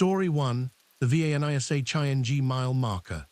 Story 1. The VANISA Cheyenne mile marker.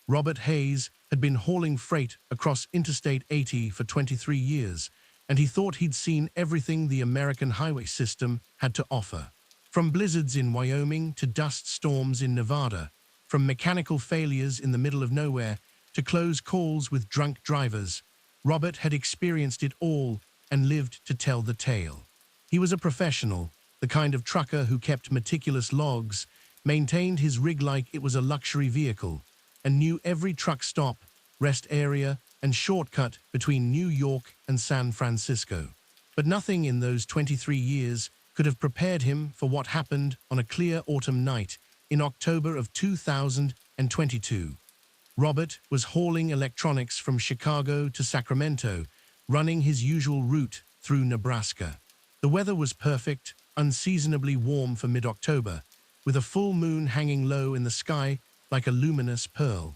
Robert Hayes had been hauling freight across Interstate 80 for 23 years, and he thought he'd seen everything the American highway system had to offer. From blizzards in Wyoming to dust storms in Nevada, from mechanical failures in the middle of nowhere to close calls with drunk drivers, Robert had experienced it all and lived to tell the tale. He was a professional, the kind of trucker who kept meticulous logs, maintained his rig like it was a luxury vehicle, and knew every truck stop, rest area, and shortcut between New York and San Francisco. But nothing in those 23 years could have prepared him for what happened on a clear autumn night in October of 2022. Robert was hauling electronics from Chicago to Sacramento, running his usual route through Nebraska. The weather was perfect, unseasonably warm for mid-October, with a full moon hanging low in the sky like a luminous pearl.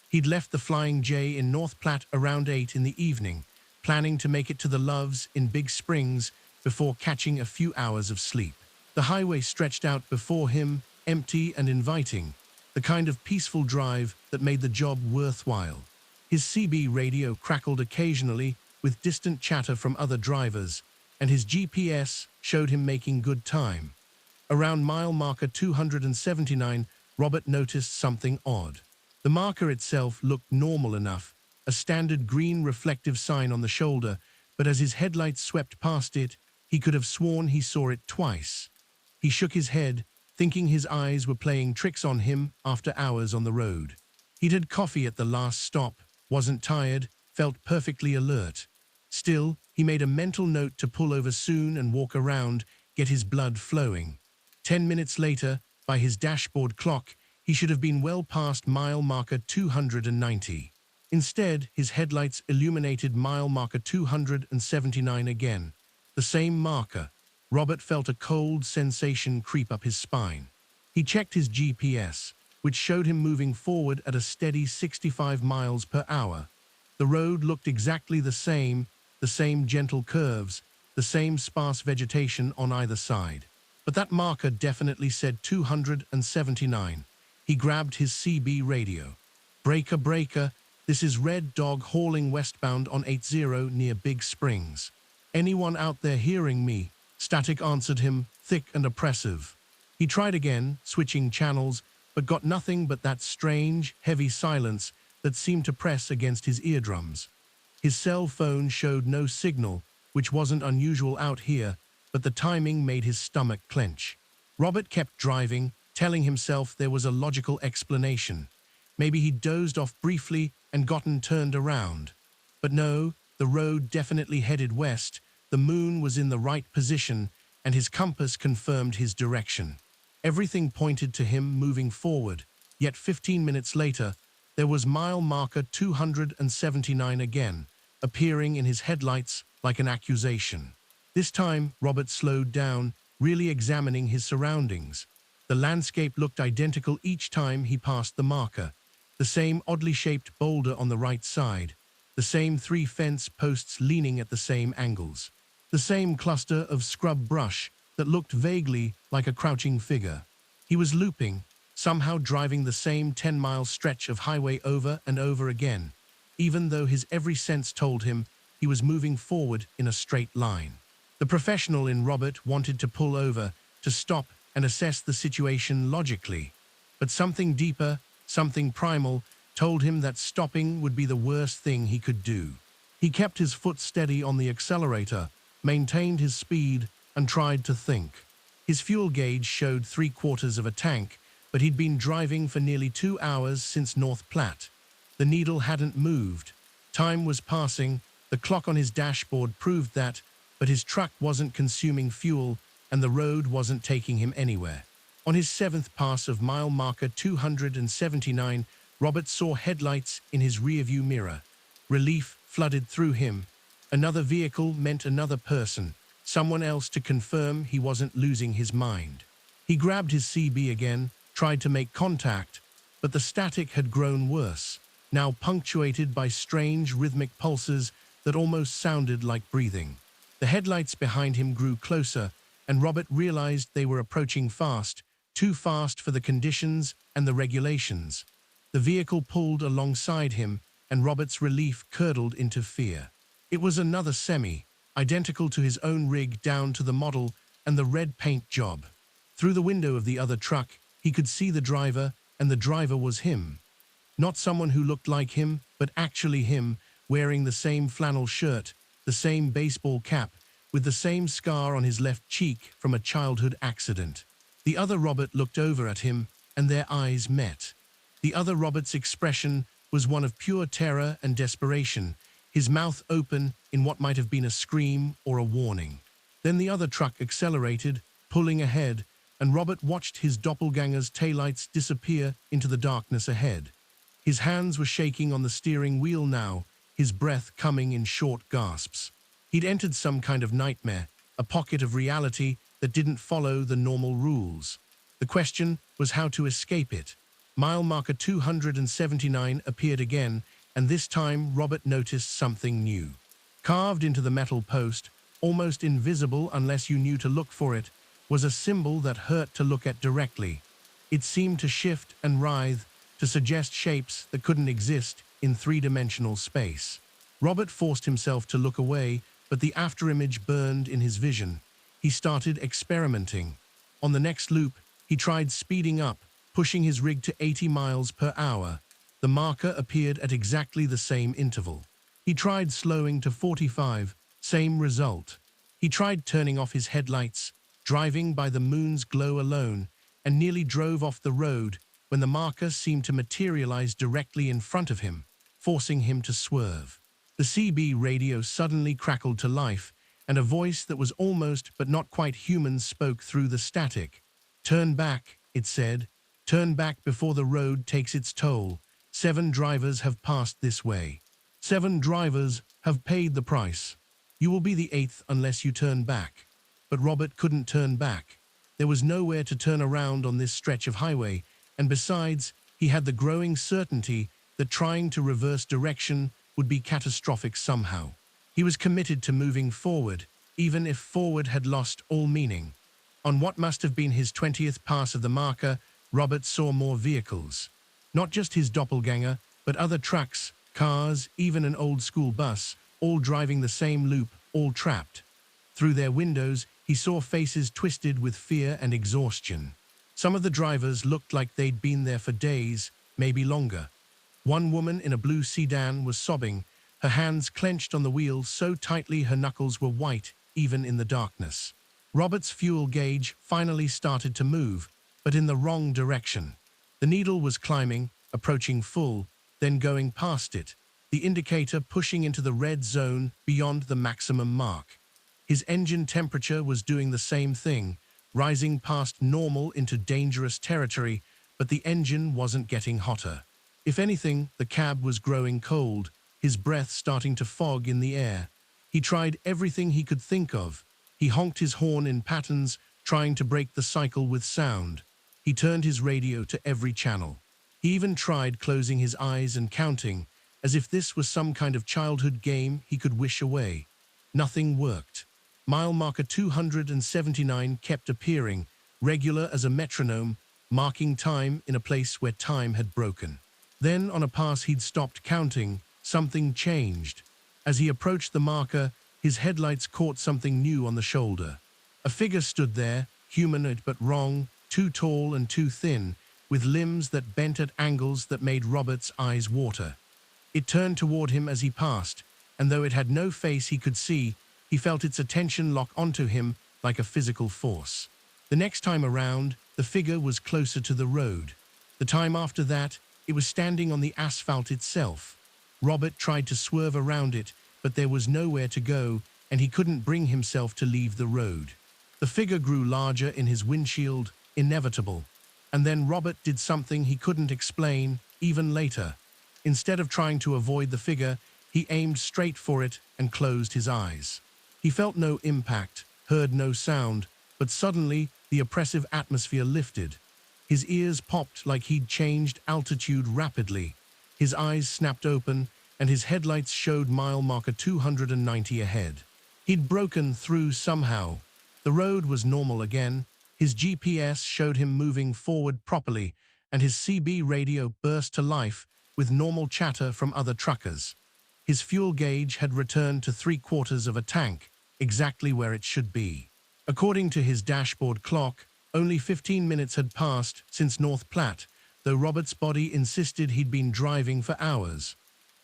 He'd left the Flying J in North Platte around 8 in the evening, planning to make it to the Loves in Big Springs before catching a few hours of sleep. The highway stretched out before him, empty and inviting, the kind of peaceful drive that made the job worthwhile. His CB radio crackled occasionally with distant chatter from other drivers, and his GPS showed him making good time. Around mile marker 279, Robert noticed something odd. The marker itself looked normal enough, a standard green reflective sign on the shoulder, but as his headlights swept past it, he could have sworn he saw it twice. He shook his head, thinking his eyes were playing tricks on him after hours on the road. He'd had coffee at the last stop, wasn't tired, felt perfectly alert. Still, he made a mental note to pull over soon and walk around, get his blood flowing. 10 minutes later, by his dashboard clock, he should have been well past mile marker 290. Instead, his headlights illuminated mile marker 279 again. The same marker. Robert felt a cold sensation creep up his spine. He checked his GPS, which showed him moving forward at a steady 65 miles per hour. The road looked exactly the same gentle curves, the same sparse vegetation on either side. But that marker definitely said 279. He grabbed his CB radio. Breaker, breaker, this is Red Dog hauling westbound on 80 near Big Springs. Anyone out there hearing me? Static answered him, thick and oppressive. He tried again, switching channels, but got nothing but that strange, heavy silence that seemed to press against his eardrums. His cell phone showed no signal, which wasn't unusual out here, but the timing made his stomach clench. Robert kept driving, telling himself there was a logical explanation. Maybe he'd dozed off briefly and gotten turned around. But no, the road definitely headed west, the moon was in the right position, and his compass confirmed his direction. Everything pointed to him moving forward, yet 15 minutes later, there was mile marker 279 again, appearing in his headlights like an accusation. This time, Robert slowed down, really examining his surroundings. The landscape looked identical each time he passed the marker. The same oddly shaped boulder on the right side. The same 3 fence posts leaning at the same angles. The same cluster of scrub brush that looked vaguely like a crouching figure. He was looping, somehow driving the same 10-mile stretch of highway over and over again, even though his every sense told him he was moving forward in a straight line. The professional in Robert wanted to pull over, to stop and assess the situation logically. But something deeper, something primal, told him that stopping would be the worst thing he could do. He kept his foot steady on the accelerator, maintained his speed, and tried to think. His fuel gauge showed 3/4 of a tank, but he'd been driving for nearly 2 hours since North Platte. The needle hadn't moved. Time was passing, the clock on his dashboard proved that, but his truck wasn't consuming fuel, and the road wasn't taking him anywhere. On his 7th pass of mile marker 279, Robert saw headlights in his rearview mirror. Relief flooded through him. Another vehicle meant another person, someone else to confirm he wasn't losing his mind. He grabbed his CB again, tried to make contact, but the static had grown worse, now punctuated by strange rhythmic pulses that almost sounded like breathing. The headlights behind him grew closer, and Robert realized they were approaching fast, too fast for the conditions and the regulations. The vehicle pulled alongside him, and Robert's relief curdled into fear. It was another semi, identical to his own rig down to the model and the red paint job. Through the window of the other truck, he could see the driver, and the driver was him. Not someone who looked like him, but actually him, wearing the same flannel shirt, the same baseball cap, with the same scar on his left cheek from a childhood accident. The other Robert looked over at him, and their eyes met. The other Robert's expression was one of pure terror and desperation, his mouth open in what might have been a scream or a warning. Then the other truck accelerated, pulling ahead, and Robert watched his doppelganger's taillights disappear into the darkness ahead. His hands were shaking on the steering wheel now, his breath coming in short gasps. He'd entered some kind of nightmare, a pocket of reality that didn't follow the normal rules. The question was how to escape it. Mile marker 279 appeared again, and this time Robert noticed something new. Carved into the metal post, almost invisible unless you knew to look for it, was a symbol that hurt to look at directly. It seemed to shift and writhe, to suggest shapes that couldn't exist in three-dimensional space. Robert forced himself to look away, but the afterimage burned in his vision. He started experimenting. On the next loop, he tried speeding up, pushing his rig to 80 miles per hour. The marker appeared at exactly the same interval. He tried slowing to 45, same result. He tried turning off his headlights, driving by the moon's glow alone, and nearly drove off the road when the marker seemed to materialize directly in front of him, forcing him to swerve. The CB radio suddenly crackled to life, and a voice that was almost but not quite human spoke through the static. "Turn back," it said. "Turn back before the road takes its toll. 7 drivers have passed this way. 7 drivers have paid the price. You will be the 8th unless you turn back." But Robert couldn't turn back. There was nowhere to turn around on this stretch of highway, and besides, he had the growing certainty that trying to reverse direction would be catastrophic somehow. He was committed to moving forward, even if forward had lost all meaning. On what must have been his 20th pass of the marker, Robert saw more vehicles. Not just his doppelganger, but other trucks, cars, even an old-school bus, all driving the same loop, all trapped. Through their windows, he saw faces twisted with fear and exhaustion. Some of the drivers looked like they'd been there for days, maybe longer. One woman in a blue sedan was sobbing, her hands clenched on the wheel so tightly her knuckles were white, even in the darkness. Robert's fuel gauge finally started to move, but in the wrong direction. The needle was climbing, approaching full, then going past it, the indicator pushing into the red zone beyond the maximum mark. His engine temperature was doing the same thing, rising past normal into dangerous territory, but the engine wasn't getting hotter. If anything, the cab was growing cold, his breath starting to fog in the air. He tried everything he could think of. He honked his horn in patterns, trying to break the cycle with sound. He turned his radio to every channel. He even tried closing his eyes and counting, as if this was some kind of childhood game he could wish away. Nothing worked. Mile marker 279 kept appearing, regular as a metronome, marking time in a place where time had broken. Then, on a pass he'd stopped counting, something changed. As he approached the marker, his headlights caught something new on the shoulder. A figure stood there, humanoid but wrong, too tall and too thin, with limbs that bent at angles that made Robert's eyes water. It turned toward him as he passed, and though it had no face he could see, he felt its attention lock onto him like a physical force. The next time around, the figure was closer to the road. The time after that, it was standing on the asphalt itself. Robert tried to swerve around it, but there was nowhere to go, and he couldn't bring himself to leave the road. The figure grew larger in his windshield, inevitable. And then Robert did something he couldn't explain, even later. Instead of trying to avoid the figure, he aimed straight for it and closed his eyes. He felt no impact, heard no sound, but suddenly the oppressive atmosphere lifted. His ears popped like he'd changed altitude rapidly. His eyes snapped open, and his headlights showed mile marker 290 ahead. He'd broken through somehow. The road was normal again, His GPS showed him moving forward properly, and his CB radio burst to life with normal chatter from other truckers. His fuel gauge had returned to 3/4 of a tank, exactly where it should be. According to his dashboard clock, only 15 minutes had passed since North Platte, though Robert's body insisted he'd been driving for hours.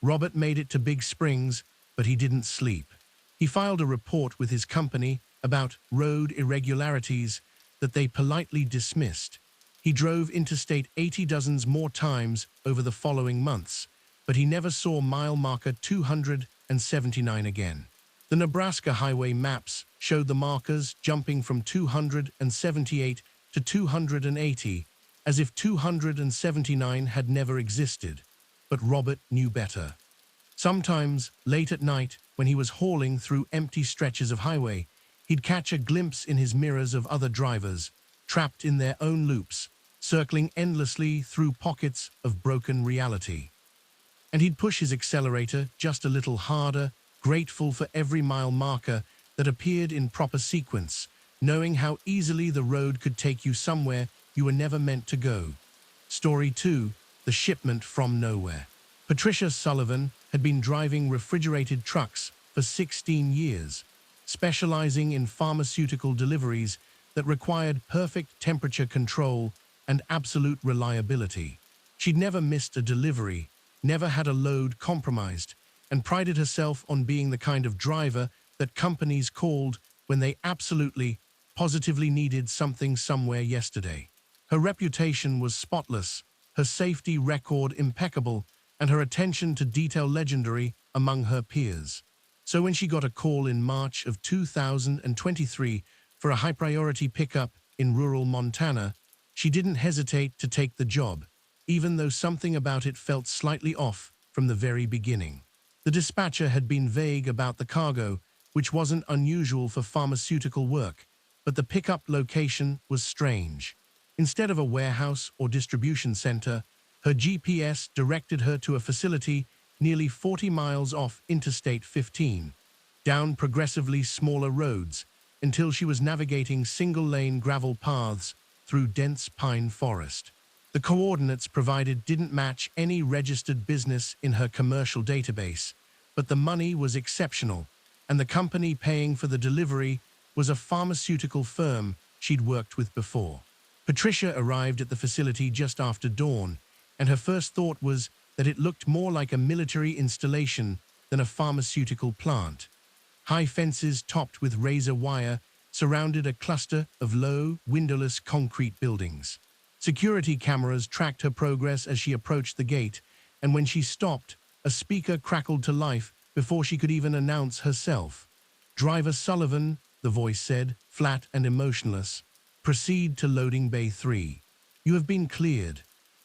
Robert made it to Big Springs, but he didn't sleep. He filed a report with his company about road irregularities that they politely dismissed. He drove Interstate 80 dozens more times over the following months, but he never saw mile marker 279 again. The Nebraska highway maps showed the markers jumping from 278 to 280, as if 279 had never existed. But Robert knew better. Sometimes, late at night, when he was hauling through empty stretches of highway, he'd catch a glimpse in his mirrors of other drivers, trapped in their own loops, circling endlessly through pockets of broken reality. And he'd push his accelerator just a little harder, grateful for every mile marker that appeared in proper sequence, knowing how easily the road could take you somewhere you were never meant to go. Story 2, The Shipment from Nowhere. Patricia Sullivan had been driving refrigerated trucks for 16 years, specializing in pharmaceutical deliveries that required perfect temperature control and absolute reliability. She'd never missed a delivery, never had a load compromised, and prided herself on being the kind of driver that companies called when they absolutely, positively needed something somewhere yesterday. Her reputation was spotless, her safety record impeccable, and her attention to detail legendary among her peers. So when she got a call in March of 2023 for a high-priority pickup in rural Montana, she didn't hesitate to take the job, even though something about it felt slightly off from the very beginning. The dispatcher had been vague about the cargo, which wasn't unusual for pharmaceutical work, but the pickup location was strange. Instead of a warehouse or distribution center, her GPS directed her to a facility nearly 40 miles off Interstate 15, down progressively smaller roads, until she was navigating single-lane gravel paths through dense pine forest. The coordinates provided didn't match any registered business in her commercial database, but the money was exceptional, and the company paying for the delivery was a pharmaceutical firm she'd worked with before. Patricia arrived at the facility just after dawn, and her first thought was that it looked more like a military installation than a pharmaceutical plant. High fences topped with razor wire surrounded a cluster of low, windowless concrete buildings. Security cameras tracked her progress as she approached the gate, and when she stopped, a speaker crackled to life before she could even announce herself. "Driver Sullivan," the voice said, flat and emotionless, "proceed to loading bay 3. You have been cleared."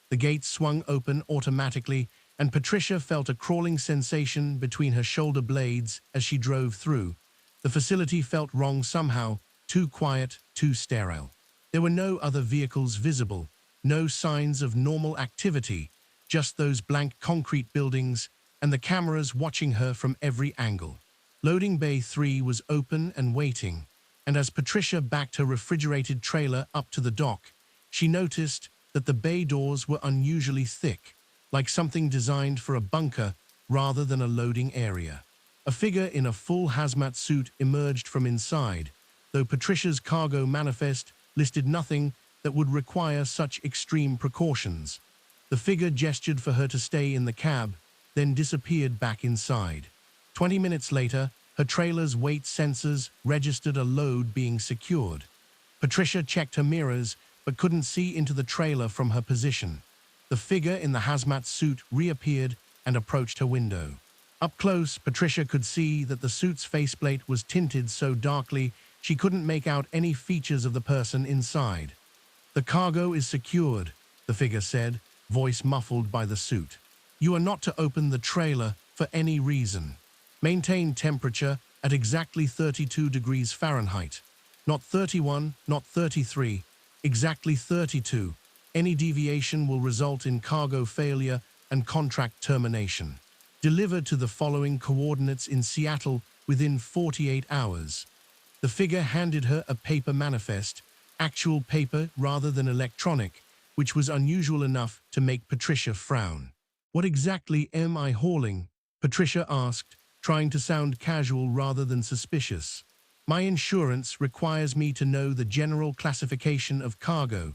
The gate swung open automatically, and Patricia felt a crawling sensation between her shoulder blades as she drove through. The facility felt wrong somehow, too quiet, too sterile. There were no other vehicles visible, no signs of normal activity, just those blank concrete buildings and the cameras watching her from every angle. Loading bay 3 was open and waiting, and as Patricia backed her refrigerated trailer up to the dock, she noticed that the bay doors were unusually thick, like something designed for a bunker rather than a loading area. A figure in a full hazmat suit emerged from inside, though Patricia's cargo manifest listed nothing that would require such extreme precautions. The figure gestured for her to stay in the cab, then disappeared back inside. 20 minutes later, her trailer's weight sensors registered a load being secured. Patricia checked her mirrors, but couldn't see into the trailer from her position. The figure in the hazmat suit reappeared and approached her window. Up close, Patricia could see that the suit's faceplate was tinted so darkly she couldn't make out any features of the person inside. "The cargo is secured," the figure said, voice muffled by the suit. "You are not to open the trailer for any reason. Maintain temperature at exactly 32 degrees Fahrenheit. Not 31, not 33, exactly 32. Any deviation will result in cargo failure and contract termination. Deliver to the following coordinates in Seattle within 48 hours. The figure handed her a paper manifest, actual paper rather than electronic, which was unusual enough to make Patricia frown. "What exactly am I hauling?" Patricia asked, trying to sound casual rather than suspicious. "My insurance requires me to know the general classification of cargo.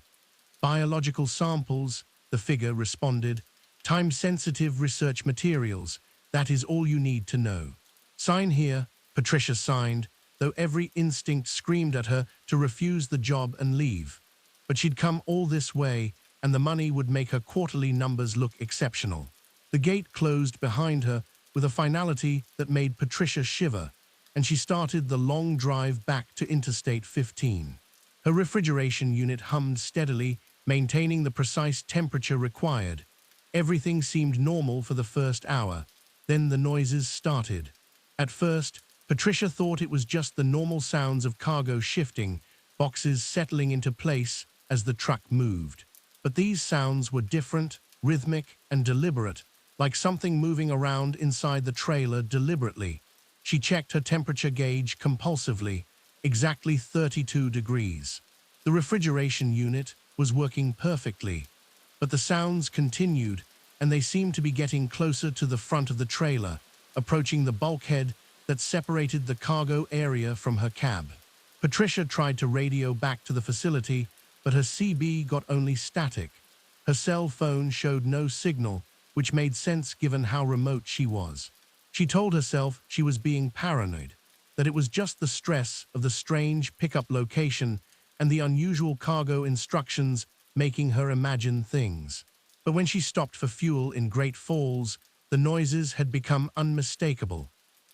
Biological samples," the figure responded. "Time-sensitive research materials. That is all you need to know." "Sign here," Patricia signed, though every instinct screamed at her to refuse the job and leave. But she'd come all this way, and the money would make her quarterly numbers look exceptional. The gate closed behind her with a finality that made Patricia shiver, and she started the long drive back to Interstate 15. Her refrigeration unit hummed steadily, maintaining the precise temperature required. Everything seemed normal for the first hour. Then the noises started. At first, Patricia thought it was just the normal sounds of cargo shifting, boxes settling into place as the truck moved. But these sounds were different, rhythmic, and deliberate, like something moving around inside the trailer deliberately. She checked her temperature gauge compulsively, exactly 32 degrees. The refrigeration unit was working perfectly, but the sounds continued, and they seemed to be getting closer to the front of the trailer, approaching the bulkhead that separated the cargo area from her cab. Patricia tried to radio back to the facility, but her CB got only static. Her cell phone showed no signal, which made sense given how remote she was. She told herself she was being paranoid, that it was just the stress of the strange pickup location and the unusual cargo instructions making her imagine things. But when she stopped for fuel in Great Falls, the noises had become unmistakable.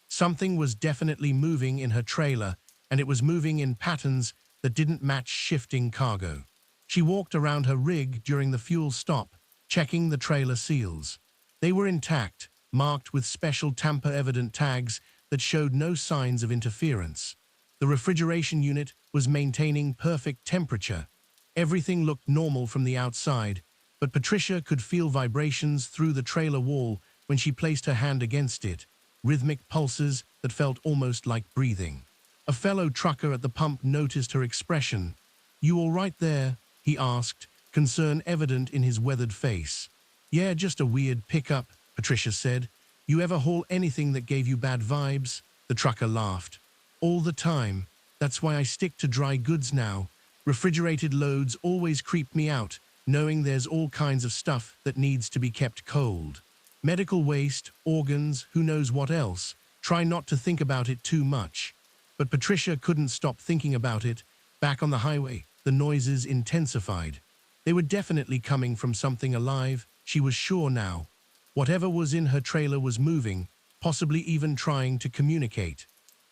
Something was definitely moving in her trailer, and it was moving in patterns that didn't match shifting cargo. She walked around her rig during the fuel stop, checking the trailer seals. They were intact, marked with special tamper-evident tags that showed no signs of interference. The refrigeration unit was maintaining perfect temperature. Everything looked normal from the outside, but Patricia could feel vibrations through the trailer wall when she placed her hand against it, rhythmic pulses that felt almost like breathing. A fellow trucker at the pump noticed her expression. "You all right there?" he asked, concern evident in his weathered face. "Yeah, just a weird pickup," Patricia said. "You ever haul anything that gave you bad vibes?" The trucker laughed. "All the time. That's why I stick to dry goods now. Refrigerated loads always creep me out, knowing there's all kinds of stuff that needs to be kept cold. Medical waste, organs, who knows what else. Try not to think about it too much." But Patricia couldn't stop thinking about it. Back on the highway, the noises intensified. They were definitely coming from something alive, she was sure now. Whatever was in her trailer was moving, possibly even trying to communicate.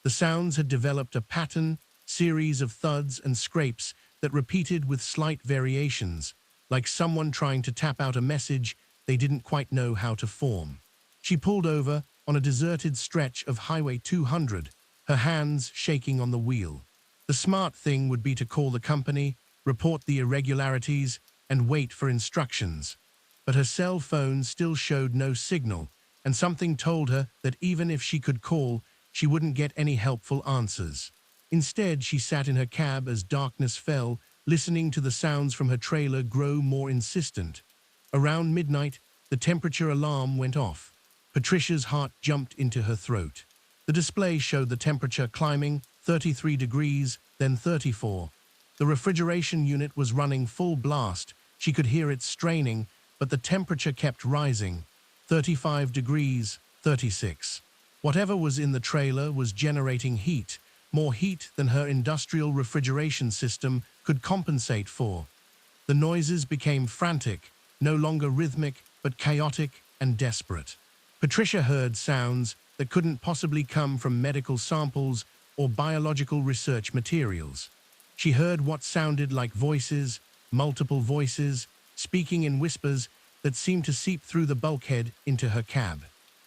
The sounds had developed a pattern, series of thuds and scrapes that repeated with slight variations, like someone trying to tap out a message they didn't quite know how to form. She pulled over on a deserted stretch of Highway 200, her hands shaking on the wheel. The smart thing would be to call the company, report the irregularities, and wait for instructions. But her cell phone still showed no signal, and something told her that even if she could call, she wouldn't get any helpful answers. Instead, she sat in her cab as darkness fell, listening to the sounds from her trailer grow more insistent. Around midnight, the temperature alarm went off. Patricia's heart jumped into her throat. The display showed the temperature climbing, 33 degrees, then 34. The refrigeration unit was running full blast. She could hear it straining, but the temperature kept rising. 35 degrees, 36. Whatever was in the trailer was generating heat, more heat than her industrial refrigeration system could compensate for. The noises became frantic, no longer rhythmic, but chaotic and desperate. Patricia heard sounds that couldn't possibly come from medical samples or biological research materials. She heard what sounded like voices, multiple voices, speaking in whispers that seemed to seep through the bulkhead into her cab.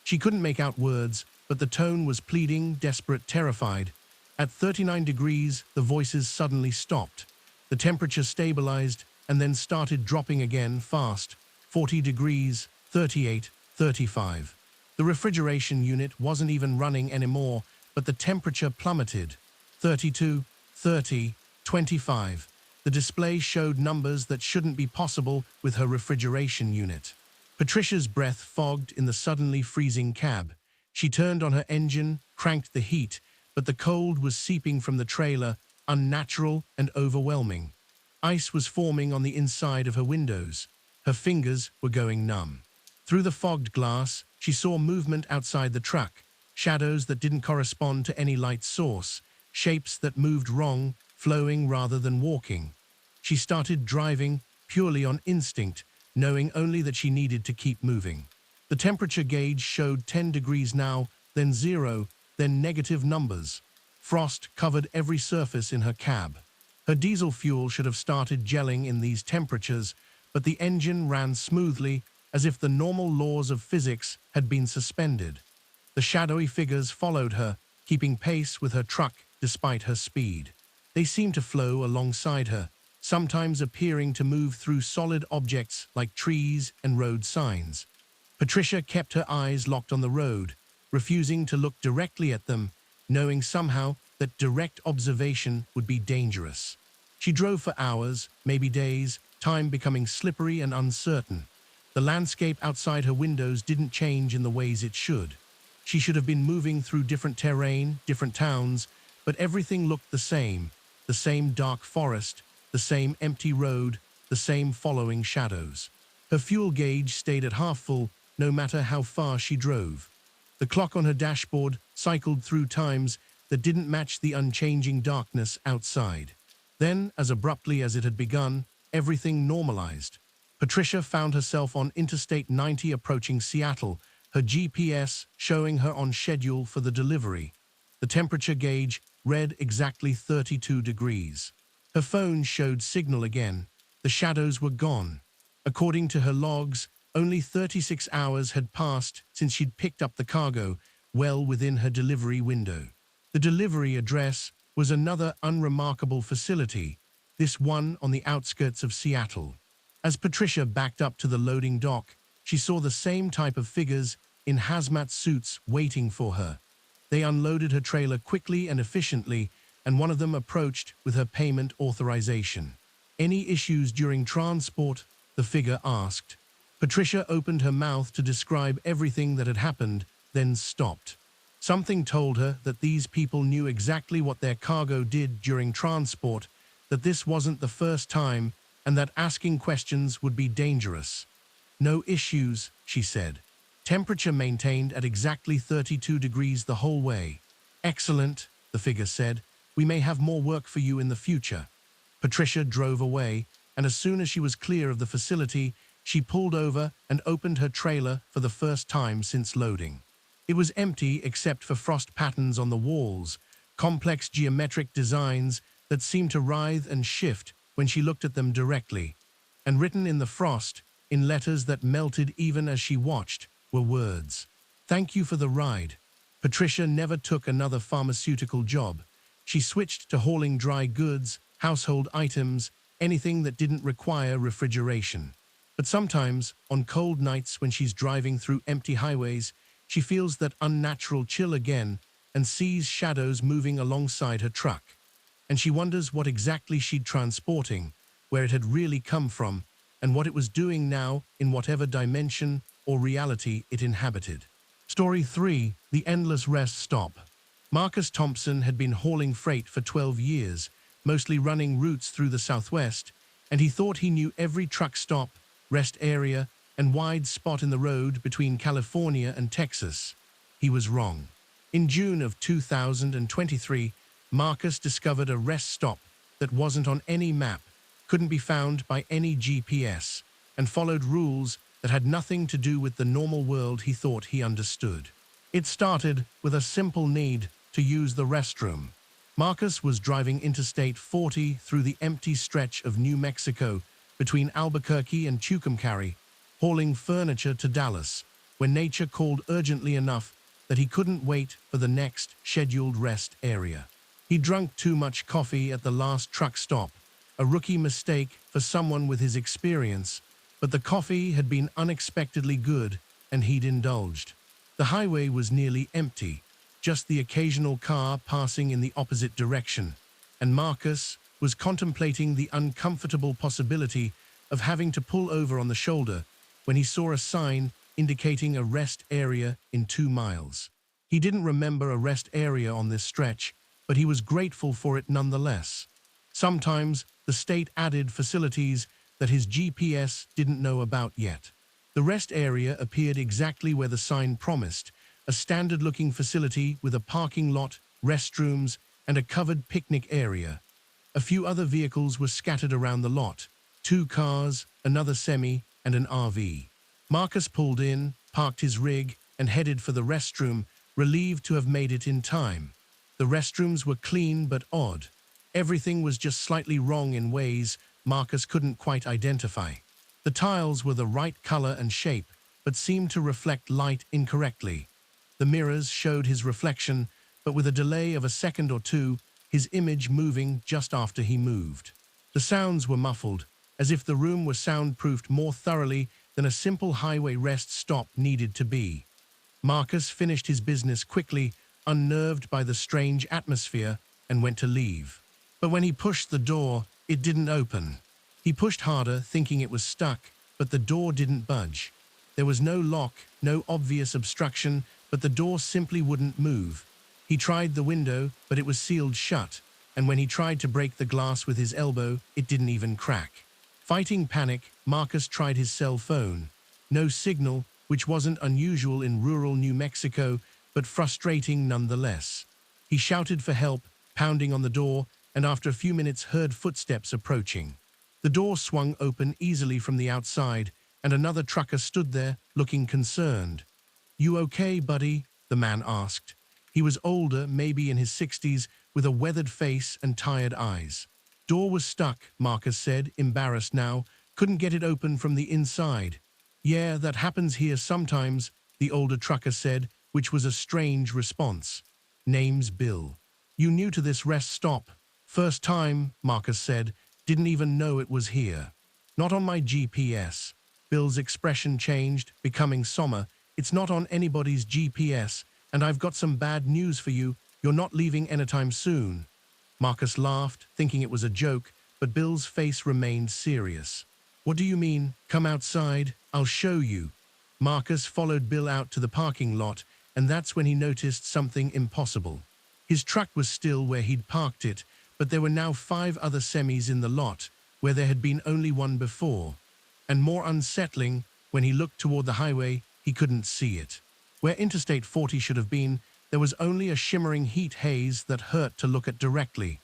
She couldn't make out words, but the tone was pleading, desperate, terrified. At 39 degrees, the voices suddenly stopped. The temperature stabilized and then started dropping again fast. 40 degrees, 38, 35. The refrigeration unit wasn't even running anymore, but the temperature plummeted. 32, 30, 25. The display showed numbers that shouldn't be possible with her refrigeration unit. Patricia's breath fogged in the suddenly freezing cab. She turned on her engine, cranked the heat, but the cold was seeping from the trailer, unnatural and overwhelming. Ice was forming on the inside of her windows. Her fingers were going numb. Through the fogged glass, she saw movement outside the truck, shadows that didn't correspond to any light source, shapes that moved wrong, flowing rather than walking. She started driving purely on instinct, knowing only that she needed to keep moving. The temperature gauge showed 10 degrees now, then 0, then negative numbers. Frost covered every surface in her cab. Her diesel fuel should have started gelling in these temperatures, but the engine ran smoothly, as if the normal laws of physics had been suspended. The shadowy figures followed her, keeping pace with her truck despite her speed. They seemed to flow alongside her, sometimes appearing to move through solid objects like trees and road signs. Patricia kept her eyes locked on the road, refusing to look directly at them, knowing somehow that direct observation would be dangerous. She drove for hours, maybe days, time becoming slippery and uncertain. The landscape outside her windows didn't change in the ways it should. She should have been moving through different terrain, different towns, but everything looked the same dark forest, the same empty road, the same following shadows. Her fuel gauge stayed at half full, no matter how far she drove. The clock on her dashboard cycled through times that didn't match the unchanging darkness outside. Then, as abruptly as it had begun, everything normalized. Patricia found herself on Interstate 90 approaching Seattle, her GPS showing her on schedule for the delivery. The temperature gauge read exactly 32 degrees. Her phone showed signal again. The shadows were gone. According to her logs, only 36 hours had passed since she'd picked up the cargo, well within her delivery window. The delivery address was another unremarkable facility, this one on the outskirts of Seattle. As Patricia backed up to the loading dock, she saw the same type of figures in hazmat suits waiting for her. They unloaded her trailer quickly and efficiently, and one of them approached with her payment authorization. "Any issues during transport?" the figure asked. Patricia opened her mouth to describe everything that had happened, then stopped. Something told her that these people knew exactly what their cargo did during transport, that this wasn't the first time, and that asking questions would be dangerous. "No issues," she said. "Temperature maintained at exactly 32 degrees the whole way." "Excellent," the figure said. "We may have more work for you in the future." Patricia drove away, and as soon as she was clear of the facility, she pulled over and opened her trailer for the first time since loading. It was empty except for frost patterns on the walls, complex geometric designs that seemed to writhe and shift when she looked at them directly. And written in the frost, in letters that melted even as she watched, were words. "Thank you for the ride." Patricia never took another pharmaceutical job. She switched to hauling dry goods, household items, anything that didn't require refrigeration. But sometimes, on cold nights when she's driving through empty highways, she feels that unnatural chill again and sees shadows moving alongside her truck. And she wonders what exactly she'd transporting, where it had really come from, and what it was doing now in whatever dimension or reality it inhabited. Story 3. The Endless Rest Stop. Marcus Thompson had been hauling freight for 12 years, mostly running routes through the Southwest, and he thought he knew every truck stop, rest area, and wide spot in the road between California and Texas. He was wrong. In June of 2023, Marcus discovered a rest stop that wasn't on any map, couldn't be found by any GPS, and followed rules that had nothing to do with the normal world he thought he understood. It started with a simple need to use the restroom. Marcus was driving Interstate 40 through the empty stretch of New Mexico between Albuquerque and Tucumcari, hauling furniture to Dallas, when nature called urgently enough that he couldn't wait for the next scheduled rest area. He drank too much coffee at the last truck stop, a rookie mistake for someone with his experience, but the coffee had been unexpectedly good and he'd indulged. The highway was nearly empty, just the occasional car passing in the opposite direction, and Marcus, was contemplating the uncomfortable possibility of having to pull over on the shoulder when he saw a sign indicating a rest area in 2 miles. He didn't remember a rest area on this stretch, but he was grateful for it nonetheless. Sometimes the state added facilities that his GPS didn't know about yet. The rest area appeared exactly where the sign promised, a standard-looking facility with a parking lot, restrooms, and a covered picnic area. A few other vehicles were scattered around the lot: 2 cars, another semi, and an RV. Marcus pulled in, parked his rig, and headed for the restroom, relieved to have made it in time. The restrooms were clean but odd. Everything was just slightly wrong in ways Marcus couldn't quite identify. The tiles were the right color and shape, but seemed to reflect light incorrectly. The mirrors showed his reflection, but with a delay of a second or two, his image moving just after he moved. The sounds were muffled, as if the room were soundproofed more thoroughly than a simple highway rest stop needed to be. Marcus finished his business quickly, unnerved by the strange atmosphere, and went to leave. But when he pushed the door, it didn't open. He pushed harder, thinking it was stuck, but the door didn't budge. There was no lock, no obvious obstruction, but the door simply wouldn't move. He tried the window, but it was sealed shut, and when he tried to break the glass with his elbow, it didn't even crack. Fighting panic, Marcus tried his cell phone. No signal, which wasn't unusual in rural New Mexico, but frustrating nonetheless. He shouted for help, pounding on the door, and after a few minutes heard footsteps approaching. The door swung open easily from the outside, and another trucker stood there, looking concerned. "You okay, buddy?" the man asked. He was older, maybe in his 60s, with a weathered face and tired eyes. "Door was stuck," Marcus said, embarrassed now. "Couldn't get it open from the inside." "Yeah, that happens here sometimes," the older trucker said, which was a strange response. "Name's Bill. You new to this rest stop?" "First time," Marcus said. "Didn't even know it was here." "Not on my GPS." Bill's expression changed, becoming somber. "It's not on anybody's GPS, and I've got some bad news for you. You're not leaving anytime soon." Marcus laughed, thinking it was a joke, but Bill's face remained serious. "What do you mean? Come outside. I'll show you." Marcus followed Bill out to the parking lot, and that's when he noticed something impossible. His truck was still where he'd parked it, but there were now 5 other semis in the lot, where there had been only one before. And more unsettling, when he looked toward the highway, he couldn't see it. Where Interstate 40 should have been, there was only a shimmering heat haze that hurt to look at directly.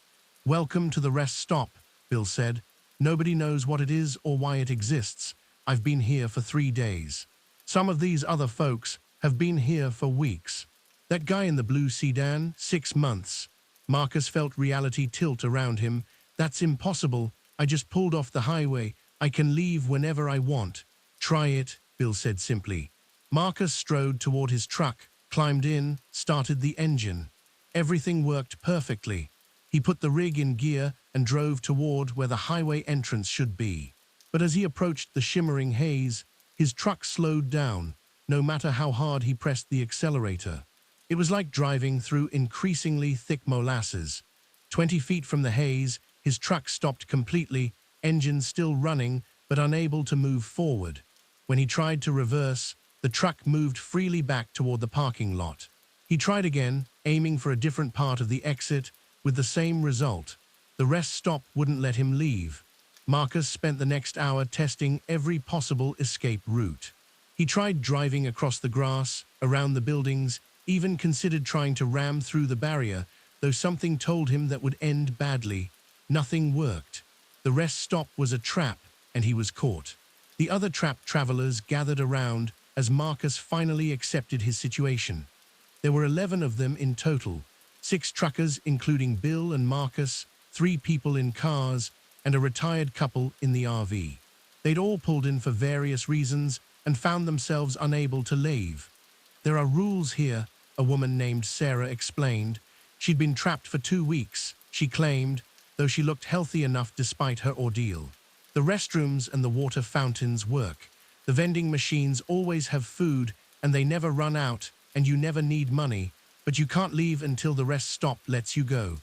"Welcome to the rest stop," Bill said. "Nobody knows what it is or why it exists. I've been here for 3 days. Some of these other folks have been here for weeks. That guy in the blue sedan, 6 months. Marcus felt reality tilt around him. "That's impossible. I just pulled off the highway. I can leave whenever I want." "Try it," Bill said simply. Marcus strode toward his truck, climbed in, started the engine. Everything worked perfectly. He put the rig in gear and drove toward where the highway entrance should be. But as he approached the shimmering haze, his truck slowed down, no matter how hard he pressed the accelerator. It was like driving through increasingly thick molasses. 20 feet from the haze, his truck stopped completely, engine still running, but unable to move forward. When he tried to reverse, the truck moved freely back toward the parking lot. He tried again, aiming for a different part of the exit, with the same result. The rest stop wouldn't let him leave. Marcus spent the next hour testing every possible escape route. He tried driving across the grass, around the buildings, even considered trying to ram through the barrier, though something told him that would end badly. Nothing worked. The rest stop was a trap, and he was caught. The other trapped travelers gathered around as Marcus finally accepted his situation. There were 11 of them in total, 6 truckers including Bill and Marcus, 3 people in cars, and a retired couple in the RV. They'd all pulled in for various reasons and found themselves unable to leave. "There are rules here," a woman named Sarah explained. She'd been trapped for 2 weeks, she claimed, though she looked healthy enough despite her ordeal. "The restrooms and the water fountains work. The vending machines always have food, and they never run out, and you never need money, but you can't leave until the rest stop lets you go."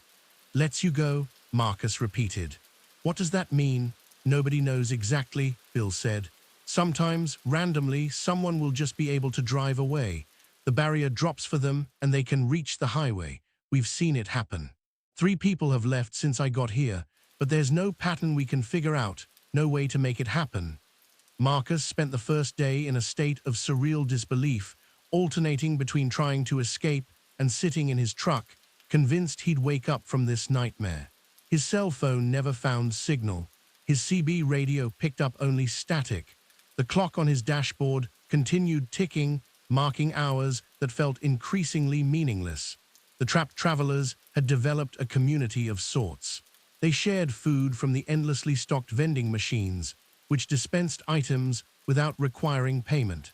"Lets you go?" Marcus repeated. What does that mean? Nobody knows exactly, Bill said. Sometimes, randomly, someone will just be able to drive away. The barrier drops for them and they can reach the highway. We've seen it happen. 3 people have left since I got here, but there's no pattern we can figure out, no way to make it happen. Marcus spent the first day in a state of surreal disbelief, alternating between trying to escape and sitting in his truck, convinced he'd wake up from this nightmare. His cell phone never found signal. His CB radio picked up only static. The clock on his dashboard continued ticking, marking hours that felt increasingly meaningless. The trapped travelers had developed a community of sorts. They shared food from the endlessly stocked vending machines, which dispensed items without requiring payment.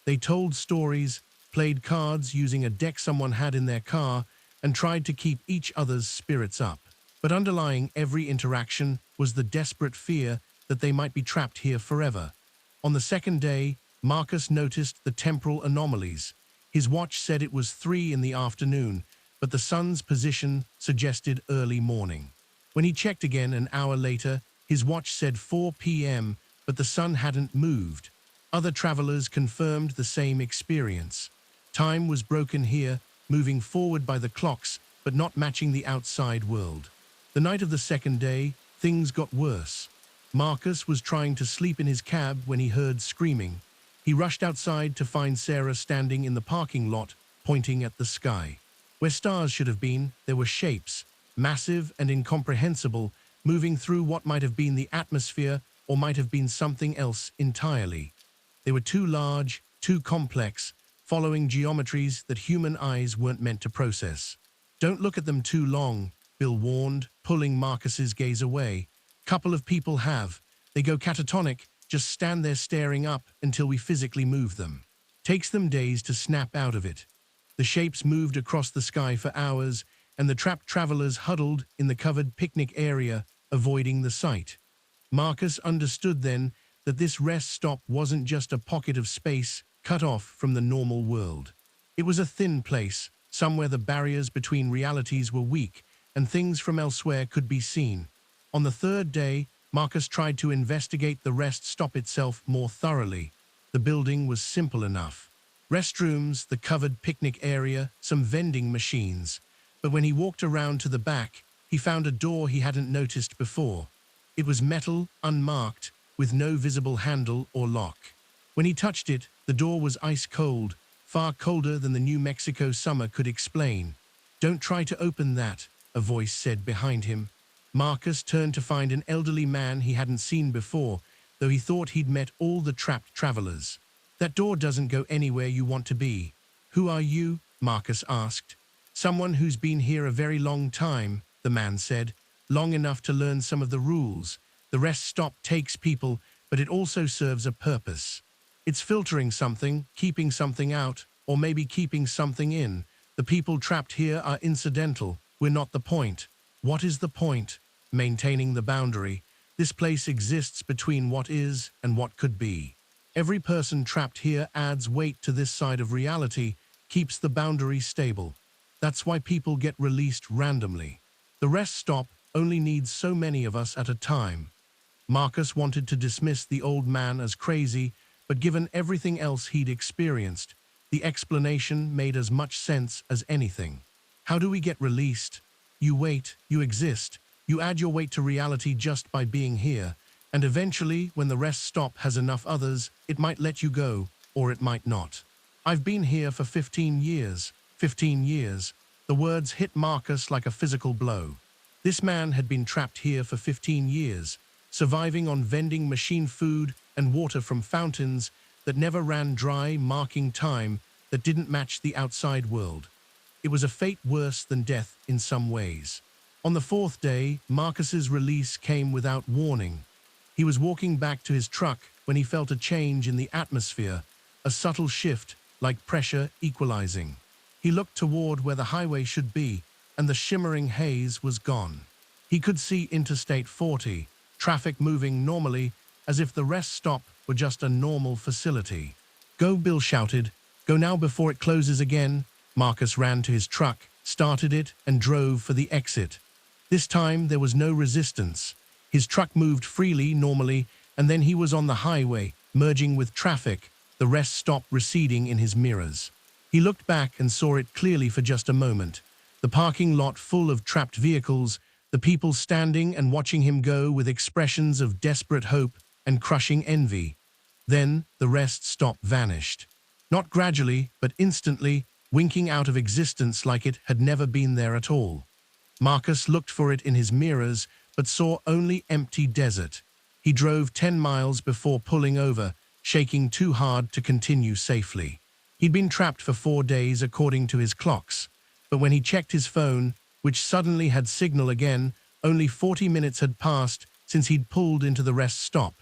They told stories, played cards using a deck someone had in their car, and tried to keep each other's spirits up. But underlying every interaction was the desperate fear that they might be trapped here forever. On the second day, Marcus noticed the temporal anomalies. His watch said it was 3 in the afternoon, but the sun's position suggested early morning. When he checked again an hour later, his watch said 4 p.m., but the sun hadn't moved. Other travelers confirmed the same experience. Time was broken here, moving forward by the clocks, but not matching the outside world. The night of the second day, things got worse. Marcus was trying to sleep in his cab when he heard screaming. He rushed outside to find Sarah standing in the parking lot, pointing at the sky. Where stars should have been, there were shapes, massive and incomprehensible, moving through what might have been the atmosphere or might have been something else entirely. They were too large, too complex, following geometries that human eyes weren't meant to process. Don't look at them too long, Bill warned, pulling Marcus's gaze away. Couple of people have. They go catatonic, just stand there staring up until we physically move them. Takes them days to snap out of it. The shapes moved across the sky for hours, and the trapped travelers huddled in the covered picnic area, avoiding the sight. Marcus understood then that this rest stop wasn't just a pocket of space cut off from the normal world. It was a thin place, somewhere the barriers between realities were weak, and things from elsewhere could be seen. On the third day, Marcus tried to investigate the rest stop itself more thoroughly. The building was simple enough. Restrooms, the covered picnic area, some vending machines. But when he walked around to the back, he found a door he hadn't noticed before. It was metal, unmarked, with no visible handle or lock. When he touched it, the door was ice cold, far colder than the New Mexico summer could explain. "Don't try to open that," a voice said behind him. Marcus turned to find an elderly man he hadn't seen before, though he thought he'd met all the trapped travelers. "That door doesn't go anywhere you want to be." "Who are you?" Marcus asked. "Someone who's been here a very long time," the man said. "Long enough to learn some of the rules. The rest stop takes people, but it also serves a purpose. It's filtering something, keeping something out, or maybe keeping something in. The people trapped here are incidental. We're not the point." "What is the point?" "Maintaining the boundary. This place exists between what is and what could be. Every person trapped here adds weight to this side of reality, keeps the boundary stable. That's why people get released randomly. The rest stop only needs so many of us at a time." Marcus wanted to dismiss the old man as crazy, but given everything else he'd experienced, the explanation made as much sense as anything. "How do we get released?" "You wait, you exist. You add your weight to reality just by being here, and eventually, when the rest stop has enough others, it might let you go, or it might not. I've been here for 15 years. 15 years. The words hit Marcus like a physical blow. This man had been trapped here for 15 years, surviving on vending machine food and water from fountains that never ran dry, marking time that didn't match the outside world. It was a fate worse than death in some ways. On the fourth day, Marcus's release came without warning. He was walking back to his truck when he felt a change in the atmosphere, a subtle shift, like pressure equalizing. He looked toward where the highway should be, and the shimmering haze was gone. He could see Interstate 40, traffic moving normally, as if the rest stop were just a normal facility. "Go," Bill shouted. "Go now before it closes again." Marcus ran to his truck, started it, and drove for the exit. This time there was no resistance. His truck moved freely, normally, and then he was on the highway, merging with traffic, the rest stop receding in his mirrors. He looked back and saw it clearly for just a moment. The parking lot full of trapped vehicles, the people standing and watching him go with expressions of desperate hope and crushing envy. Then the rest stop vanished. Not gradually, but instantly, winking out of existence like it had never been there at all. Marcus looked for it in his mirrors, but saw only empty desert. He drove 10 miles before pulling over, shaking too hard to continue safely. He'd been trapped for 4 days according to his clocks, but when he checked his phone, which suddenly had signal again, only 40 minutes had passed since he'd pulled into the rest stop.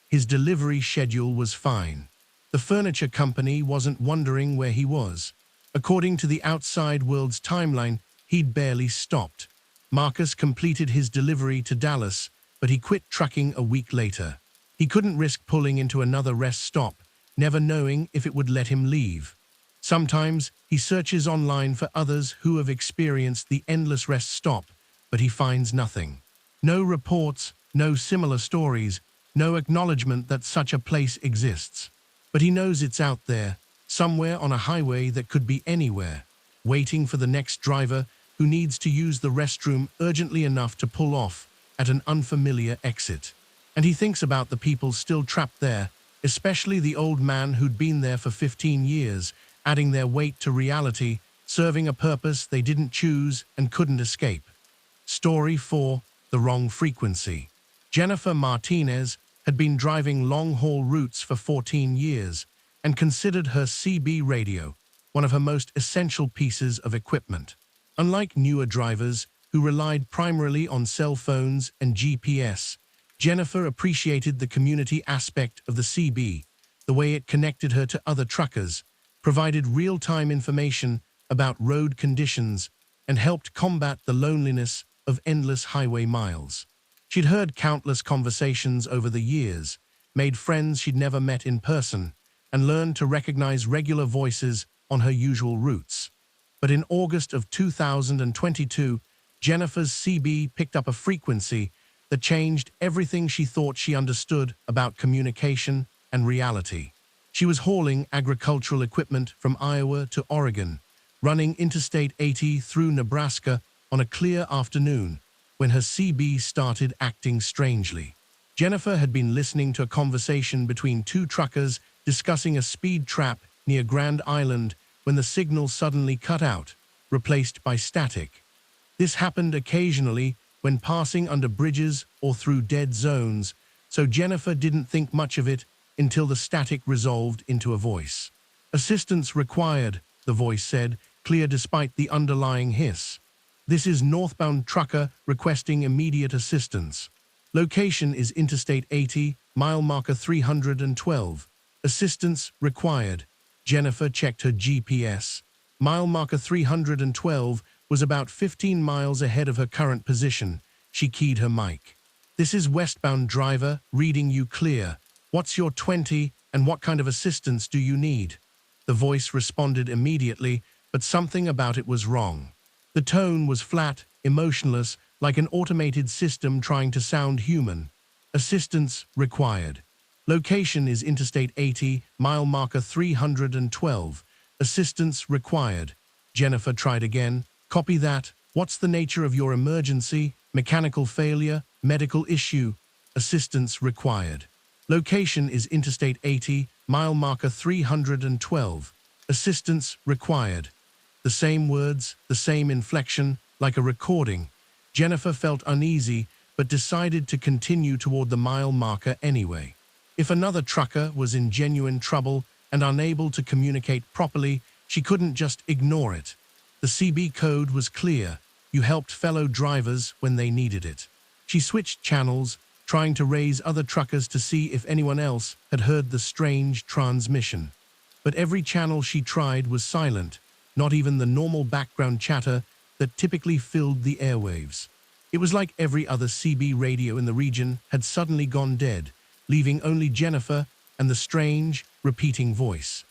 His delivery schedule was fine. The furniture company wasn't wondering where he was. According to the outside world's timeline, he'd barely stopped. Marcus completed his delivery to Dallas, but he quit trucking a week later. He couldn't risk pulling into another rest stop, never knowing if it would let him leave. Sometimes he searches online for others who have experienced the endless rest stop, but he finds nothing. No reports, no similar stories, no acknowledgement that such a place exists. But he knows it's out there, somewhere on a highway that could be anywhere, waiting for the next driver who needs to use the restroom urgently enough to pull off at an unfamiliar exit. And he thinks about the people still trapped there, especially the old man who'd been there for 15 years, adding their weight to reality, serving a purpose they didn't choose and couldn't escape. Story 4: The Wrong Frequency. Jennifer Martinez had been driving long-haul routes for 14 years and considered her CB radio one of her most essential pieces of equipment. Unlike newer drivers who relied primarily on cell phones and GPS, Jennifer appreciated the community aspect of the CB, the way it connected her to other truckers, provided real-time information about road conditions, and helped combat the loneliness of endless highway miles. She'd heard countless conversations over the years, made friends she'd never met in person, and learned to recognize regular voices on her usual routes. But in August of 2022, Jennifer's CB picked up a frequency that changed everything she thought she understood about communication and reality. She was hauling agricultural equipment from Iowa to Oregon, running Interstate 80 through Nebraska on a clear afternoon when her CB started acting strangely. Jennifer had been listening to a conversation between two truckers discussing a speed trap near Grand Island when the signal suddenly cut out, replaced by static. This happened occasionally when passing under bridges or through dead zones, so Jennifer didn't think much of it until the static resolved into a voice. "Assistance required," the voice said, clear despite the underlying hiss. "This is northbound trucker requesting immediate assistance. Location is Interstate 80, mile marker 312. Assistance required." Jennifer checked her GPS. Mile marker 312 was about 15 miles ahead of her current position. She keyed her mic. "This is westbound driver, reading you clear. What's your 20 and what kind of assistance do you need?" The voice responded immediately, but something about it was wrong. The tone was flat, emotionless, like an automated system trying to sound human. "Assistance required. Location is Interstate 80, mile marker 312. Assistance required." Jennifer tried again. "Copy that. What's the nature of your emergency? Mechanical failure? Medical issue? Assistance required. Location is Interstate 80, mile marker 312. Assistance required." The same words, the same inflection, like a recording. Jennifer felt uneasy, but decided to continue toward the mile marker anyway. If another trucker was in genuine trouble and unable to communicate properly, she couldn't just ignore it. The CB code was clear. You helped fellow drivers when they needed it. She switched channels, trying to raise other truckers to see if anyone else had heard the strange transmission. But every channel she tried was silent, not even the normal background chatter that typically filled the airwaves. It was like every other CB radio in the region had suddenly gone dead, leaving only Jennifer and the strange, repeating voice.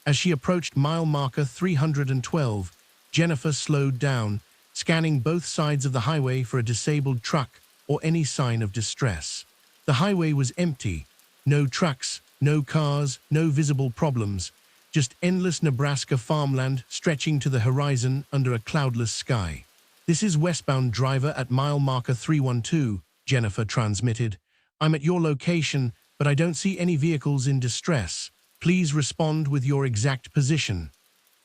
As she approached mile marker 312, Jennifer slowed down, scanning both sides of the highway for a disabled truck or any sign of distress. The highway was empty. No trucks, no cars, no visible problems. Just endless Nebraska farmland stretching to the horizon under a cloudless sky. "This is westbound driver at mile marker 312, Jennifer transmitted. "I'm at your location, but I don't see any vehicles in distress. Please respond with your exact position."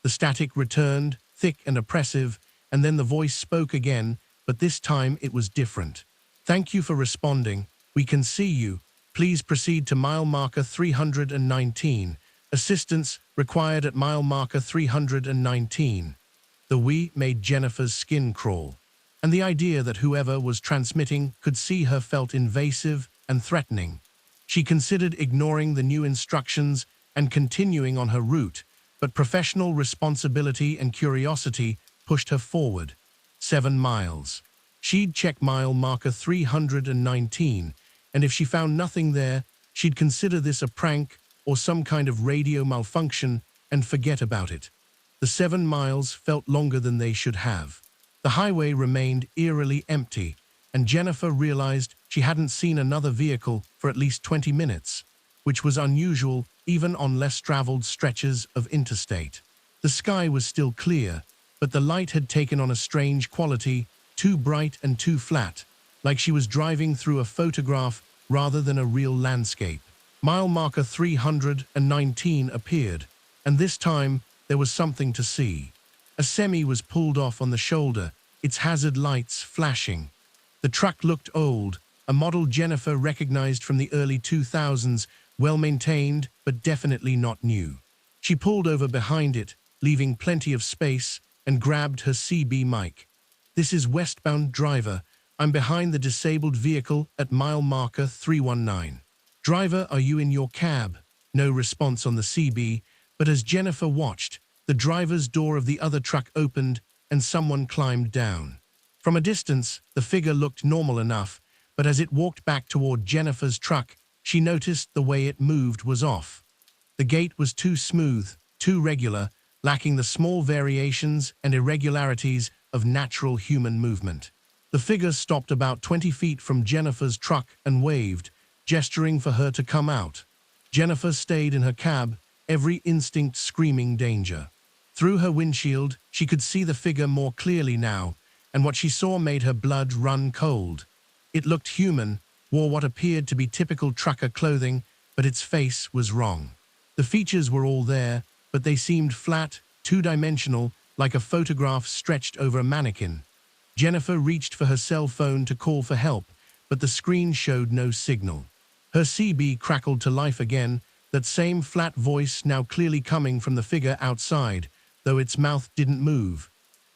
The static returned, thick and oppressive, and then the voice spoke again, but this time it was different. "Thank you for responding. We can see you. Please proceed to mile marker 319. Assistance required at mile marker 319. The "we" made Jennifer's skin crawl, and the idea that whoever was transmitting could see her felt invasive and threatening. She considered ignoring the new instructions and continuing on her route, but professional responsibility and curiosity pushed her forward. 7 miles. She'd check mile marker 319, and if she found nothing there, she'd consider this a prank or some kind of radio malfunction and forget about it. The 7 miles felt longer than they should have. The highway remained eerily empty, and Jennifer realized she hadn't seen another vehicle for at least 20 minutes, which was unusual even on less traveled stretches of interstate. The sky was still clear, but the light had taken on a strange quality, too bright and too flat, like she was driving through a photograph rather than a real landscape. Mile marker 319 appeared, and this time there was something to see. A semi was pulled off on the shoulder, its hazard lights flashing. The truck looked old, a model Jennifer recognized from the early 2000s, well-maintained but definitely not new. She pulled over behind it, leaving plenty of space, and grabbed her CB mic. "This is westbound driver. I'm behind the disabled vehicle at mile marker 319. Driver, are you in your cab?" No response on the CB, but as Jennifer watched, the driver's door of the other truck opened and someone climbed down. From a distance, the figure looked normal enough, but as it walked back toward Jennifer's truck, she noticed the way it moved was off. The gait was too smooth, too regular, lacking the small variations and irregularities of natural human movement. The figure stopped about 20 feet from Jennifer's truck and waved, gesturing for her to come out. Jennifer stayed in her cab, every instinct screaming danger. Through her windshield, she could see the figure more clearly now, and what she saw made her blood run cold. It looked human, wore what appeared to be typical trucker clothing, but its face was wrong. The features were all there, but they seemed flat, two-dimensional, like a photograph stretched over a mannequin. Jennifer reached for her cell phone to call for help, but the screen showed no signal. Her CB crackled to life again, that same flat voice now clearly coming from the figure outside, though its mouth didn't move.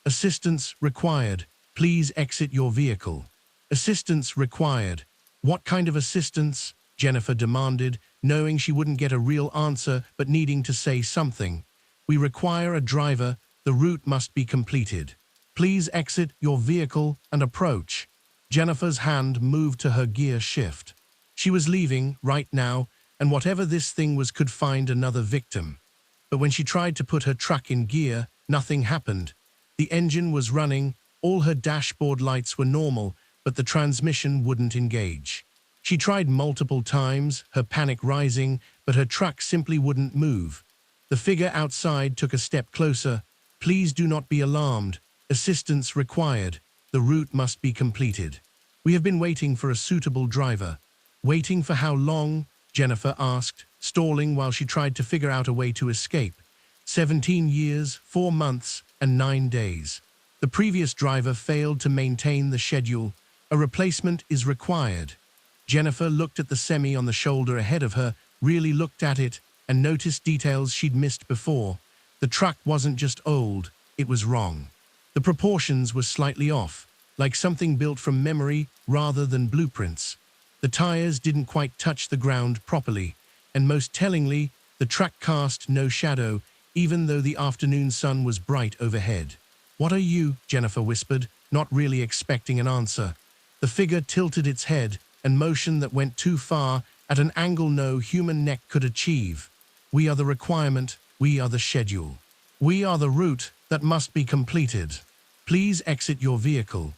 "Assistance required. Please exit your vehicle." "Assistance required." What kind of assistance? Jennifer demanded, knowing she wouldn't get a real answer but needing to say something. "We require a driver. The route must be completed. Please exit your vehicle and approach." Jennifer's hand moved to her gear shift. She was leaving right now, and whatever this thing was could find another victim. But when she tried to put her truck in gear, nothing happened. The engine was running, all her dashboard lights were normal, but the transmission wouldn't engage. She tried multiple times, her panic rising, but her truck simply wouldn't move. The figure outside took a step closer. "Please do not be alarmed. Assistance required. The route must be completed. We have been waiting for a suitable driver." "Waiting for how long?" Jennifer asked, stalling while she tried to figure out a way to escape. 17 years, 4 months, and 9 days. The previous driver failed to maintain the schedule. A replacement is required. Jennifer looked at the semi on the shoulder ahead of her, really looked at it, and noticed details she'd missed before. The truck wasn't just old, it was wrong. The proportions were slightly off, like something built from memory rather than blueprints. The tires didn't quite touch the ground properly, and most tellingly, the truck cast no shadow, even though the afternoon sun was bright overhead. "What are you?" Jennifer whispered, not really expecting an answer. The figure tilted its head, and motion that went too far, at an angle no human neck could achieve. "We are the requirement, we are the schedule. We are the route that must be completed." Please exit your vehicle.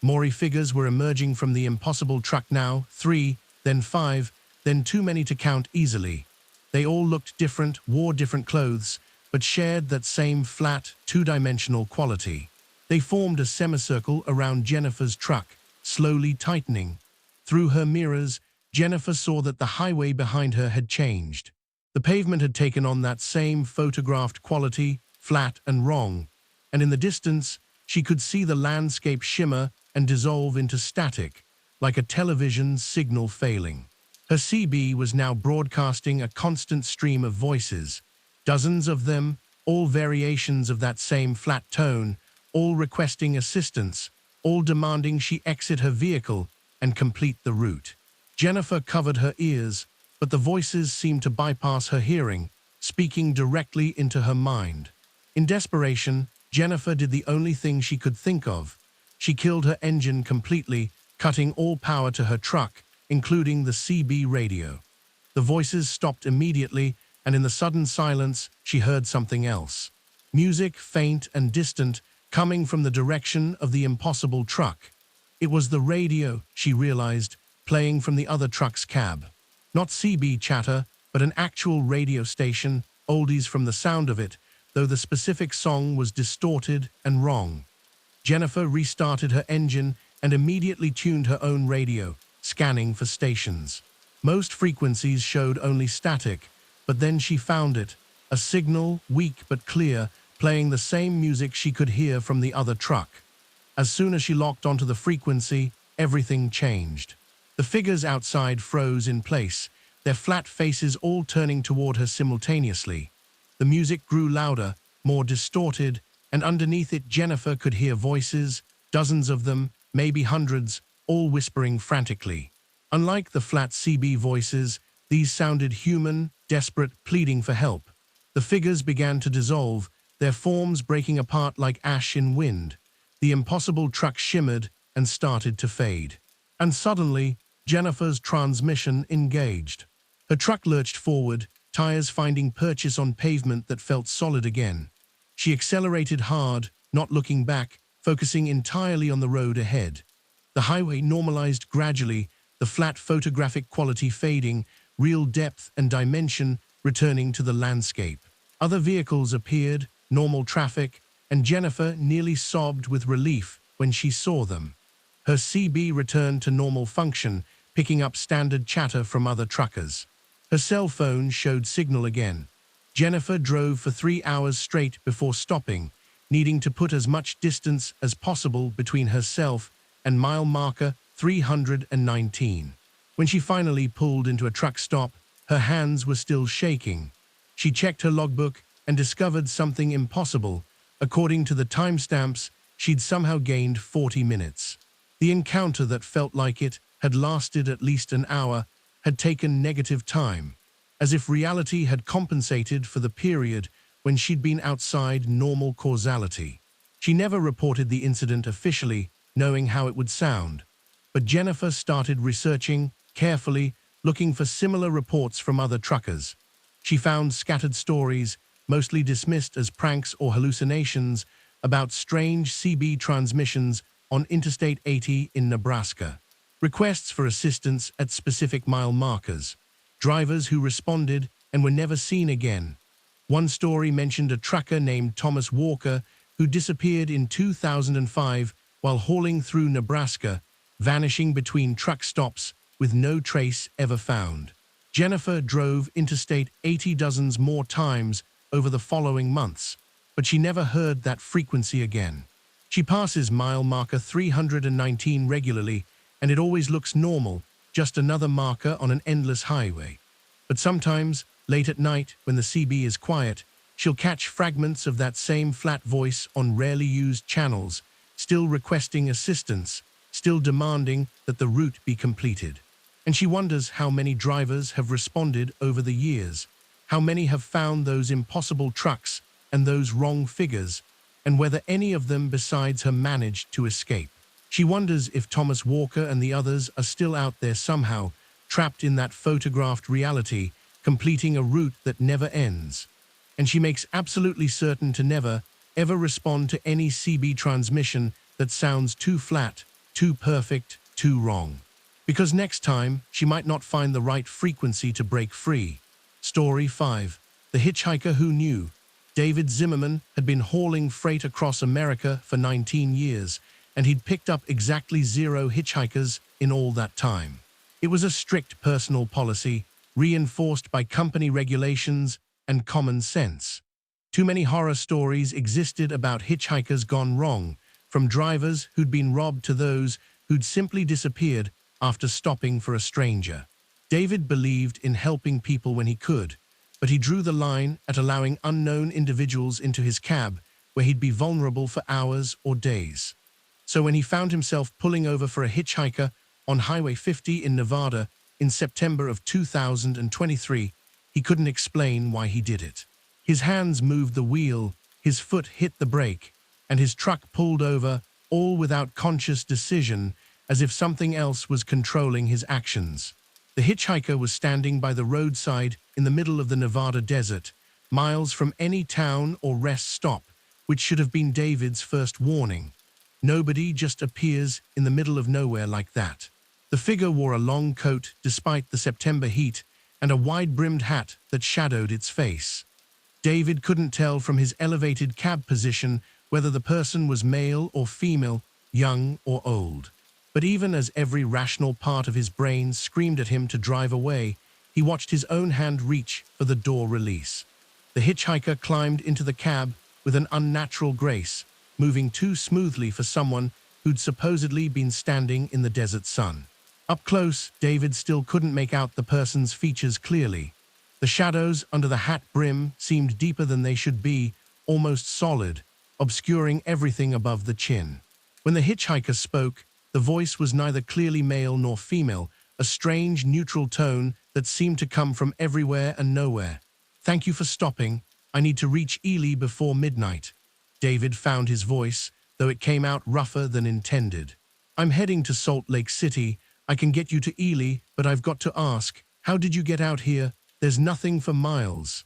More figures were emerging from the impossible truck now, 3, then 5, then too many to count easily. They all looked different, wore different clothes, but shared that same flat, two-dimensional quality. They formed a semicircle around Jennifer's truck, slowly tightening. Through her mirrors, Jennifer saw that the highway behind her had changed. The pavement had taken on that same photographed quality, flat and wrong, and in the distance, she could see the landscape shimmer and dissolve into static, like a television signal failing. Her CB was now broadcasting a constant stream of voices, dozens of them, all variations of that same flat tone, all requesting assistance, all demanding she exit her vehicle and complete the route. Jennifer covered her ears, but the voices seemed to bypass her hearing, speaking directly into her mind. In desperation, Jennifer did the only thing she could think of. She killed her engine completely, cutting all power to her truck, including the CB radio. The voices stopped immediately, and in the sudden silence, she heard something else. Music, faint and distant, coming from the direction of the impossible truck. It was the radio, she realized, playing from the other truck's cab. Not CB chatter, but an actual radio station, oldies from the sound of it, though the specific song was distorted and wrong. Jennifer restarted her engine and immediately tuned her own radio, scanning for stations. Most frequencies showed only static, but then she found it, a signal, weak but clear, playing the same music she could hear from the other truck. As soon as she locked onto the frequency, everything changed. The figures outside froze in place, their flat faces all turning toward her simultaneously. The music grew louder, more distorted, and underneath it Jennifer could hear voices, dozens of them, maybe hundreds, all whispering frantically. Unlike the flat CB voices, these sounded human, desperate, pleading for help. The figures began to dissolve, their forms breaking apart like ash in wind. The impossible truck shimmered and started to fade. And suddenly, Jennifer's transmission engaged. Her truck lurched forward, tires finding purchase on pavement that felt solid again. She accelerated hard, not looking back, focusing entirely on the road ahead. The highway normalized gradually, the flat photographic quality fading, real depth and dimension returning to the landscape. Other vehicles appeared, normal traffic, and Jennifer nearly sobbed with relief when she saw them. Her CB returned to normal function, picking up standard chatter from other truckers. Her cell phone showed signal again. Jennifer drove for 3 hours straight before stopping, needing to put as much distance as possible between herself and mile marker 319. When she finally pulled into a truck stop, her hands were still shaking. She checked her logbook and discovered something impossible. According to the timestamps, she'd somehow gained 40 minutes. The encounter that felt like it had lasted at least an hour had taken negative time, as if reality had compensated for the period when she'd been outside normal causality. She never reported the incident officially, knowing how it would sound. But Jennifer started researching, carefully, looking for similar reports from other truckers. She found scattered stories, mostly dismissed as pranks or hallucinations, about strange CB transmissions on Interstate 80 in Nebraska. Requests for assistance at specific mile markers. Drivers who responded and were never seen again. One story mentioned a trucker named Thomas Walker who disappeared in 2005 while hauling through Nebraska, vanishing between truck stops with no trace ever found. Jennifer drove Interstate 80 dozens more times over the following months, but she never heard that frequency again. She passes mile marker 319 regularly, and it always looks normal, just another marker on an endless highway. But sometimes, late at night, when the CB is quiet, she'll catch fragments of that same flat voice on rarely used channels, still requesting assistance, still demanding that the route be completed. And she wonders how many drivers have responded over the years, how many have found those impossible trucks and those wrong figures, and whether any of them besides her managed to escape. She wonders if Thomas Walker and the others are still out there somehow, trapped in that photographed reality, completing a route that never ends. And she makes absolutely certain to never, ever respond to any CB transmission that sounds too flat, too perfect, too wrong. Because next time, she might not find the right frequency to break free. Story 5. The Hitchhiker Who Knew. David Zimmerman had been hauling freight across America for 19 years, and he'd picked up exactly 0 hitchhikers in all that time. It was a strict personal policy, reinforced by company regulations and common sense. Too many horror stories existed about hitchhikers gone wrong, from drivers who'd been robbed to those who'd simply disappeared after stopping for a stranger. David believed in helping people when he could, but he drew the line at allowing unknown individuals into his cab where he'd be vulnerable for hours or days. So when he found himself pulling over for a hitchhiker on Highway 50 in Nevada in September of 2023, he couldn't explain why he did it. His hands moved the wheel, his foot hit the brake, and his truck pulled over, all without conscious decision, as if something else was controlling his actions. The hitchhiker was standing by the roadside in the middle of the Nevada desert, miles from any town or rest stop, which should have been David's first warning. Nobody just appears in the middle of nowhere like that. The figure wore a long coat despite the September heat and a wide-brimmed hat that shadowed its face. David couldn't tell from his elevated cab position whether the person was male or female, young or old. But even as every rational part of his brain screamed at him to drive away, he watched his own hand reach for the door release. The hitchhiker climbed into the cab with an unnatural grace, moving too smoothly for someone who'd supposedly been standing in the desert sun. Up close, David still couldn't make out the person's features clearly. The shadows under the hat brim seemed deeper than they should be, almost solid, obscuring everything above the chin. When the hitchhiker spoke, the voice was neither clearly male nor female, a strange, neutral tone that seemed to come from everywhere and nowhere. "Thank you for stopping. I need to reach Ely before midnight." David found his voice, though it came out rougher than intended. "I'm heading to Salt Lake City. I can get you to Ely, but I've got to ask, how did you get out here? There's nothing for miles."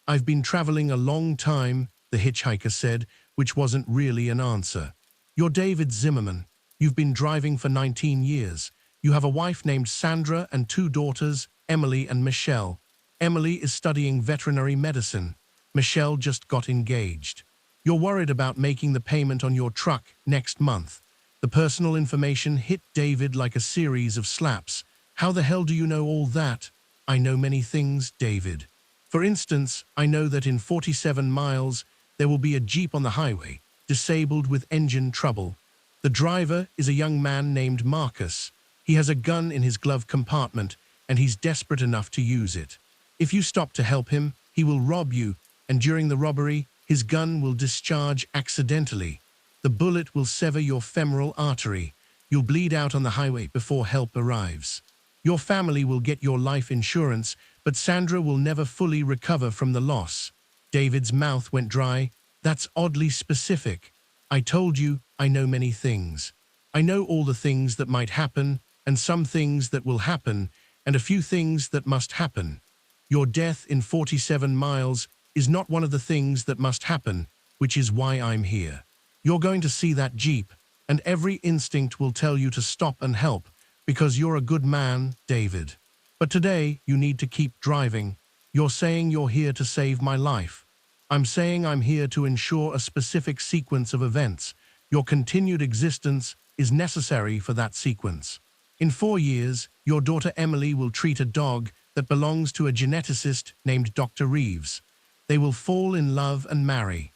"I've been traveling a long time," the hitchhiker said, which wasn't really an answer. "You're David Zimmerman. You've been driving for 19 years. You have a wife named Sandra and 2 daughters, Emily and Michelle. Emily is studying veterinary medicine. Michelle just got engaged. You're worried about making the payment on your truck next month." The personal information hit David like a series of slaps. "How the hell do you know all that?" "I know many things, David. For instance, I know that in 47 miles, there will be a Jeep on the highway, disabled with engine trouble. The driver is a young man named Marcus. He has a gun in his glove compartment, and he's desperate enough to use it. If you stop to help him, he will rob you, and during the robbery, his gun will discharge accidentally. The bullet will sever your femoral artery. You'll bleed out on the highway before help arrives. Your family will get your life insurance, but Sandra will never fully recover from the loss." David's mouth went dry. "That's oddly specific. I told you I know many things. I know all the things that might happen, and some things that will happen, and a few things that must happen. Your death in 47 miles is not one of the things that must happen, which is why I'm here. You're going to see that Jeep, and every instinct will tell you to stop and help, because you're a good man, David. But today, you need to keep driving. You're saying you're here to save my life. I'm saying I'm here to ensure a specific sequence of events. Your continued existence is necessary for that sequence. In 4 years, your daughter Emily will treat a dog that belongs to a geneticist named Dr. Reeves. They will fall in love and marry.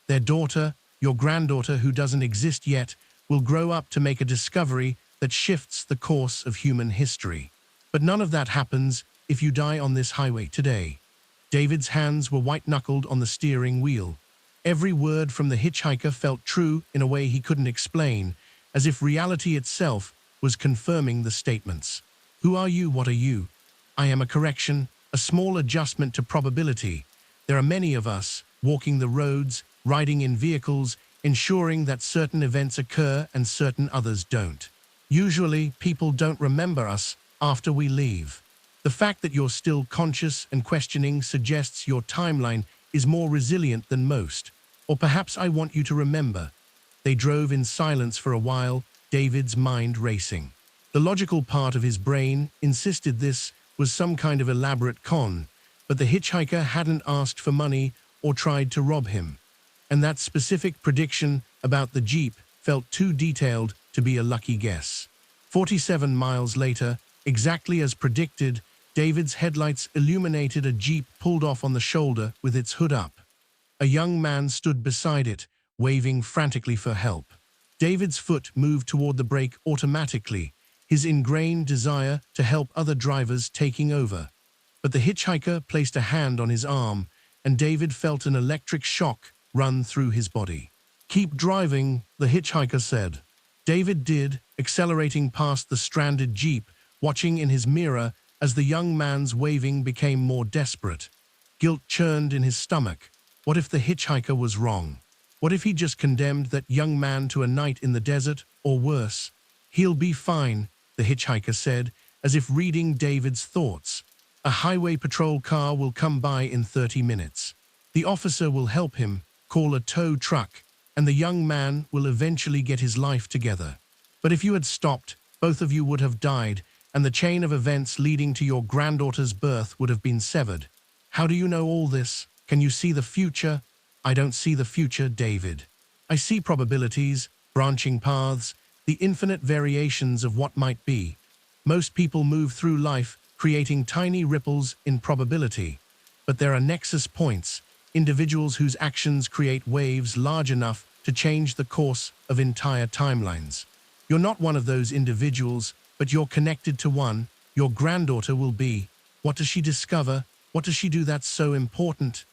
Their daughter, your granddaughter who doesn't exist yet, will grow up to make a discovery that shifts the course of human history. But none of that happens if you die on this highway today." David's hands were white-knuckled on the steering wheel. Every word from the hitchhiker felt true in a way he couldn't explain, as if reality itself was confirming the statements. "Who are you? What are you?" "I am a correction, a small adjustment to probability. There are many of us, walking the roads, riding in vehicles, ensuring that certain events occur and certain others don't. Usually, people don't remember us after we leave. The fact that you're still conscious and questioning suggests your timeline is more resilient than most. Or perhaps I want you to remember. They drove in silence for a while, David's mind racing. The logical part of his brain insisted this was some kind of elaborate con, but the hitchhiker hadn't asked for money or tried to rob him. And that specific prediction about the Jeep felt too detailed to be a lucky guess. 47 miles later, exactly as predicted, David's headlights illuminated a Jeep pulled off on the shoulder with its hood up. A young man stood beside it, waving frantically for help. David's foot moved toward the brake automatically, his ingrained desire to help other drivers taking over. But the hitchhiker placed a hand on his arm, and David felt an electric shock run through his body. "Keep driving," the hitchhiker said. David did, accelerating past the stranded Jeep, watching in his mirror as the young man's waving became more desperate. Guilt churned in his stomach. What if the hitchhiker was wrong? What if he just condemned that young man to a night in the desert, or worse? "He'll be fine," the hitchhiker said, as if reading David's thoughts. "A highway patrol car will come by in 30 minutes. The officer will help him, call a tow truck, and the young man will eventually get his life together. But if you had stopped, both of you would have died, and the chain of events leading to your granddaughter's birth would have been severed. How do you know all this? Can you see the future?" "I don't see the future, David. I see probabilities, branching paths, the infinite variations of what might be. Most people move through life creating tiny ripples in probability. But there are nexus points, individuals whose actions create waves large enough to change the course of entire timelines. You're not one of those individuals, but you're connected to one. Your granddaughter will be. What does she discover? What does she do that's so important?"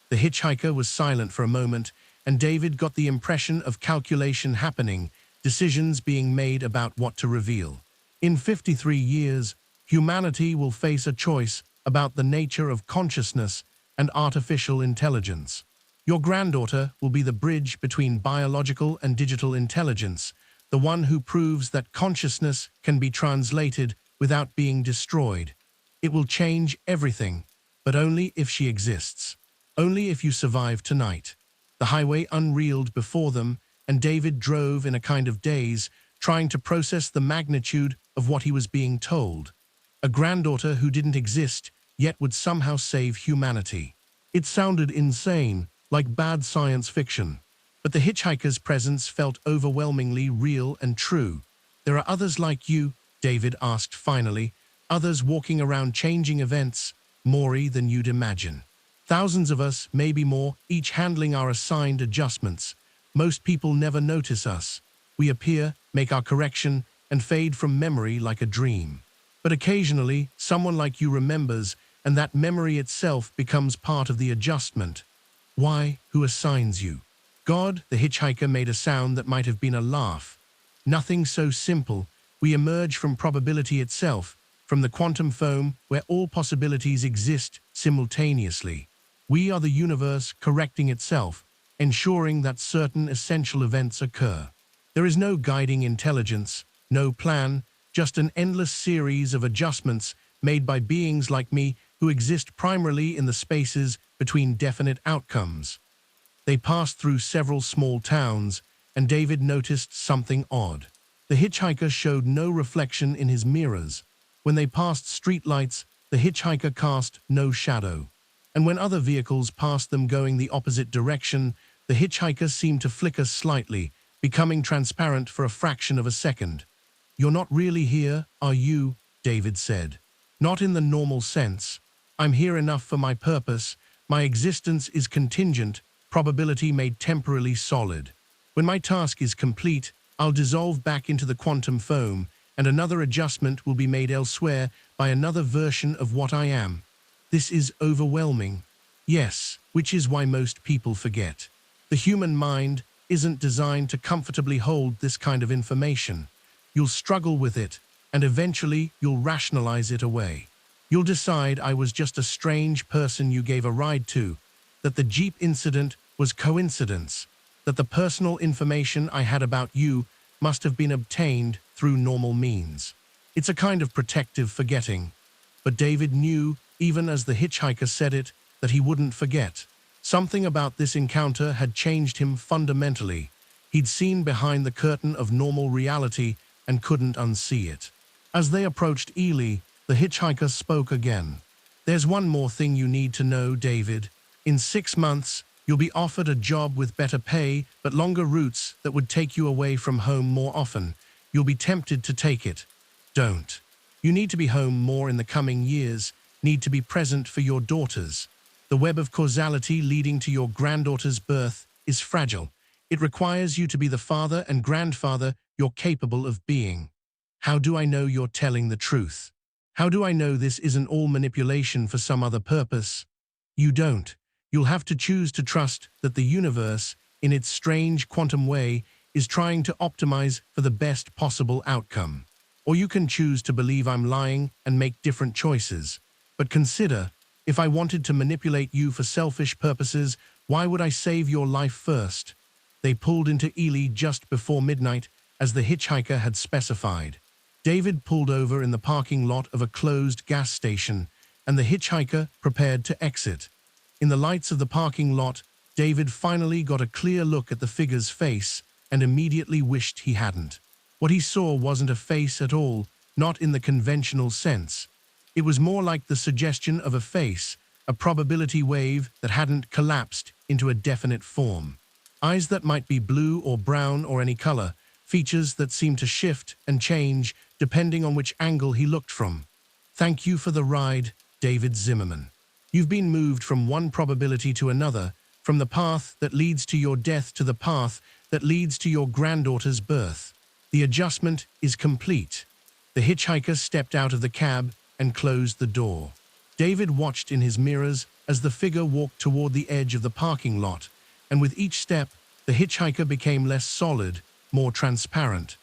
The hitchhiker was silent for a moment, and David got the impression of calculation happening, decisions being made about what to reveal. In 53 years, humanity will face a choice about the nature of consciousness and artificial intelligence. Your granddaughter will be the bridge between biological and digital intelligence, the one who proves that consciousness can be translated without being destroyed. It will change everything, but only if she exists. Only if you survive tonight. The highway unreeled before them, and David drove in a kind of daze, trying to process the magnitude of what he was being told. A granddaughter who didn't exist, yet would somehow save humanity. It sounded insane, like bad science fiction. But the hitchhiker's presence felt overwhelmingly real and true. "There are others like you," David asked finally, "others walking around changing events, more than you'd imagine. Thousands of us, maybe more, each handling our assigned adjustments. Most people never notice us. We appear, make our correction, and fade from memory like a dream. But occasionally, someone like you remembers, and that memory itself becomes part of the adjustment." "Why? Who assigns you?" "God," the hitchhiker made a sound that might have been a laugh. "Nothing so simple. We emerge from probability itself, from the quantum foam where all possibilities exist simultaneously. We are the universe correcting itself, ensuring that certain essential events occur. There is no guiding intelligence, no plan, just an endless series of adjustments made by beings like me who exist primarily in the spaces between definite outcomes." They passed through several small towns, and David noticed something odd. The hitchhiker showed no reflection in his mirrors. When they passed streetlights, the hitchhiker cast no shadow. And when other vehicles passed them going the opposite direction, the hitchhiker seemed to flicker slightly, becoming transparent for a fraction of a second. "You're not really here, are you?" David said. "Not in the normal sense. I'm here enough for my purpose. My existence is contingent, probability made temporarily solid. When my task is complete, I'll dissolve back into the quantum foam, and another adjustment will be made elsewhere by another version of what I am. This is overwhelming." "Yes, which is why most people forget. The human mind isn't designed to comfortably hold this kind of information. You'll struggle with it, and eventually you'll rationalize it away. You'll decide I was just a strange person you gave a ride to, that the Jeep incident was coincidence, that the personal information I had about you must have been obtained through normal means. It's a kind of protective forgetting." But David knew, even as the hitchhiker said it, that he wouldn't forget. Something about this encounter had changed him fundamentally. He'd seen behind the curtain of normal reality and couldn't unsee it. As they approached Ely, the hitchhiker spoke again. "There's one more thing you need to know, David. In 6 months, you'll be offered a job with better pay but longer routes that would take you away from home more often. You'll be tempted to take it. Don't. You need to be home more in the coming years, need to be present for your daughters. The web of causality leading to your granddaughter's birth is fragile. It requires you to be the father and grandfather you're capable of being. How do I know you're telling the truth? How do I know this isn't all manipulation for some other purpose? You don't. You'll have to choose to trust that the universe, in its strange quantum way, is trying to optimize for the best possible outcome. Or you can choose to believe I'm lying and make different choices. But consider, if I wanted to manipulate you for selfish purposes, why would I save your life first?" They pulled into Ely just before midnight, as the hitchhiker had specified. David pulled over in the parking lot of a closed gas station, and the hitchhiker prepared to exit. In the lights of the parking lot, David finally got a clear look at the figure's face and immediately wished he hadn't. What he saw wasn't a face at all, not in the conventional sense. It was more like the suggestion of a face, a probability wave that hadn't collapsed into a definite form. Eyes that might be blue or brown or any color, features that seemed to shift and change depending on which angle he looked from. "Thank you for the ride, David Zimmerman. You've been moved from one probability to another, from the path that leads to your death to the path that leads to your granddaughter's birth. The adjustment is complete." The hitchhiker stepped out of the cab and closed the door. David watched in his mirrors as the figure walked toward the edge of the parking lot, and with each step, the hitchhiker became less solid, more transparent.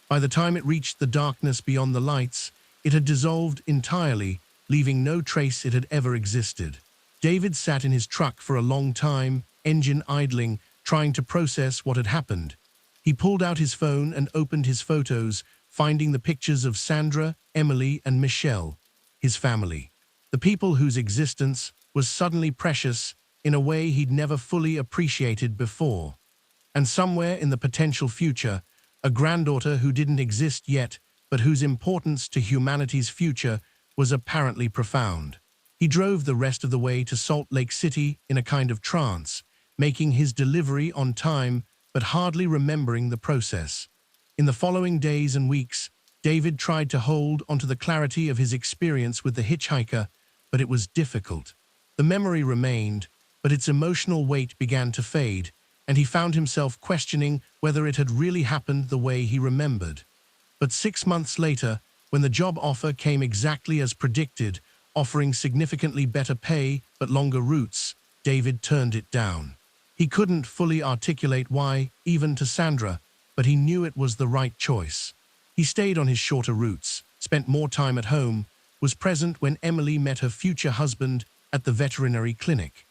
By the time it reached the darkness beyond the lights, it had dissolved entirely, leaving no trace it had ever existed. David sat in his truck for a long time, engine idling, trying to process what had happened. He pulled out his phone and opened his photos, finding the pictures of Sandra, Emily, and Michelle, his family. The people whose existence was suddenly precious in a way he'd never fully appreciated before. And somewhere in the potential future, a granddaughter who didn't exist yet, but whose importance to humanity's future was apparently profound. He drove the rest of the way to Salt Lake City in a kind of trance, making his delivery on time, but hardly remembering the process. In the following days and weeks, David tried to hold onto the clarity of his experience with the hitchhiker, but it was difficult. The memory remained, but its emotional weight began to fade, and he found himself questioning whether it had really happened the way he remembered. But 6 months later, when the job offer came exactly as predicted, offering significantly better pay but longer routes, David turned it down. He couldn't fully articulate why, even to Sandra, but he knew it was the right choice. He stayed on his shorter routes, spent more time at home, was present when Emily met her future husband at the veterinary clinic.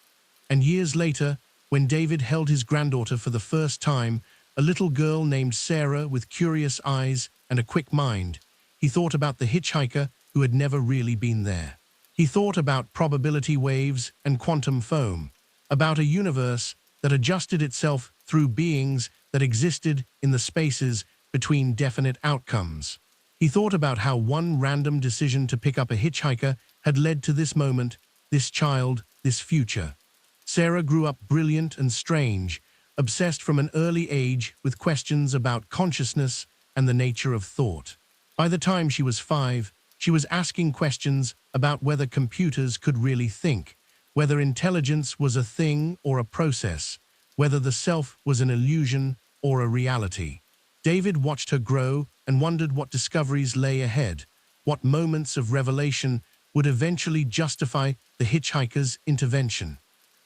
And years later, when David held his granddaughter for the first time, a little girl named Sarah with curious eyes and a quick mind, he thought about the hitchhiker who had never really been there. He thought about probability waves and quantum foam, about a universe that adjusted itself through beings that existed in the spaces between definite outcomes. He thought about how one random decision to pick up a hitchhiker had led to this moment, this child, this future. Sarah grew up brilliant and strange, obsessed from an early age with questions about consciousness and the nature of thought. By the time she was 5, she was asking questions about whether computers could really think, whether intelligence was a thing or a process, whether the self was an illusion or a reality. David watched her grow and wondered what discoveries lay ahead, what moments of revelation would eventually justify the hitchhiker's intervention.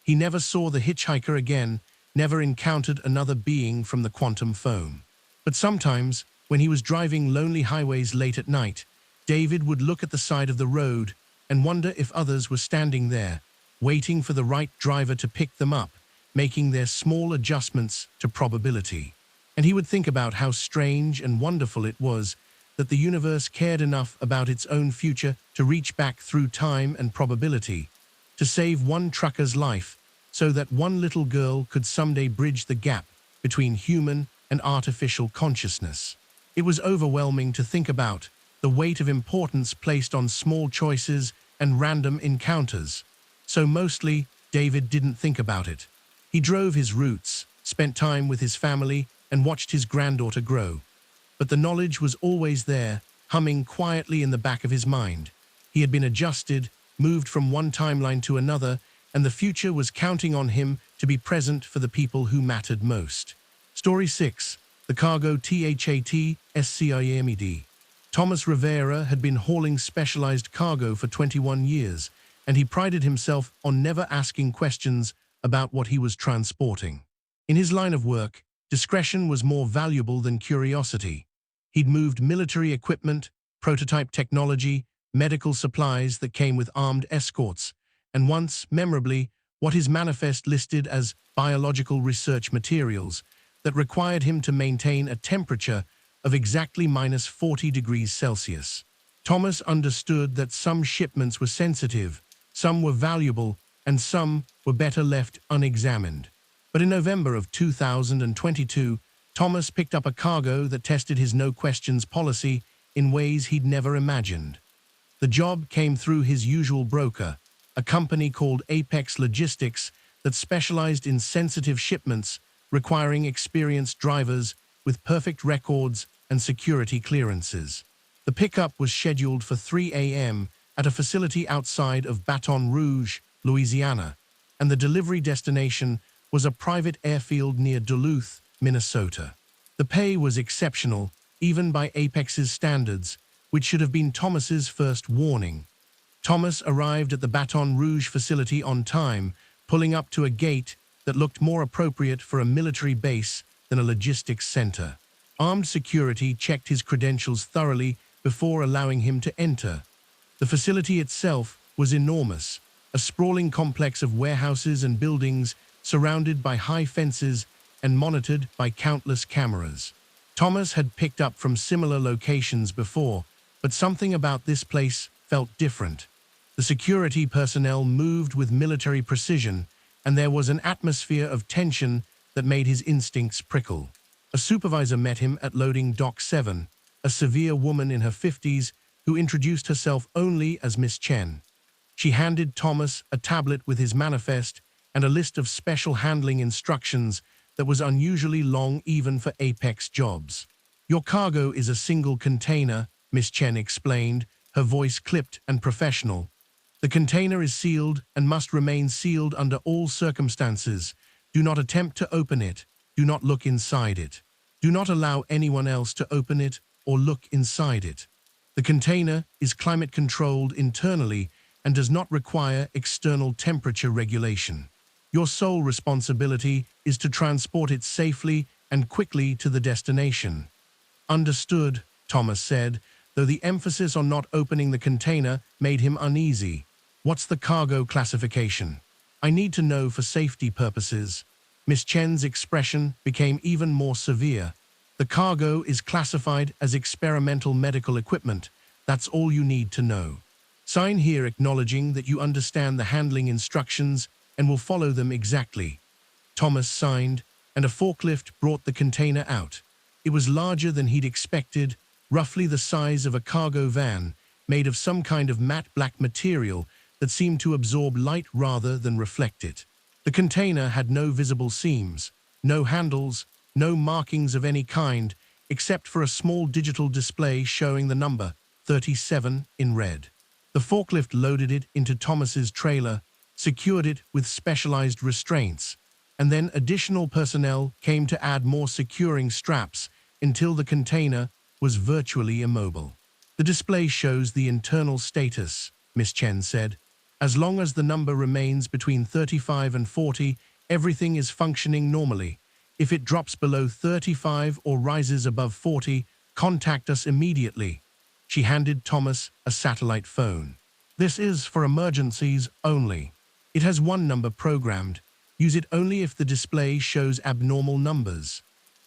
He never saw the hitchhiker again, never encountered another being from the quantum foam. But sometimes, when he was driving lonely highways late at night, David would look at the side of the road and wonder if others were standing there, waiting for the right driver to pick them up, making their small adjustments to probability. And he would think about how strange and wonderful it was that the universe cared enough about its own future to reach back through time and probability. To save one trucker's life, so that one little girl could someday bridge the gap between human and artificial consciousness. It was overwhelming to think about, the weight of importance placed on small choices and random encounters. So mostly, David didn't think about it. He drove his routes, spent time with his family, and watched his granddaughter grow. But the knowledge was always there, humming quietly in the back of his mind. He had been adjusted, moved from one timeline to another, and the future was counting on him to be present for the people who mattered most. Story 6. The Cargo THAT-SCIMED. Thomas Rivera had been hauling specialized cargo for 21 years, and he prided himself on never asking questions about what he was transporting. In his line of work, discretion was more valuable than curiosity. He'd moved military equipment, prototype technology, medical supplies that came with armed escorts, and once, memorably, what his manifest listed as biological research materials that required him to maintain a temperature of exactly -40 degrees Celsius. Thomas understood that some shipments were sensitive, some were valuable, and some were better left unexamined. But in November of 2022, Thomas picked up a cargo that tested his no-questions policy in ways he'd never imagined. The job came through his usual broker, a company called Apex Logistics that specialized in sensitive shipments requiring experienced drivers with perfect records and security clearances. The pickup was scheduled for 3 a.m. at a facility outside of Baton Rouge, Louisiana, and the delivery destination was a private airfield near Duluth, Minnesota. The pay was exceptional, even by Apex's standards, which should have been Thomas's first warning. Thomas arrived at the Baton Rouge facility on time, pulling up to a gate that looked more appropriate for a military base than a logistics center. Armed security checked his credentials thoroughly before allowing him to enter. The facility itself was enormous, a sprawling complex of warehouses and buildings surrounded by high fences and monitored by countless cameras. Thomas had picked up from similar locations before, but something about this place felt different. The security personnel moved with military precision, and there was an atmosphere of tension that made his instincts prickle. A supervisor met him at loading dock 7, a severe woman in her 50s who introduced herself only as Miss Chen. She handed Thomas a tablet with his manifest and a list of special handling instructions that was unusually long even for Apex jobs. "Your cargo is a single container," Miss Chen explained, her voice clipped and professional. "The container is sealed and must remain sealed under all circumstances. Do not attempt to open it. Do not look inside it. Do not allow anyone else to open it or look inside it. The container is climate-controlled internally and does not require external temperature regulation. Your sole responsibility is to transport it safely and quickly to the destination." "Understood," Thomas said, though the emphasis on not opening the container made him uneasy. "What's the cargo classification? I need to know for safety purposes." Miss Chen's expression became even more severe. "The cargo is classified as experimental medical equipment. That's all you need to know. Sign here acknowledging that you understand the handling instructions and will follow them exactly." Thomas signed, and a forklift brought the container out. It was larger than he'd expected, roughly the size of a cargo van, made of some kind of matte black material that seemed to absorb light rather than reflect it. The container had no visible seams, no handles, no markings of any kind, except for a small digital display showing the number 37 in red. The forklift loaded it into Thomas's trailer, secured it with specialized restraints, and then additional personnel came to add more securing straps until the container was virtually immobile. "The display shows the internal status," Miss Chen said. "As long as the number remains between 35 and 40, everything is functioning normally. If it drops below 35 or rises above 40, contact us immediately." She handed Thomas a satellite phone. "This is for emergencies only. It has one number programmed. Use it only if the display shows abnormal numbers."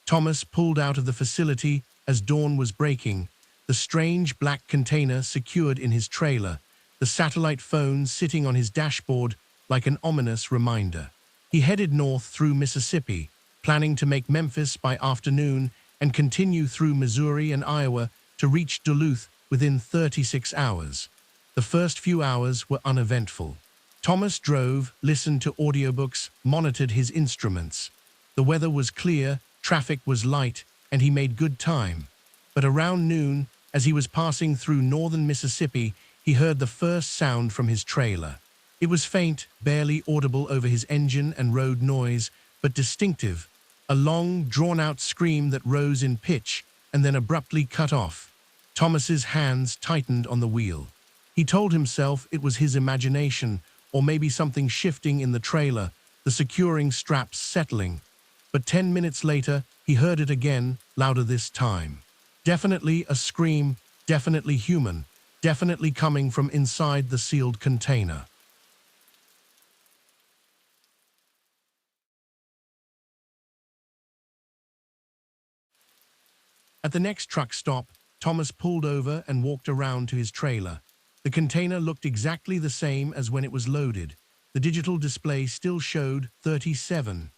Thomas pulled out of the facility as dawn was breaking, the strange black container secured in his trailer, the satellite phone sitting on his dashboard like an ominous reminder. He headed north through Mississippi, planning to make Memphis by afternoon and continue through Missouri and Iowa to reach Duluth within 36 hours. The first few hours were uneventful. Thomas drove, listened to audiobooks, monitored his instruments. The weather was clear, traffic was light, and he made good time. But around noon, as he was passing through northern Mississippi, he heard the first sound from his trailer. It was faint, barely audible over his engine and road noise, but distinctive, a long, drawn-out scream that rose in pitch and then abruptly cut off. Thomas's hands tightened on the wheel. He told himself it was his imagination, or maybe something shifting in the trailer, the securing straps settling. But 10 minutes later, he heard it again, louder this time. Definitely a scream, definitely human, definitely coming from inside the sealed container. At the next truck stop, Thomas pulled over and walked around to his trailer. The container looked exactly the same as when it was loaded. The digital display still showed 37.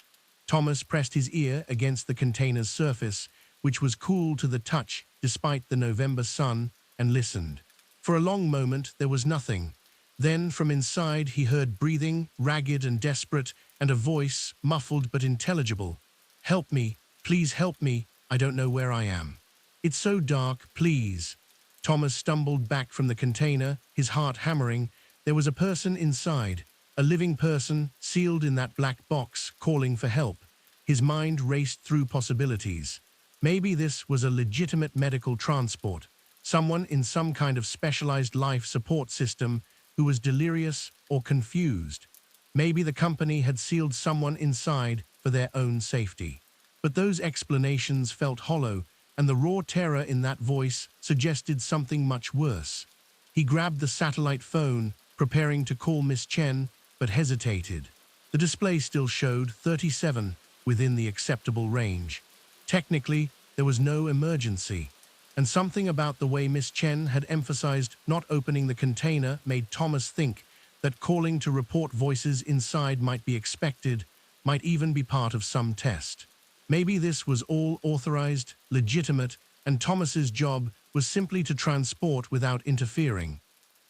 Thomas pressed his ear against the container's surface, which was cool to the touch despite the November sun, and listened. For a long moment, there was nothing. Then, from inside, he heard breathing, ragged and desperate, and a voice, muffled but intelligible. "Help me, please help me, I don't know where I am. It's so dark, please." Thomas stumbled back from the container, his heart hammering. There was a person inside, a living person, sealed in that black box, calling for help. His mind raced through possibilities. Maybe this was a legitimate medical transport, someone in some kind of specialized life support system who was delirious or confused. Maybe the company had sealed someone inside for their own safety. But those explanations felt hollow, and the raw terror in that voice suggested something much worse. He grabbed the satellite phone, preparing to call Miss Chen, but hesitated. The display still showed 37 within the acceptable range. Technically, there was no emergency, and something about the way Miss Chen had emphasized not opening the container made Thomas think that calling to report voices inside might be expected, might even be part of some test. Maybe this was all authorized, legitimate, and Thomas's job was simply to transport without interfering.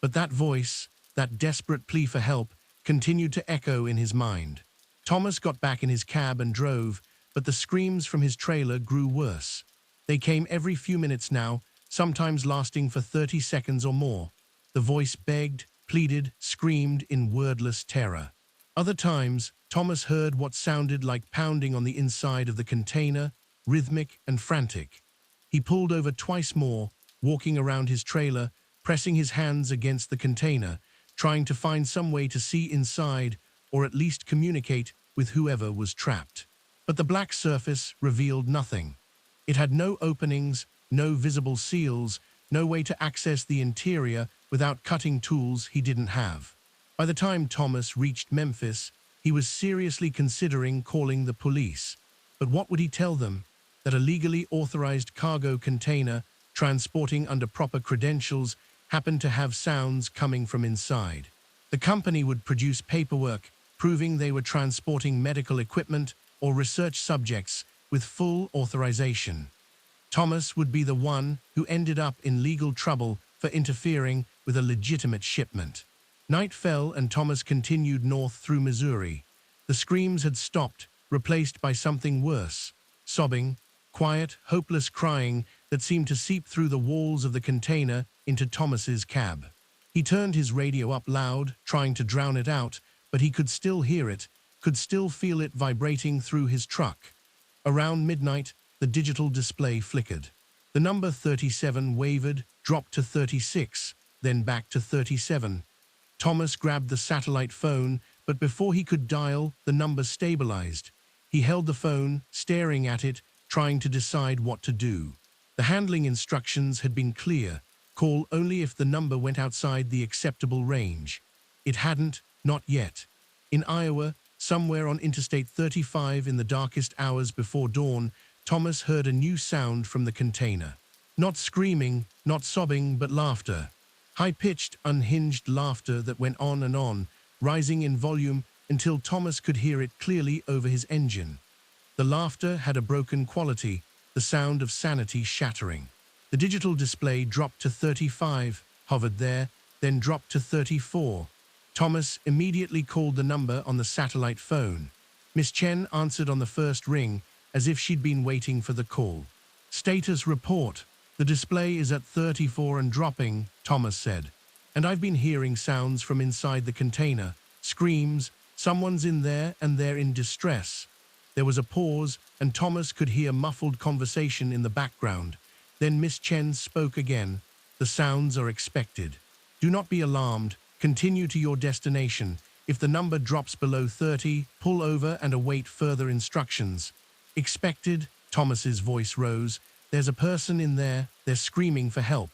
But that voice, that desperate plea for help, continued to echo in his mind. Thomas got back in his cab and drove, but the screams from his trailer grew worse. They came every few minutes now, sometimes lasting for 30 seconds or more. The voice begged, pleaded, screamed in wordless terror. Other times, Thomas heard what sounded like pounding on the inside of the container, rhythmic and frantic. He pulled over twice more, walking around his trailer, pressing his hands against the container, trying to find some way to see inside or at least communicate with whoever was trapped. But the black surface revealed nothing. It had no openings, no visible seals, no way to access the interior without cutting tools he didn't have. By the time Thomas reached Memphis, he was seriously considering calling the police. But what would he tell them? That a legally authorized cargo container, transporting under proper credentials, happened to have sounds coming from inside. The company would produce paperwork proving they were transporting medical equipment or research subjects with full authorization. Thomas would be the one who ended up in legal trouble for interfering with a legitimate shipment. Night fell and Thomas continued north through Missouri. The screams had stopped, replaced by something worse. Sobbing, quiet, hopeless crying that seemed to seep through the walls of the container into Thomas's cab. He turned his radio up loud, trying to drown it out, but he could still hear it, could still feel it vibrating through his truck. Around midnight, the digital display flickered. The number 37 wavered, dropped to 36, then back to 37. Thomas grabbed the satellite phone, but before he could dial, the number stabilized. He held the phone, staring at it, trying to decide what to do. The handling instructions had been clear. Call only if the number went outside the acceptable range. It hadn't, not yet. In Iowa, somewhere on Interstate 35 in the darkest hours before dawn, Thomas heard a new sound from the container. Not screaming, not sobbing, but laughter. High-pitched, unhinged laughter that went on and on, rising in volume until Thomas could hear it clearly over his engine. The laughter had a broken quality, the sound of sanity shattering. The digital display dropped to 35, hovered there, then dropped to 34. Thomas immediately called the number on the satellite phone. Miss Chen answered on the first ring, as if she'd been waiting for the call. "Status report. The display is at 34 and dropping," Thomas said. "And I've been hearing sounds from inside the container. Screams, someone's in there and they're in distress." There was a pause, and Thomas could hear muffled conversation in the background. Then Miss Chen spoke again. "The sounds are expected. Do not be alarmed. Continue to your destination. If the number drops below 30, pull over and await further instructions." "Expected?" Thomas's voice rose. "There's a person in there. They're screaming for help."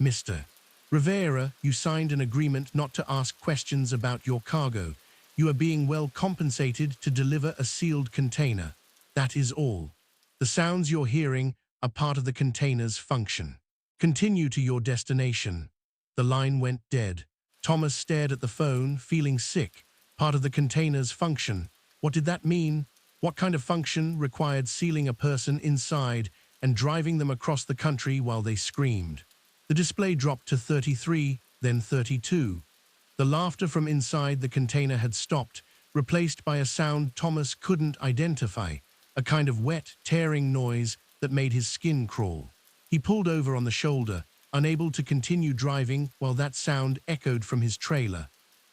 "Mr. Rivera, you signed an agreement not to ask questions about your cargo. You are being well compensated to deliver a sealed container. That is all. The sounds you're hearing are part of the container's function. Continue to your destination." The line went dead. Thomas stared at the phone, feeling sick. Part of the container's function. What did that mean? What kind of function required sealing a person inside and driving them across the country while they screamed? The display dropped to 33, then 32. The laughter from inside the container had stopped, replaced by a sound Thomas couldn't identify, a kind of wet, tearing noise that made his skin crawl. He pulled over on the shoulder, unable to continue driving while that sound echoed from his trailer.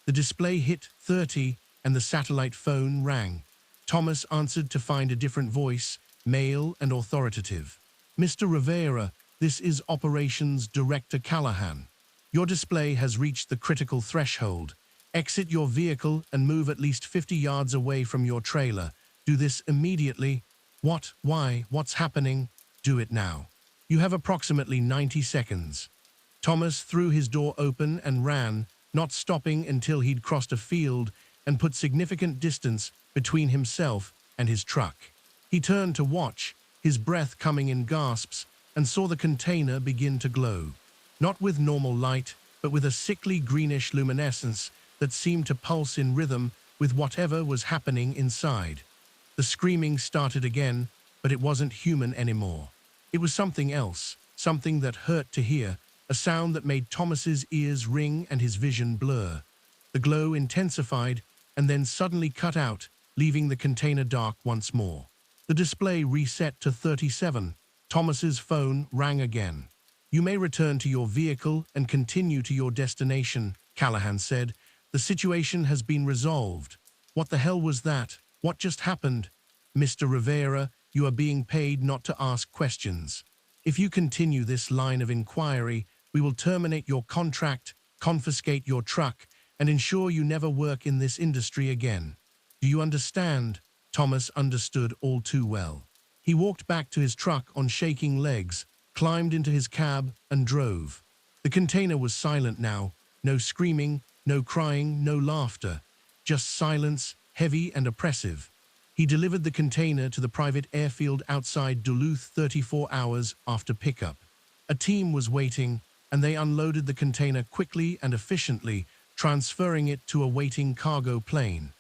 The display hit 30 and the satellite phone rang. Thomas answered to find a different voice, male and authoritative. "Mr. Rivera, this is Operations Director Callahan. Your display has reached the critical threshold. Exit your vehicle and move at least 50 yards away from your trailer. Do this immediately." "What? Why? What's happening?" "Do it now. You have approximately 90 seconds." Thomas threw his door open and ran, not stopping until he'd crossed a field and put significant distance between himself and his truck. He turned to watch, his breath coming in gasps, and saw the container begin to glow. Not with normal light, but with a sickly greenish luminescence that seemed to pulse in rhythm with whatever was happening inside. The screaming started again, but it wasn't human anymore. It was something else, something that hurt to hear, a sound that made Thomas's ears ring and his vision blur. The glow intensified and then suddenly cut out, leaving the container dark once more. The display reset to 37. Thomas's phone rang again. "You may return to your vehicle and continue to your destination," Callahan said. "The situation has been resolved." "What the hell was that? What just happened?" "Mr. Rivera, you are being paid not to ask questions. If you continue this line of inquiry, we will terminate your contract, confiscate your truck, and ensure you never work in this industry again. Do you understand?" Thomas understood all too well. He walked back to his truck on shaking legs, climbed into his cab, and drove. The container was silent now. No screaming, no crying, no laughter. Just silence, heavy and oppressive. He delivered the container to the private airfield outside Duluth 34 hours after pickup. A team was waiting, and they unloaded the container quickly and efficiently, transferring it to a waiting cargo plane.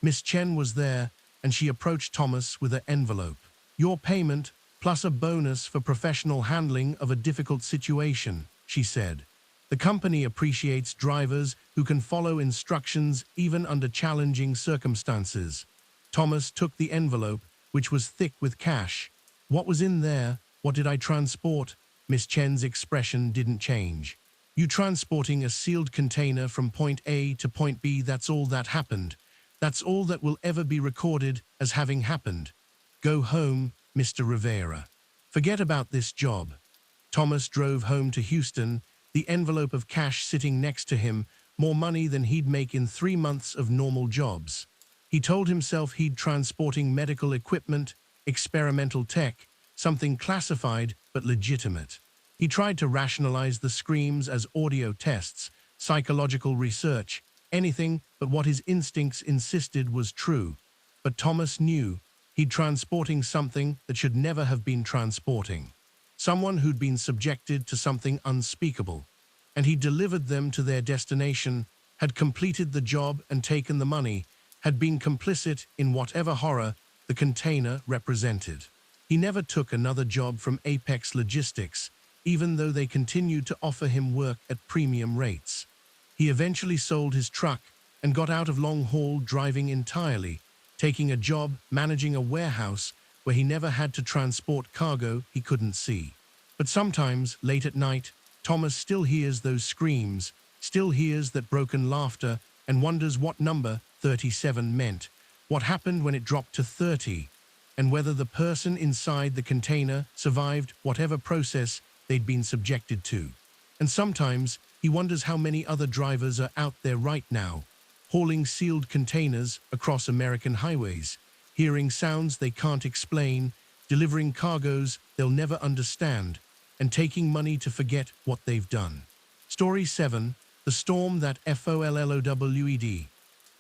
Miss Chen was there, and she approached Thomas with an envelope. "Your payment, plus a bonus for professional handling of a difficult situation," she said. "The company appreciates drivers who can follow instructions even under challenging circumstances." Thomas took the envelope, which was thick with cash. "What was in there? What did I transport?" Miss Chen's expression didn't change. "You transporting a sealed container from point A to point B, that's all that happened. That's all that will ever be recorded as having happened. Go home, Mr. Rivera. Forget about this job." Thomas drove home to Houston, the envelope of cash sitting next to him, more money than he'd make in 3 months of normal jobs. He told himself he'd transporting medical equipment, experimental tech, something classified but legitimate. He tried to rationalize the screams as audio tests, psychological research, anything but what his instincts insisted was true. But Thomas knew he'd transporting something that should never have been transporting. Someone who'd been subjected to something unspeakable. And he delivered them to their destination, had completed the job and taken the money, had been complicit in whatever horror the container represented. He never took another job from Apex Logistics, even though they continued to offer him work at premium rates. He eventually sold his truck and got out of long-haul driving entirely, taking a job managing a warehouse where he never had to transport cargo he couldn't see. But sometimes, late at night, Thomas still hears those screams, still hears that broken laughter, and wonders what number 37 meant, what happened when it dropped to 30, and whether the person inside the container survived whatever process they'd been subjected to. And sometimes he wonders how many other drivers are out there right now, hauling sealed containers across American highways, hearing sounds they can't explain, delivering cargoes they'll never understand, and taking money to forget what they've done. Story 7. The Storm That Followed.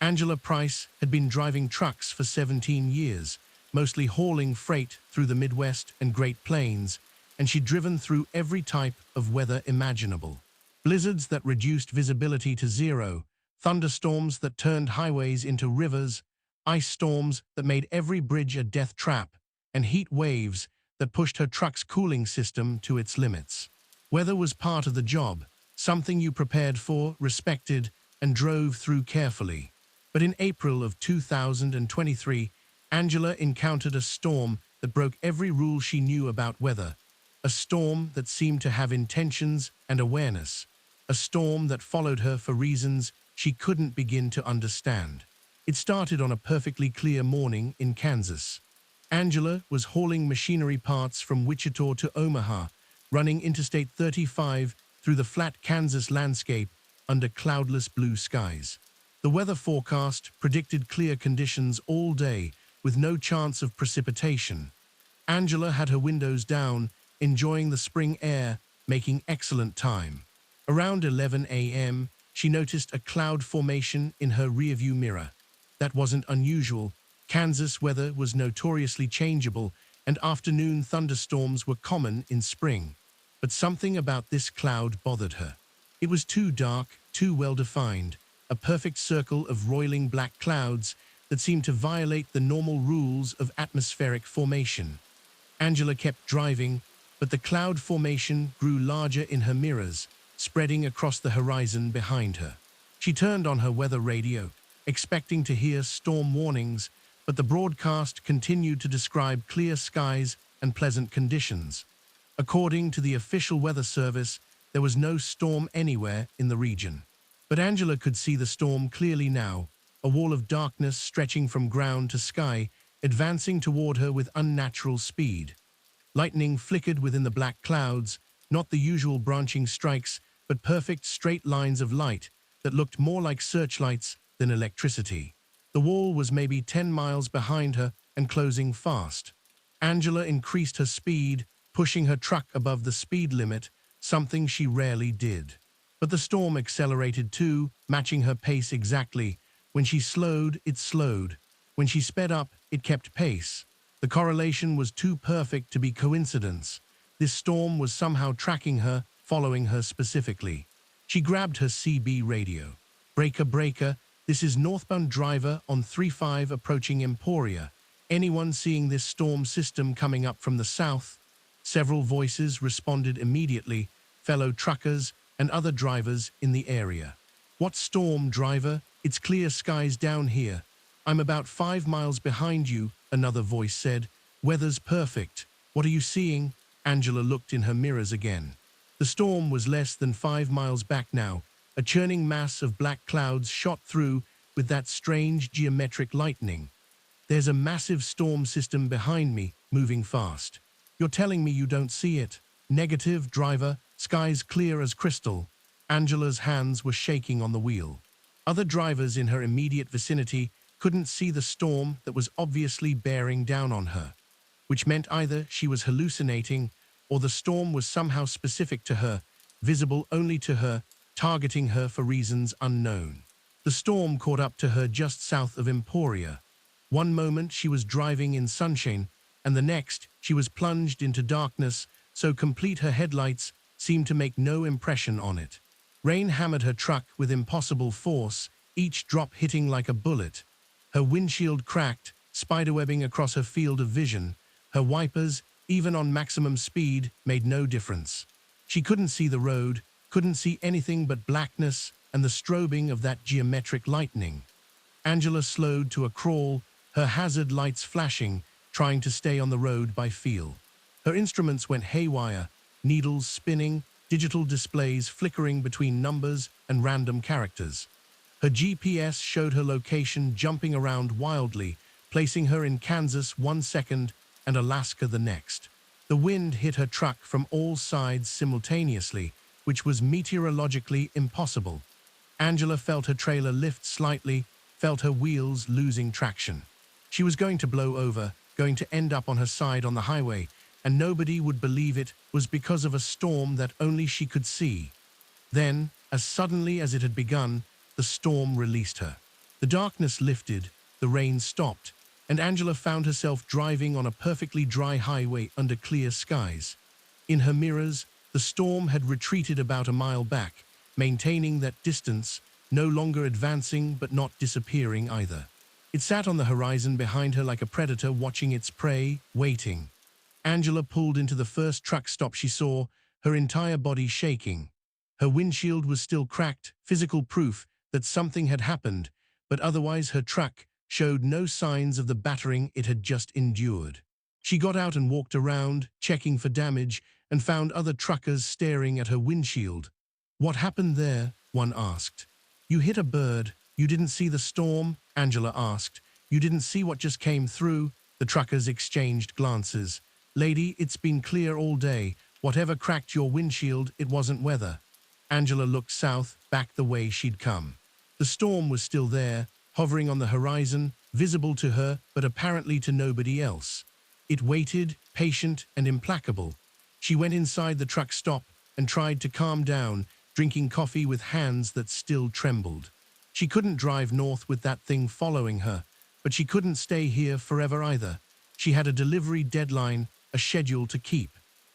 Angela Price had been driving trucks for 17 years, mostly hauling freight through the Midwest and Great Plains, and she'd driven through every type of weather imaginable. Blizzards that reduced visibility to zero, thunderstorms that turned highways into rivers, ice storms that made every bridge a death trap, and heat waves that pushed her truck's cooling system to its limits. Weather was part of the job, something you prepared for, respected, and drove through carefully. But in April of 2023, Angela encountered a storm that broke every rule she knew about weather, a storm that seemed to have intentions and awareness, a storm that followed her for reasons she couldn't begin to understand. It started on a perfectly clear morning in Kansas. Angela was hauling machinery parts from Wichita to Omaha, running Interstate 35 through the flat Kansas landscape under cloudless blue skies. The weather forecast predicted clear conditions all day with no chance of precipitation. Angela had her windows down, enjoying the spring air, making excellent time. Around 11 a.m., she noticed a cloud formation in her rearview mirror. That wasn't unusual. Kansas weather was notoriously changeable, and afternoon thunderstorms were common in spring. But something about this cloud bothered her. It was too dark, too well-defined, a perfect circle of roiling black clouds that seemed to violate the normal rules of atmospheric formation. Angela kept driving, but the cloud formation grew larger in her mirrors, spreading across the horizon behind her. She turned on her weather radio, expecting to hear storm warnings, but the broadcast continued to describe clear skies and pleasant conditions. According to the official weather service, there was no storm anywhere in the region. But Angela could see the storm clearly now, a wall of darkness stretching from ground to sky, advancing toward her with unnatural speed. Lightning flickered within the black clouds, not the usual branching strikes, but perfect straight lines of light that looked more like searchlights than electricity. The wall was maybe 10 miles behind her and closing fast. Angela increased her speed, pushing her truck above the speed limit, something she rarely did. But the storm accelerated too, matching her pace exactly. When she slowed, it slowed. When she sped up, it kept pace. The correlation was too perfect to be coincidence. This storm was somehow tracking her, following her specifically. She grabbed her CB radio. "Breaker, breaker, this is northbound driver on 35 approaching Emporia. Anyone seeing this storm system coming up from the south?" Several voices responded immediately, fellow truckers and other drivers in the area. "What storm, driver? It's clear skies down here." "I'm about 5 miles behind you," another voice said. "Weather's perfect." "What are you seeing?" Angela looked in her mirrors again. The storm was less than 5 miles back now. A churning mass of black clouds shot through with that strange geometric lightning. "There's a massive storm system behind me, moving fast." "You're telling me you don't see it?" "Negative, driver. Skies clear as crystal." Angela's hands were shaking on the wheel. Other drivers in her immediate vicinity couldn't see the storm that was obviously bearing down on her, which meant either she was hallucinating or the storm was somehow specific to her, visible only to her, targeting her for reasons unknown. The storm caught up to her just south of Emporia. One moment she was driving in sunshine, and the next she was plunged into darkness, so complete her headlights seemed to make no impression on it. Rain hammered her truck with impossible force, each drop hitting like a bullet. Her windshield cracked, spiderwebbing across her field of vision. Her wipers, even on maximum speed, made no difference. She couldn't see the road, couldn't see anything but blackness and the strobing of that geometric lightning. Angela slowed to a crawl, her hazard lights flashing, trying to stay on the road by feel. Her instruments went haywire, needles spinning, digital displays flickering between numbers and random characters. Her GPS showed her location jumping around wildly, placing her in Kansas 1 second and Alaska the next. The wind hit her truck from all sides simultaneously, which was meteorologically impossible. Angela felt her trailer lift slightly, felt her wheels losing traction. She was going to blow over, going to end up on her side on the highway, and nobody would believe it was because of a storm that only she could see. Then, as suddenly as it had begun, the storm released her. The darkness lifted, the rain stopped, and Angela found herself driving on a perfectly dry highway under clear skies. In her mirrors, the storm had retreated about a mile back, maintaining that distance, no longer advancing but not disappearing either. It sat on the horizon behind her like a predator watching its prey, waiting. Angela pulled into the first truck stop she saw, her entire body shaking. Her windshield was still cracked, physical proof that something had happened, but otherwise her truck showed no signs of the battering it had just endured. She got out and walked around, checking for damage, and found other truckers staring at her windshield. "What happened there?" one asked. "You hit a bird. You didn't see the storm?" Angela asked. "You didn't see what just came through?" The truckers exchanged glances. "Lady, it's been clear all day. Whatever cracked your windshield, it wasn't weather." Angela looked south, back the way she'd come. The storm was still there, hovering on the horizon, visible to her, but apparently to nobody else. It waited, patient and implacable. She went inside the truck stop and tried to calm down, drinking coffee with hands that still trembled. She couldn't drive north with that thing following her, but she couldn't stay here forever either. She had a delivery deadline, a schedule to keep,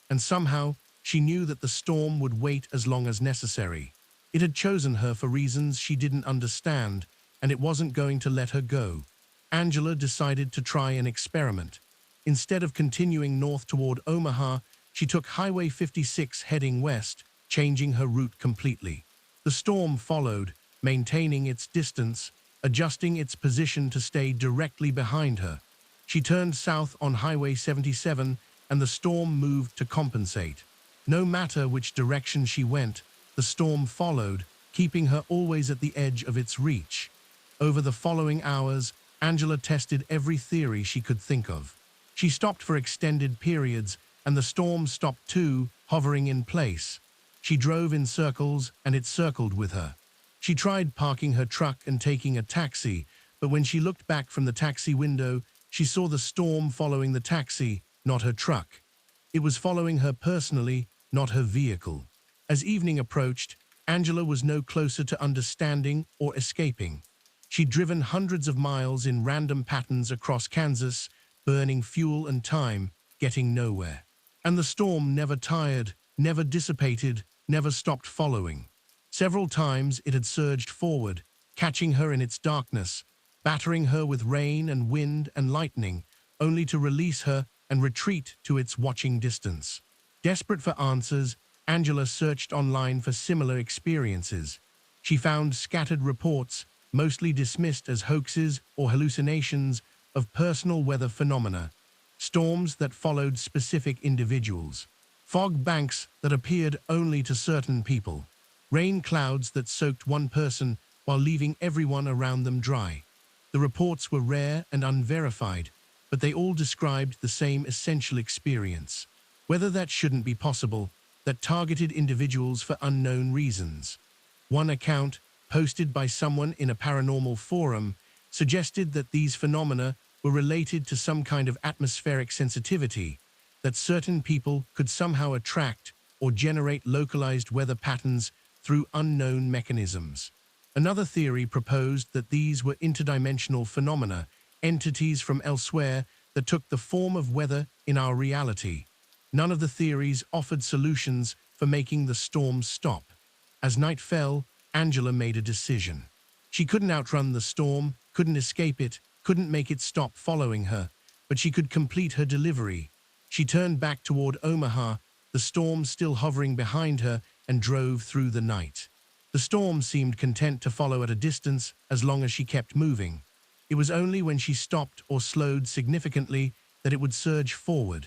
and somehow she knew that the storm would wait as long as necessary. It had chosen her for reasons she didn't understand, and it wasn't going to let her go. Angela decided to try an experiment. Instead of continuing north toward Omaha, she took Highway 56 heading west, changing her route completely. The storm followed, maintaining its distance, adjusting its position to stay directly behind her. She turned south on Highway 77, and the storm moved to compensate. No matter which direction she went, the storm followed, keeping her always at the edge of its reach. Over the following hours, Angela tested every theory she could think of. She stopped for extended periods, and the storm stopped too, hovering in place. She drove in circles, and it circled with her. She tried parking her truck and taking a taxi, but when she looked back from the taxi window, she saw the storm following the taxi, not her truck. It was following her personally, not her vehicle. As evening approached, Angela was no closer to understanding or escaping. She'd driven hundreds of miles in random patterns across Kansas, burning fuel and time, getting nowhere. And the storm never tired, never dissipated, never stopped following. Several times it had surged forward, catching her in its darkness, battering her with rain and wind and lightning, only to release her and retreat to its watching distance. Desperate for answers, Angela searched online for similar experiences. She found scattered reports, mostly dismissed as hoaxes or hallucinations, of personal weather phenomena, storms that followed specific individuals, fog banks that appeared only to certain people, rain clouds that soaked one person while leaving everyone around them dry. The reports were rare and unverified, but they all described the same essential experience. Whether that shouldn't be possible, that targeted individuals for unknown reasons. One account, posted by someone in a paranormal forum, suggested that these phenomena were related to some kind of atmospheric sensitivity, that certain people could somehow attract or generate localized weather patterns through unknown mechanisms. Another theory proposed that these were interdimensional phenomena, entities from elsewhere that took the form of weather in our reality. None of the theories offered solutions for making the storm stop. As night fell, Angela made a decision. She couldn't outrun the storm, couldn't escape it, couldn't make it stop following her, but she could complete her delivery. She turned back toward Omaha, the storm still hovering behind her, and drove through the night. The storm seemed content to follow at a distance as long as she kept moving. It was only when she stopped or slowed significantly that it would surge forward.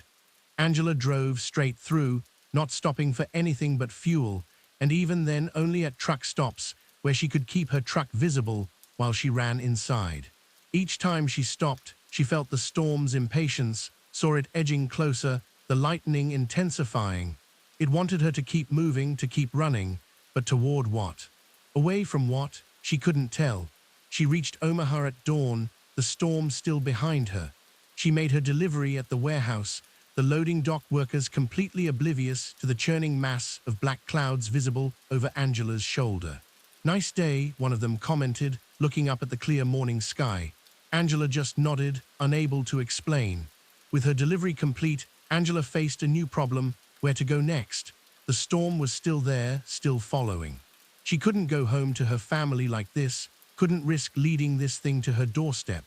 Angela drove straight through, not stopping for anything but fuel, and even then only at truck stops where she could keep her truck visible while she ran inside. Each time she stopped, she felt the storm's impatience, saw it edging closer, the lightning intensifying. It wanted her to keep moving, to keep running, but toward what? Away from what? She couldn't tell. She reached Omaha at dawn, the storm still behind her. She made her delivery at the warehouse, the loading dock workers completely oblivious to the churning mass of black clouds visible over Angela's shoulder. "Nice day," one of them commented, looking up at the clear morning sky. Angela just nodded, unable to explain. With her delivery complete, Angela faced a new problem: where to go next. The storm was still there, still following. She couldn't go home to her family like this, couldn't risk leading this thing to her doorstep.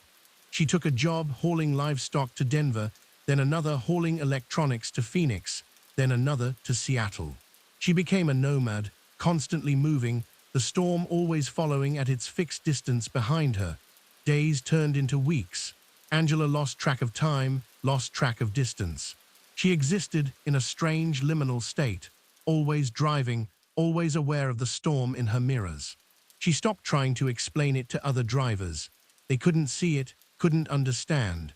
She took a job hauling livestock to Denver, then another hauling electronics to Phoenix, then another to Seattle. She became a nomad, constantly moving, the storm always following at its fixed distance behind her. Days turned into weeks. Angela lost track of time, lost track of distance. She existed in a strange liminal state, always driving, always aware of the storm in her mirrors. She stopped trying to explain it to other drivers. They couldn't see it, couldn't understand.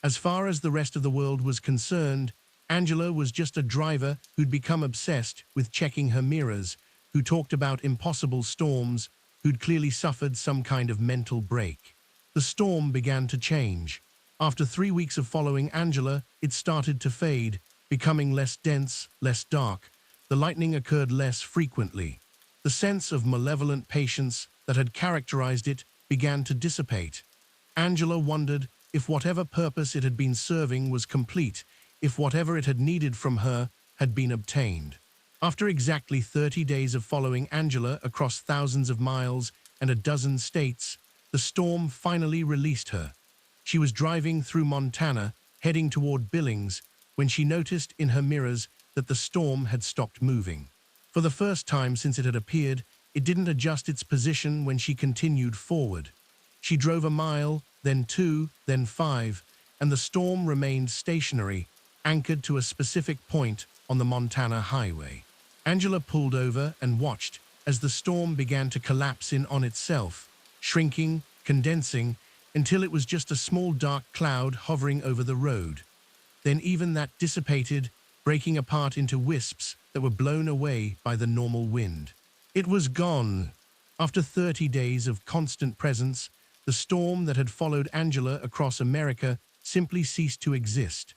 As far as the rest of the world was concerned, Angela was just a driver who'd become obsessed with checking her mirrors, who talked about impossible storms, who'd clearly suffered some kind of mental break. The storm began to change. After 3 weeks of following Angela, it started to fade, becoming less dense, less dark. The lightning occurred less frequently. The sense of malevolent patience that had characterized it began to dissipate. Angela wondered if whatever purpose it had been serving was complete, if whatever it had needed from her had been obtained. After exactly 30 days of following Angela across thousands of miles and a dozen states, the storm finally released her. She was driving through Montana, heading toward Billings, when she noticed in her mirrors that the storm had stopped moving. For the first time since it had appeared, it didn't adjust its position when she continued forward. She drove a mile, then 2, then 5, and the storm remained stationary, anchored to a specific point on the Montana highway. Angela pulled over and watched as the storm began to collapse in on itself, shrinking, condensing, until it was just a small dark cloud hovering over the road. Then even that dissipated, breaking apart into wisps that were blown away by the normal wind. It was gone. After 30 days of constant presence, the storm that had followed Angela across America simply ceased to exist.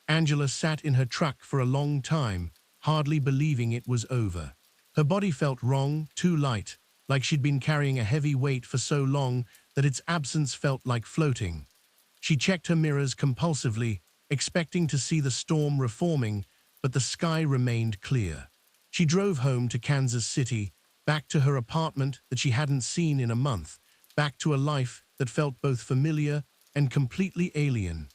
Angela sat in her truck for a long time, hardly believing it was over. Her body felt wrong, too light, like she'd been carrying a heavy weight for so long that its absence felt like floating. She checked her mirrors compulsively, expecting to see the storm reforming, but the sky remained clear. She drove home to Kansas City, back to her apartment that she hadn't seen in a month, back to a life that felt both familiar and completely alien.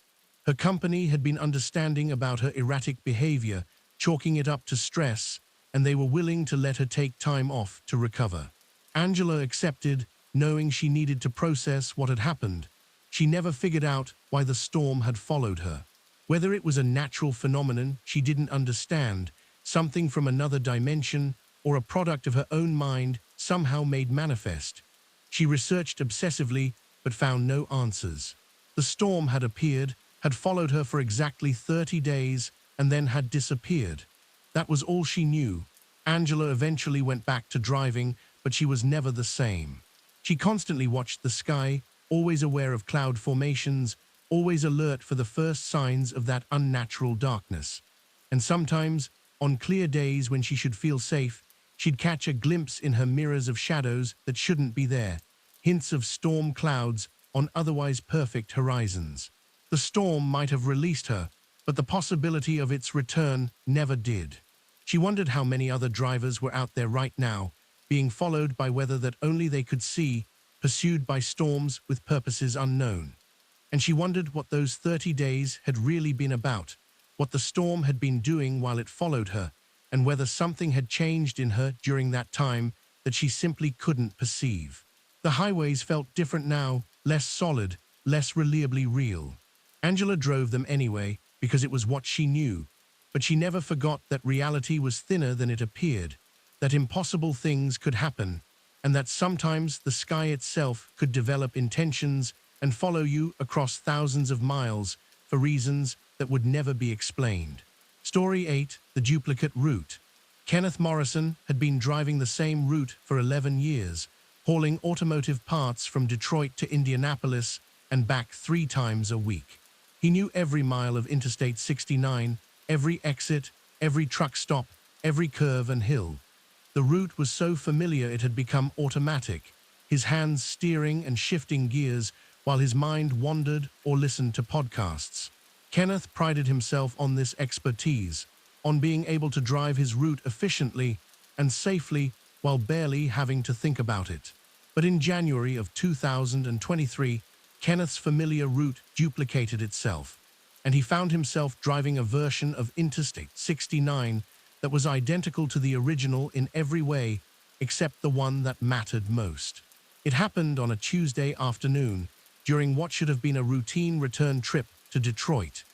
Her company had been understanding about her erratic behavior, chalking it up to stress, and they were willing to let her take time off to recover. Angela accepted, knowing she needed to process what had happened. She never figured out why the storm had followed her. Whether it was a natural phenomenon she didn't understand, something from another dimension, or a product of her own mind somehow made manifest. She researched obsessively, but found no answers. The storm had appeared, had followed her for exactly 30 days, and then had disappeared. That was all she knew. Angela eventually went back to driving, but she was never the same. She constantly watched the sky, always aware of cloud formations, always alert for the first signs of that unnatural darkness. And sometimes, on clear days when she should feel safe, she'd catch a glimpse in her mirrors of shadows that shouldn't be there, hints of storm clouds on otherwise perfect horizons. The storm might have released her, but the possibility of its return never did. She wondered how many other drivers were out there right now, being followed by weather that only they could see, pursued by storms with purposes unknown. and she wondered what those 30 days had really been about, what the storm had been doing while it followed her, and whether something had changed in her during that time that she simply couldn't perceive. The highways felt different now, less solid, less reliably real. Angela drove them anyway, because it was what she knew, but she never forgot that reality was thinner than it appeared, that impossible things could happen, and that sometimes the sky itself could develop intentions and follow you across thousands of miles for reasons that would never be explained. Story 8, The Duplicate Route. Kenneth Morrison had been driving the same route for 11 years, hauling automotive parts from Detroit to Indianapolis and back 3 times a week. He knew every mile of Interstate 69, every exit, every truck stop, every curve and hill. The route was so familiar it had become automatic, his hands steering and shifting gears while his mind wandered or listened to podcasts. Kenneth prided himself on this expertise, on being able to drive his route efficiently and safely while barely having to think about it. But in January of 2023, Kenneth's familiar route duplicated itself, and he found himself driving a version of Interstate 69 that was identical to the original in every way except the one that mattered most. It happened on a Tuesday afternoon, during what should have been a routine return trip to Detroit.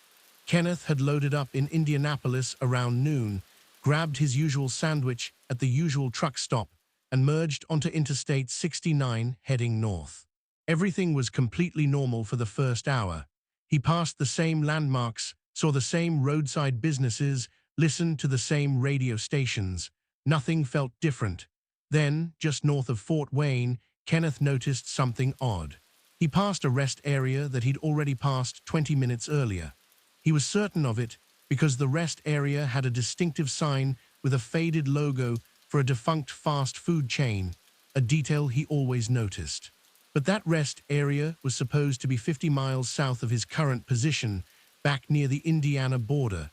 Kenneth had loaded up in Indianapolis around noon, grabbed his usual sandwich at the usual truck stop, and merged onto Interstate 69 heading north. Everything was completely normal for the first hour. He passed the same landmarks, saw the same roadside businesses, listened to the same radio stations. Nothing felt different. Then, just north of Fort Wayne, Kenneth noticed something odd. He passed a rest area that he'd already passed 20 minutes earlier. He was certain of it because the rest area had a distinctive sign with a faded logo for a defunct fast food chain, a detail he always noticed. But that rest area was supposed to be 50 miles south of his current position, back near the Indiana border.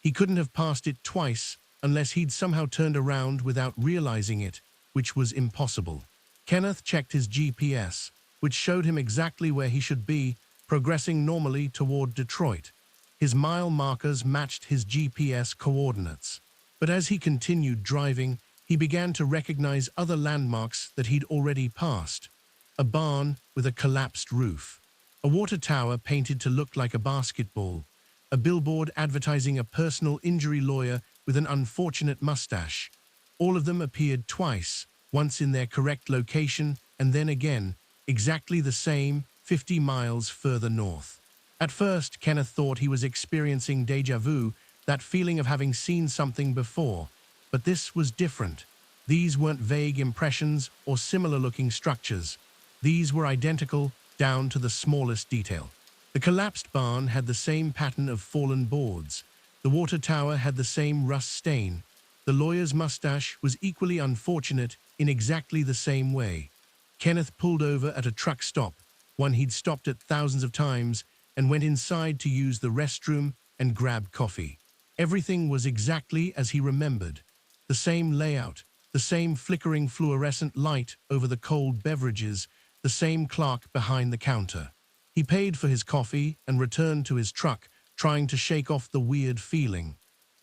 He couldn't have passed it twice unless he'd somehow turned around without realizing it, which was impossible. Kenneth checked his GPS, which showed him exactly where he should be, progressing normally toward Detroit. His mile markers matched his GPS coordinates. But as he continued driving, he began to recognize other landmarks that he'd already passed. A barn with a collapsed roof. A water tower painted to look like a basketball. A billboard advertising a personal injury lawyer with an unfortunate mustache. All of them appeared twice, once in their correct location and then again, exactly the same, 50 miles further north. At first, Kenneth thought he was experiencing déjà vu, that feeling of having seen something before. But this was different. These weren't vague impressions or similar-looking structures. These were identical, down to the smallest detail. The collapsed barn had the same pattern of fallen boards. The water tower had the same rust stain. The lawyer's mustache was equally unfortunate in exactly the same way. Kenneth pulled over at a truck stop, one he'd stopped at thousands of times, and went inside to use the restroom and grab coffee. Everything was exactly as he remembered. The same layout, the same flickering fluorescent light over the cold beverages, the same clerk behind the counter. He paid for his coffee and returned to his truck, trying to shake off the weird feeling.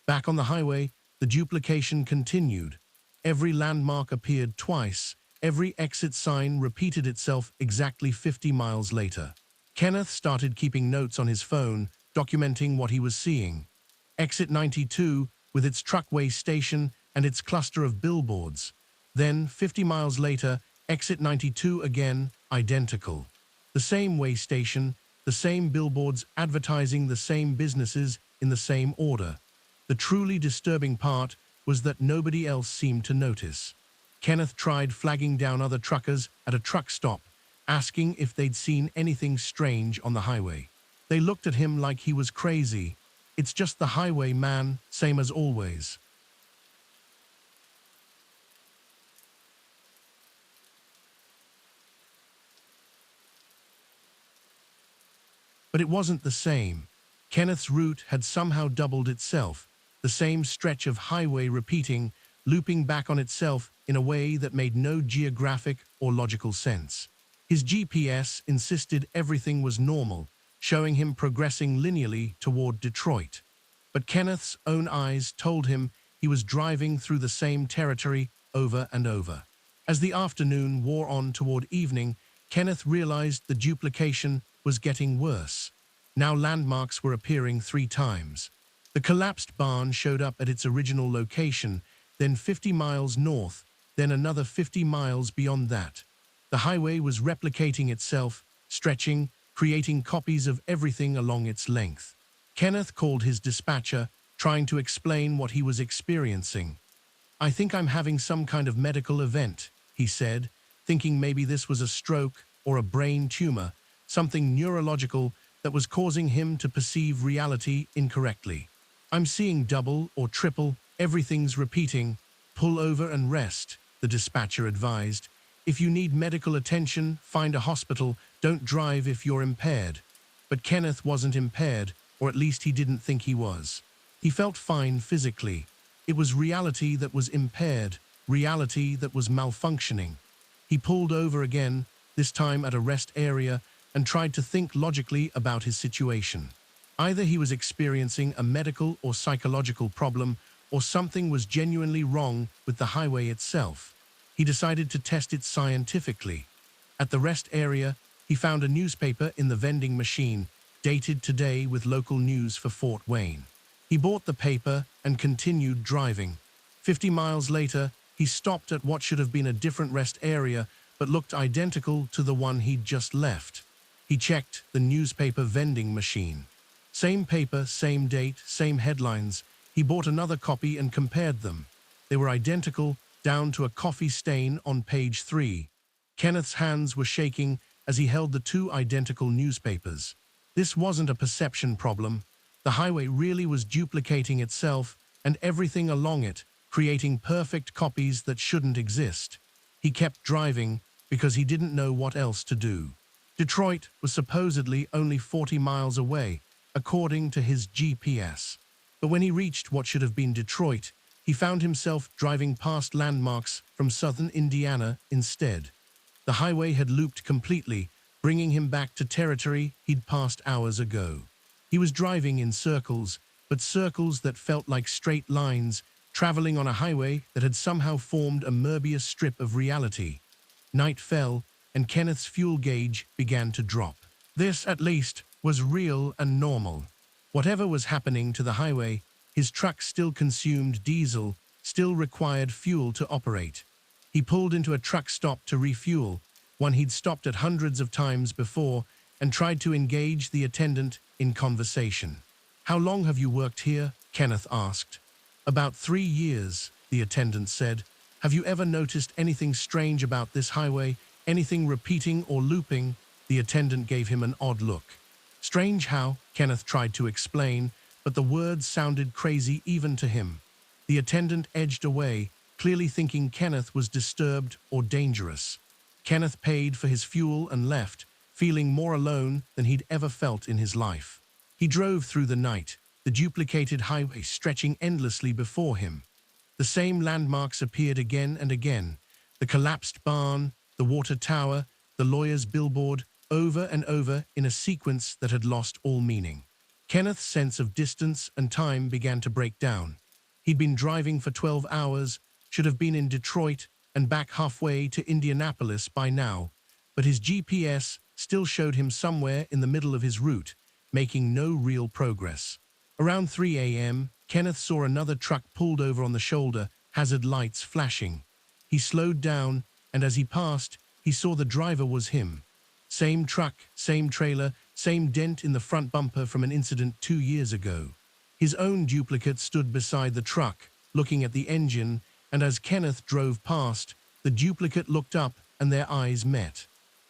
Back on the highway, the duplication continued. Every landmark appeared twice. Every exit sign repeated itself exactly 50 miles later. Kenneth started keeping notes on his phone, documenting what he was seeing. Exit 92, with its truckway station and its cluster of billboards. Then, 50 miles later, exit 92 again, identical. The same way station, the same billboards advertising the same businesses in the same order. The truly disturbing part was that nobody else seemed to notice. Kenneth tried flagging down other truckers at a truck stop, asking if they'd seen anything strange on the highway. They looked at him like he was crazy. "It's just the highway, man, same as always." But it wasn't the same. Kenneth's route had somehow doubled itself, the same stretch of highway repeating, looping back on itself in a way that made no geographic or logical sense. His GPS insisted everything was normal, showing him progressing linearly toward Detroit. But Kenneth's own eyes told him he was driving through the same territory over and over. As the afternoon wore on toward evening, Kenneth realized the duplication was getting worse. Now landmarks were appearing 3 times. The collapsed barn showed up at its original location, then 50 miles north, then another 50 miles beyond that. The highway was replicating itself, stretching, creating copies of everything along its length. Kenneth called his dispatcher, trying to explain what he was experiencing. "I think I'm having some kind of medical event," he said, thinking maybe this was a stroke or a brain tumor, something neurological that was causing him to perceive reality incorrectly. "I'm seeing double or triple, everything's repeating. Pull over and rest," the dispatcher advised. "If you need medical attention, find a hospital. Don't drive if you're impaired." But Kenneth wasn't impaired, or at least he didn't think he was. He felt fine physically. It was reality that was impaired, reality that was malfunctioning. He pulled over again, this time at a rest area, and tried to think logically about his situation. Either he was experiencing a medical or psychological problem, or something was genuinely wrong with the highway itself. He decided to test it scientifically. At the rest area, he found a newspaper in the vending machine, dated today with local news for Fort Wayne. He bought the paper and continued driving. 50 miles later, he stopped at what should have been a different rest area, but looked identical to the one he'd just left. He checked the newspaper vending machine. Same paper, same date, same headlines. He bought another copy and compared them. They were identical, down to a coffee stain on page 3. Kenneth's hands were shaking as he held the 2 identical newspapers. This wasn't a perception problem. The highway really was duplicating itself and everything along it, creating perfect copies that shouldn't exist. He kept driving because he didn't know what else to do. Detroit was supposedly only 40 miles away, according to his GPS. But when he reached what should have been Detroit, he found himself driving past landmarks from southern Indiana instead. The highway had looped completely, bringing him back to territory he'd passed hours ago. He was driving in circles, but circles that felt like straight lines, traveling on a highway that had somehow formed a Möbius strip of reality. Night fell, and Kenneth's fuel gauge began to drop. This, at least, was real and normal. Whatever was happening to the highway, his truck still consumed diesel, still required fuel to operate. He pulled into a truck stop to refuel, one he'd stopped at hundreds of times before, and tried to engage the attendant in conversation. "How long have you worked here?" Kenneth asked. "About 3 years," the attendant said. "Have you ever noticed anything strange about this highway? Anything repeating or looping?" The attendant gave him an odd look. "Strange how?" Kenneth tried to explain, but the words sounded crazy even to him. The attendant edged away, clearly thinking Kenneth was disturbed or dangerous. Kenneth paid for his fuel and left, feeling more alone than he'd ever felt in his life. He drove through the night, the duplicated highway stretching endlessly before him. The same landmarks appeared again and again: the collapsed barn, the water tower, the lawyer's billboard, over and over in a sequence that had lost all meaning. Kenneth's sense of distance and time began to break down. He'd been driving for 12 hours, should have been in Detroit and back halfway to Indianapolis by now, but his GPS still showed him somewhere in the middle of his route, making no real progress. Around 3 a.m., Kenneth saw another truck pulled over on the shoulder, hazard lights flashing. He slowed down, and as he passed, he saw the driver was him. Same truck, same trailer, same dent in the front bumper from an incident 2 years ago. His own duplicate stood beside the truck, looking at the engine, and as Kenneth drove past, the duplicate looked up and their eyes met.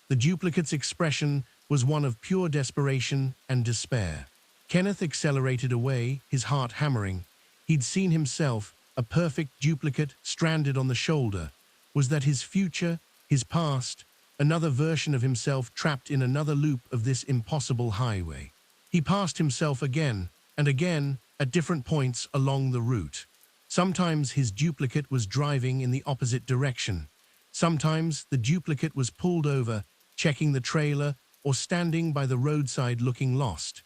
The duplicate's expression was one of pure desperation and despair. Kenneth accelerated away, his heart hammering. He'd seen himself, a perfect duplicate, stranded on the shoulder. Was that his future, his past, another version of himself trapped in another loop of this impossible highway? He passed himself again and again at different points along the route. Sometimes his duplicate was driving in the opposite direction. Sometimes the duplicate was pulled over, checking the trailer, or standing by the roadside looking lost.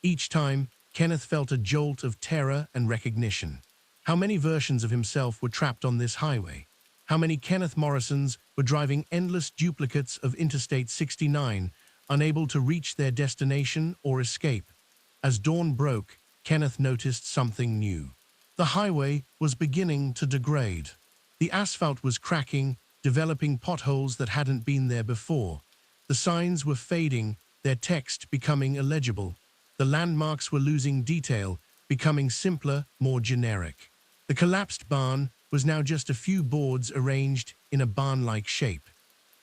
Each time, Kenneth felt a jolt of terror and recognition. How many versions of himself were trapped on this highway? How many Kenneth Morrisons were driving endless duplicates of Interstate 69, unable to reach their destination or escape? As dawn broke, Kenneth noticed something new. The highway was beginning to degrade. The asphalt was cracking, developing potholes that hadn't been there before. The signs were fading, their text becoming illegible. The landmarks were losing detail, becoming simpler, more generic. The collapsed barn was now just a few boards arranged in a barn-like shape.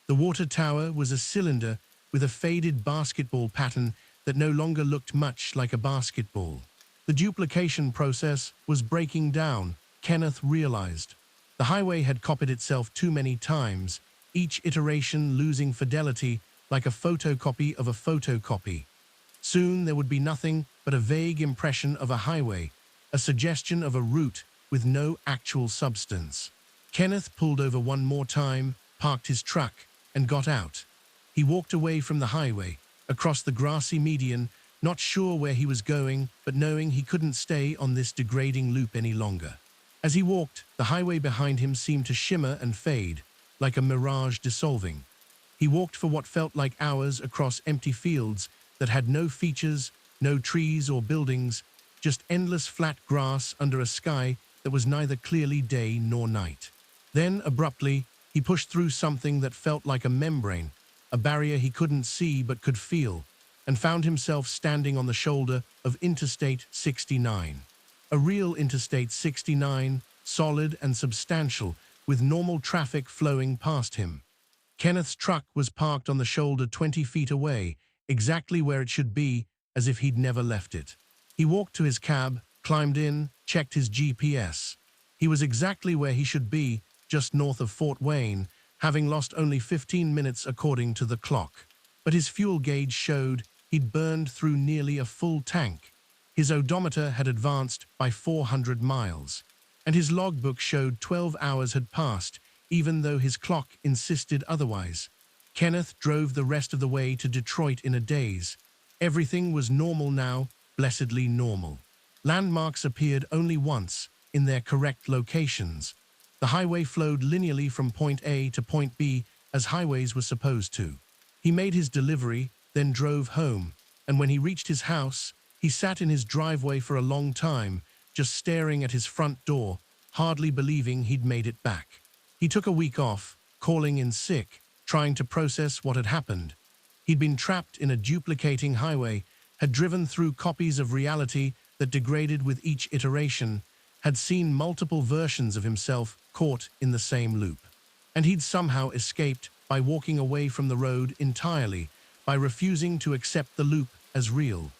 The water tower was a cylinder with a faded basketball pattern that no longer looked much like a basketball. The duplication process was breaking down, Kenneth realized. The highway had copied itself too many times, each iteration losing fidelity like a photocopy of a photocopy. Soon there would be nothing but a vague impression of a highway, a suggestion of a route with no actual substance. Kenneth pulled over one more time, parked his truck, and got out. He walked away from the highway, across the grassy median, not sure where he was going, but knowing he couldn't stay on this degrading loop any longer. As he walked, the highway behind him seemed to shimmer and fade, like a mirage dissolving. He walked for what felt like hours across empty fields that had no features, no trees or buildings, just endless flat grass under a sky that was neither clearly day nor night. Then, abruptly, he pushed through something that felt like a membrane, a barrier he couldn't see but could feel, and found himself standing on the shoulder of Interstate 69. A real Interstate 69, solid and substantial, with normal traffic flowing past him. Kenneth's truck was parked on the shoulder 20 feet away, exactly where it should be, as if he'd never left it. He walked to his cab, climbed in, checked his GPS. He was exactly where he should be, just north of Fort Wayne, having lost only 15 minutes according to the clock. But his fuel gauge showed he'd burned through nearly a full tank. His odometer had advanced by 400 miles, and his logbook showed 12 hours had passed, even though his clock insisted otherwise. Kenneth drove the rest of the way to Detroit in a daze. Everything was normal now, blessedly normal. Landmarks appeared only once, in their correct locations. The highway flowed linearly from point A to point B, as highways were supposed to. He made his delivery, then drove home, and when he reached his house, he sat in his driveway for a long time, just staring at his front door, hardly believing he'd made it back. He took a week off, calling in sick, trying to process what had happened. He'd been trapped in a duplicating highway, had driven through copies of reality that degraded with each iteration, had seen multiple versions of himself caught in the same loop. And he'd somehow escaped by walking away from the road entirely, by refusing to accept the loop as real.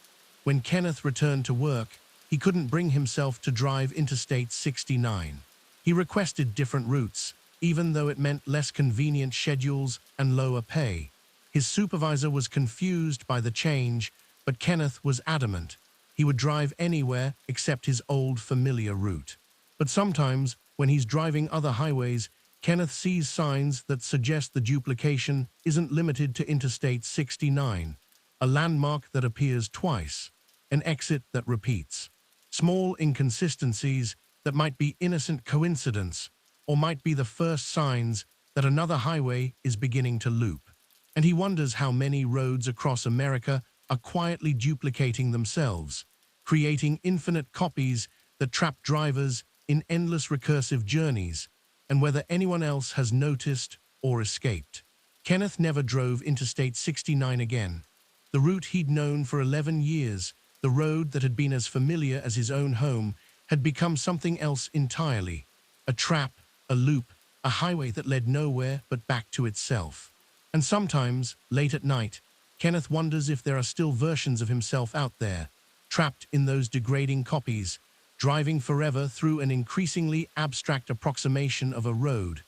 When Kenneth returned to work, he couldn't bring himself to drive Interstate 69. He requested different routes, even though it meant less convenient schedules and lower pay. His supervisor was confused by the change, but Kenneth was adamant. He would drive anywhere except his old familiar route. But sometimes, when he's driving other highways, Kenneth sees signs that suggest the duplication isn't limited to Interstate 69, a landmark that appears twice, an exit that repeats. Small inconsistencies that might be innocent coincidence, or might be the first signs that another highway is beginning to loop. And he wonders how many roads across America are quietly duplicating themselves, creating infinite copies that trap drivers in endless recursive journeys, and whether anyone else has noticed or escaped. Kenneth never drove Interstate 69 again. The route he'd known for 11 years, the road that had been as familiar as his own home, had become something else entirely. A trap, a loop, a highway that led nowhere but back to itself. And sometimes, late at night, Kenneth wonders if there are still versions of himself out there, trapped in those degrading copies, driving forever through an increasingly abstract approximation of a road,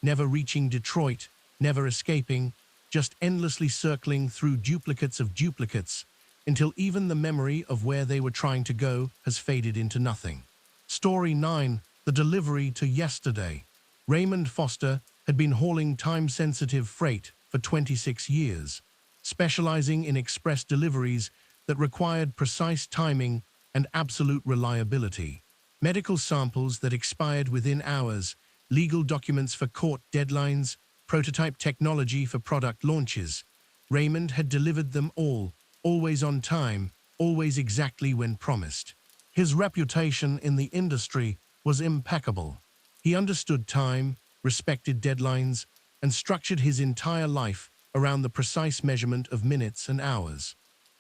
never reaching Detroit, never escaping, just endlessly circling through duplicates of duplicates, until even the memory of where they were trying to go has faded into nothing. Story 9. The Delivery to Yesterday. Raymond Foster had been hauling time-sensitive freight for 26 years. specializing in express deliveries that required precise timing and absolute reliability. Medical samples that expired within hours, legal documents for court deadlines, prototype technology for product launches. Raymond had delivered them all, always on time, always exactly when promised. His reputation in the industry was impeccable. He understood time, respected deadlines, and structured his entire life around the precise measurement of minutes and hours.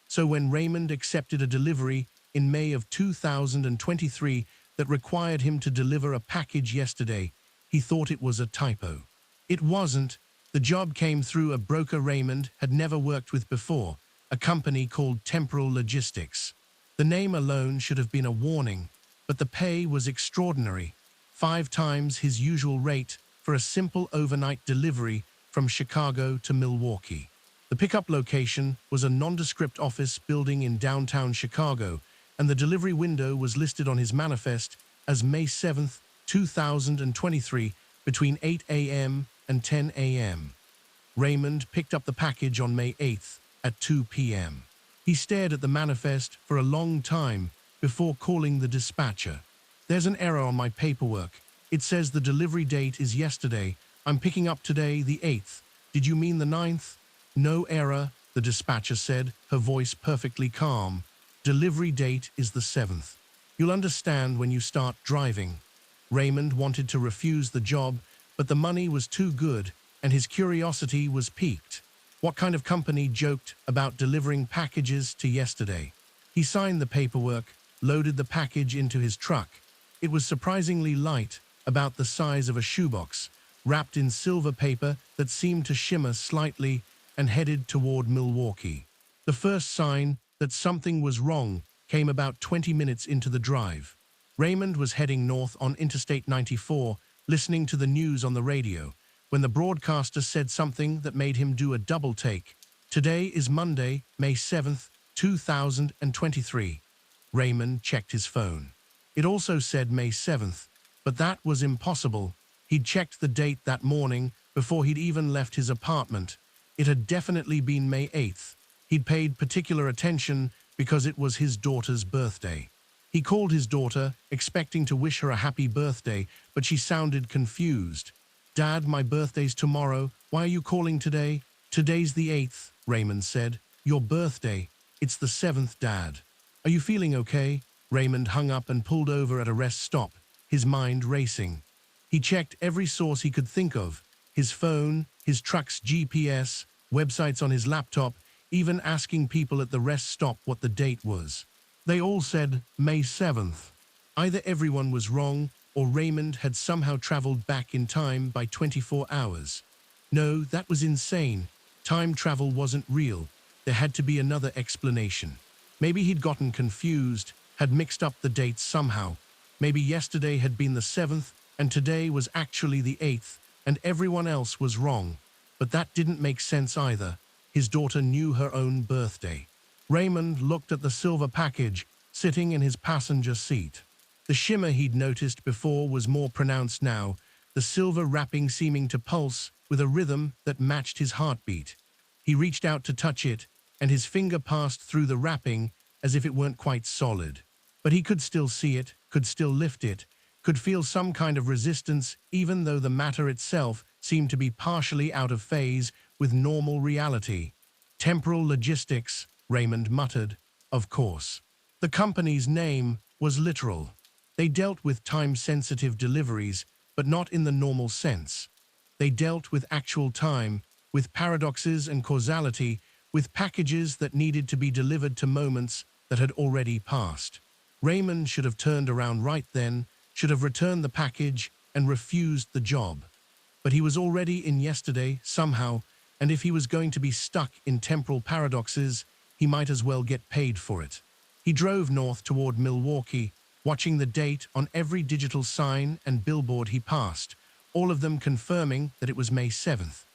So when Raymond accepted a delivery in May of 2023 that required him to deliver a package yesterday, he thought it was a typo. It wasn't. The job came through a broker Raymond had never worked with before, a company called Temporal Logistics. The name alone should have been a warning, but the pay was extraordinary, 5 times his usual rate for a simple overnight delivery from Chicago to Milwaukee. The pickup location was a nondescript office building in downtown Chicago, and the delivery window was listed on his manifest as May 7, 2023, between 8 a.m. and 10 a.m. Raymond picked up the package on May 8th at 2 p.m. He stared at the manifest for a long time before calling the dispatcher. "There's an error on my paperwork. It says the delivery date is yesterday. I'm picking up today, the 8th. Did you mean the 9th? "No error," the dispatcher said, her voice perfectly calm. "Delivery date is the 7th. You'll understand when you start driving." Raymond wanted to refuse the job, but the money was too good, and his curiosity was piqued. What kind of company joked about delivering packages to yesterday? He signed the paperwork, loaded the package into his truck. It was surprisingly light, about the size of a shoebox, wrapped in silver paper that seemed to shimmer slightly, and headed toward Milwaukee. The first sign that something was wrong came about 20 minutes into the drive. Raymond was heading north on Interstate 94, listening to the news on the radio, when the broadcaster said something that made him do a double take. "Today is Monday, May 7th, 2023. Raymond checked his phone. It also said May 7th, but that was impossible. He'd checked the date that morning before he'd even left his apartment. It had definitely been May 8th. He'd paid particular attention because it was his daughter's birthday. He called his daughter, expecting to wish her a happy birthday, but she sounded confused. "Dad, my birthday's tomorrow. Why are you calling today?" "Today's the 8th, Raymond said. "Your birthday. It's the 7th, Dad. Are you feeling okay?" Raymond hung up and pulled over at a rest stop, his mind racing. He checked every source he could think of, his phone, his truck's GPS, websites on his laptop, even asking people at the rest stop what the date was. They all said May 7th. Either everyone was wrong, or Raymond had somehow traveled back in time by 24 hours. No, that was insane. Time travel wasn't real. There had to be another explanation. Maybe he'd gotten confused, had mixed up the dates somehow. Maybe yesterday had been the 7th, and today was actually the 8th, and everyone else was wrong. But that didn't make sense either. His daughter knew her own birthday. Raymond looked at the silver package, sitting in his passenger seat. The shimmer he'd noticed before was more pronounced now, the silver wrapping seeming to pulse with a rhythm that matched his heartbeat. He reached out to touch it, and his finger passed through the wrapping as if it weren't quite solid. But he could still see it, could still lift it, could feel some kind of resistance, even though the matter itself seemed to be partially out of phase with normal reality. "Temporal Logistics," Raymond muttered. Of course. The company's name was literal. They dealt with time-sensitive deliveries, but not in the normal sense. They dealt with actual time, with paradoxes and causality, with packages that needed to be delivered to moments that had already passed. Raymond should have turned around right then, should have returned the package and refused the job. But he was already in yesterday, somehow, and if he was going to be stuck in temporal paradoxes, he might as well get paid for it. He drove north toward Milwaukee, watching the date on every digital sign and billboard he passed, all of them confirming that it was May 7th.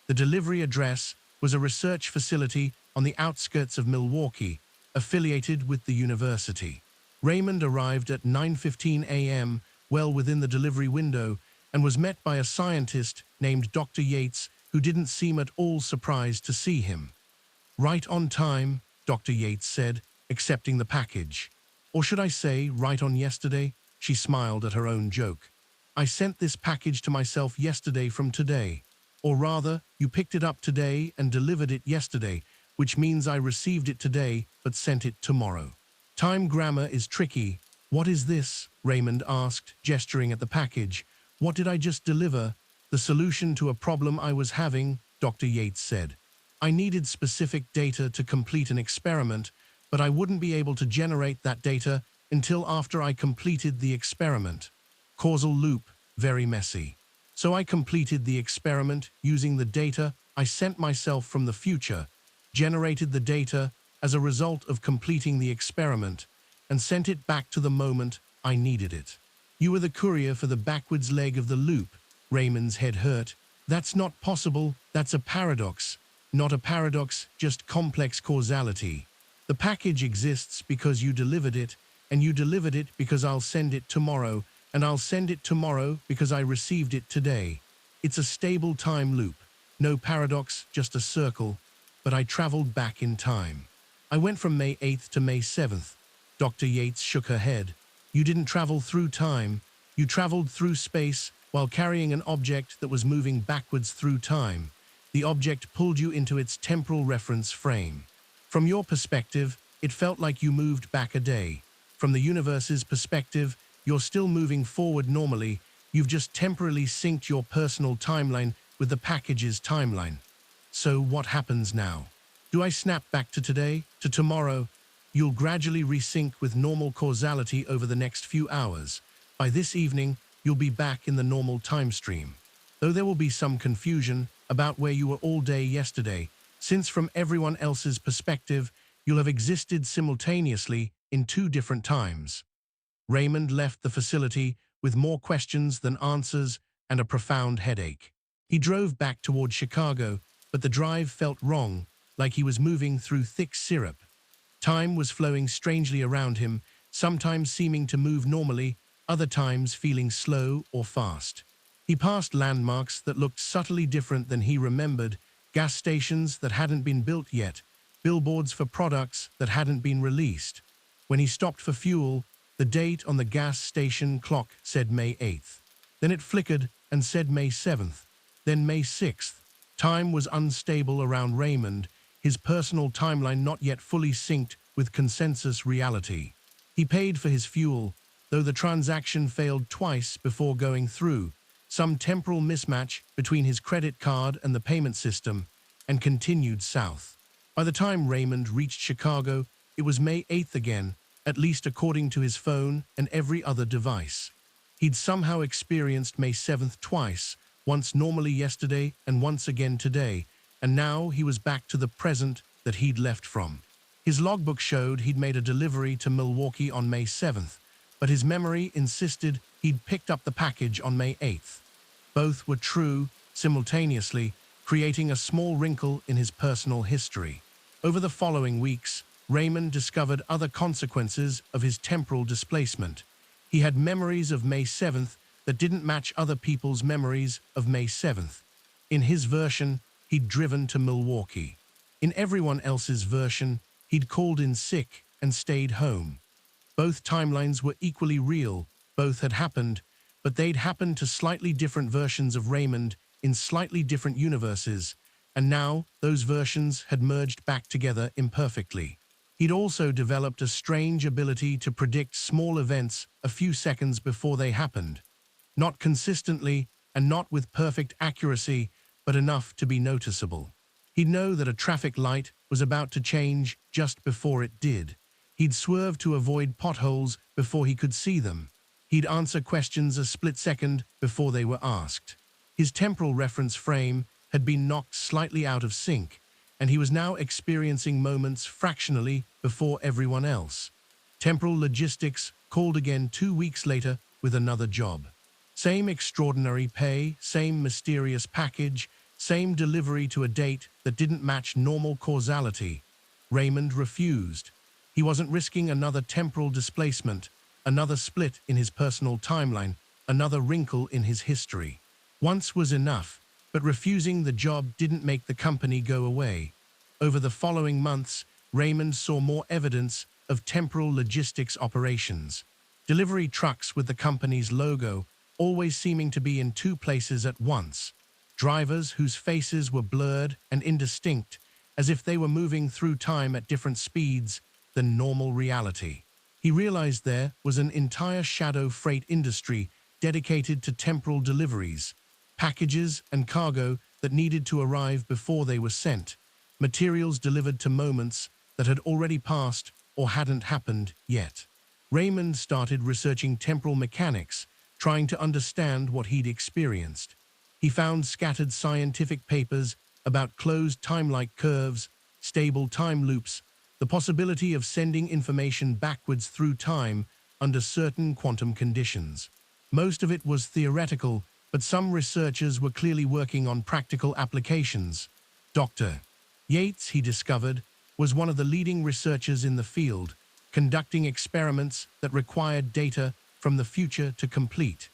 The delivery address was a research facility on the outskirts of Milwaukee, affiliated with the university. Raymond arrived at 9:15 a.m., well within the delivery window, and was met by a scientist named Dr. Yates, who didn't seem at all surprised to see him. Right on time, Dr. Yates said, accepting the package. Or should I say, right on yesterday? She smiled at her own joke. I sent this package to myself yesterday from today. Or rather, you picked it up today and delivered it yesterday, which means I received it today but sent it tomorrow. Time grammar is tricky. What is this? Raymond asked, gesturing at the package. What did I just deliver? The solution to a problem I was having, Dr. Yates said. I needed specific data to complete an experiment, but I wouldn't be able to generate that data until after I completed the experiment. Causal loop, very messy. So I completed the experiment using the data I sent myself from the future, generated the data as a result of completing the experiment, and sent it back to the moment I needed it. You were the courier for the backwards leg of the loop. Raymond's head hurt. That's not possible. That's a paradox. Not a paradox, just complex causality. The package exists because you delivered it, and you delivered it because I'll send it tomorrow, and I'll send it tomorrow because I received it today. It's a stable time loop. No paradox, just a circle. But I traveled back in time. I went from May 8th to May 7th. Dr. Yates shook her head. You didn't travel through time. You traveled through space while carrying an object that was moving backwards through time. The object pulled you into its temporal reference frame. From your perspective, it felt like you moved back a day. From the universe's perspective, you're still moving forward normally. You've just temporarily synced your personal timeline with the package's timeline. So what happens now? Do I snap back to today, to tomorrow? You'll gradually resync with normal causality over the next few hours. By this evening, you'll be back in the normal time stream. Though there will be some confusion about where you were all day yesterday, since from everyone else's perspective, you'll have existed simultaneously in two different times. Raymond left the facility with more questions than answers and a profound headache. He drove back toward Chicago, but the drive felt wrong, like he was moving through thick syrup. Time was flowing strangely around him, sometimes seeming to move normally, other times feeling slow or fast. He passed landmarks that looked subtly different than he remembered, gas stations that hadn't been built yet, billboards for products that hadn't been released. When he stopped for fuel, the date on the gas station clock said May 8th. Then it flickered and said May 7th, then May 6th. Time was unstable around Raymond, his personal timeline not yet fully synced with consensus reality. He paid for his fuel, though the transaction failed twice before going through, some temporal mismatch between his credit card and the payment system, and continued south. By the time Raymond reached Chicago, it was May 8th again, at least according to his phone and every other device. He'd somehow experienced May 7th twice, once normally yesterday and once again today, and now he was back to the present that he'd left from. His logbook showed he'd made a delivery to Milwaukee on May 7th, but his memory insisted he'd picked up the package on May 8th. Both were true, simultaneously, creating a small wrinkle in his personal history. Over the following weeks, Raymond discovered other consequences of his temporal displacement. He had memories of May 7th that didn't match other people's memories of May 7th. In his version, he'd driven to Milwaukee. In everyone else's version, he'd called in sick and stayed home. Both timelines were equally real, both had happened, but they'd happened to slightly different versions of Raymond in slightly different universes, and now those versions had merged back together imperfectly. He'd also developed a strange ability to predict small events a few seconds before they happened. Not consistently and not with perfect accuracy, but enough to be noticeable. He'd know that a traffic light was about to change just before it did. He'd swerve to avoid potholes before he could see them. He'd answer questions a split second before they were asked. His temporal reference frame had been knocked slightly out of sync, and he was now experiencing moments fractionally before everyone else. Temporal logistics called again 2 weeks later with another job. Same extraordinary pay, same mysterious package, same delivery to a date that didn't match normal causality. Raymond refused. He wasn't risking another temporal displacement, another split in his personal timeline, another wrinkle in his history. Once was enough, but refusing the job didn't make the company go away. Over the following months, Raymond saw more evidence of temporal logistics operations. Delivery trucks with the company's logo always seeming to be in two places at once. Drivers whose faces were blurred and indistinct, as if they were moving through time at different speeds than normal reality. He realized there was an entire shadow freight industry dedicated to temporal deliveries, packages and cargo that needed to arrive before they were sent, materials delivered to moments that had already passed or hadn't happened yet. Raymond started researching temporal mechanics, trying to understand what he'd experienced. He found scattered scientific papers about closed time-like curves, stable time loops, the possibility of sending information backwards through time under certain quantum conditions. Most of it was theoretical, but some researchers were clearly working on practical applications. Dr. Yates, he discovered, was one of the leading researchers in the field, conducting experiments that required data from the future to complete.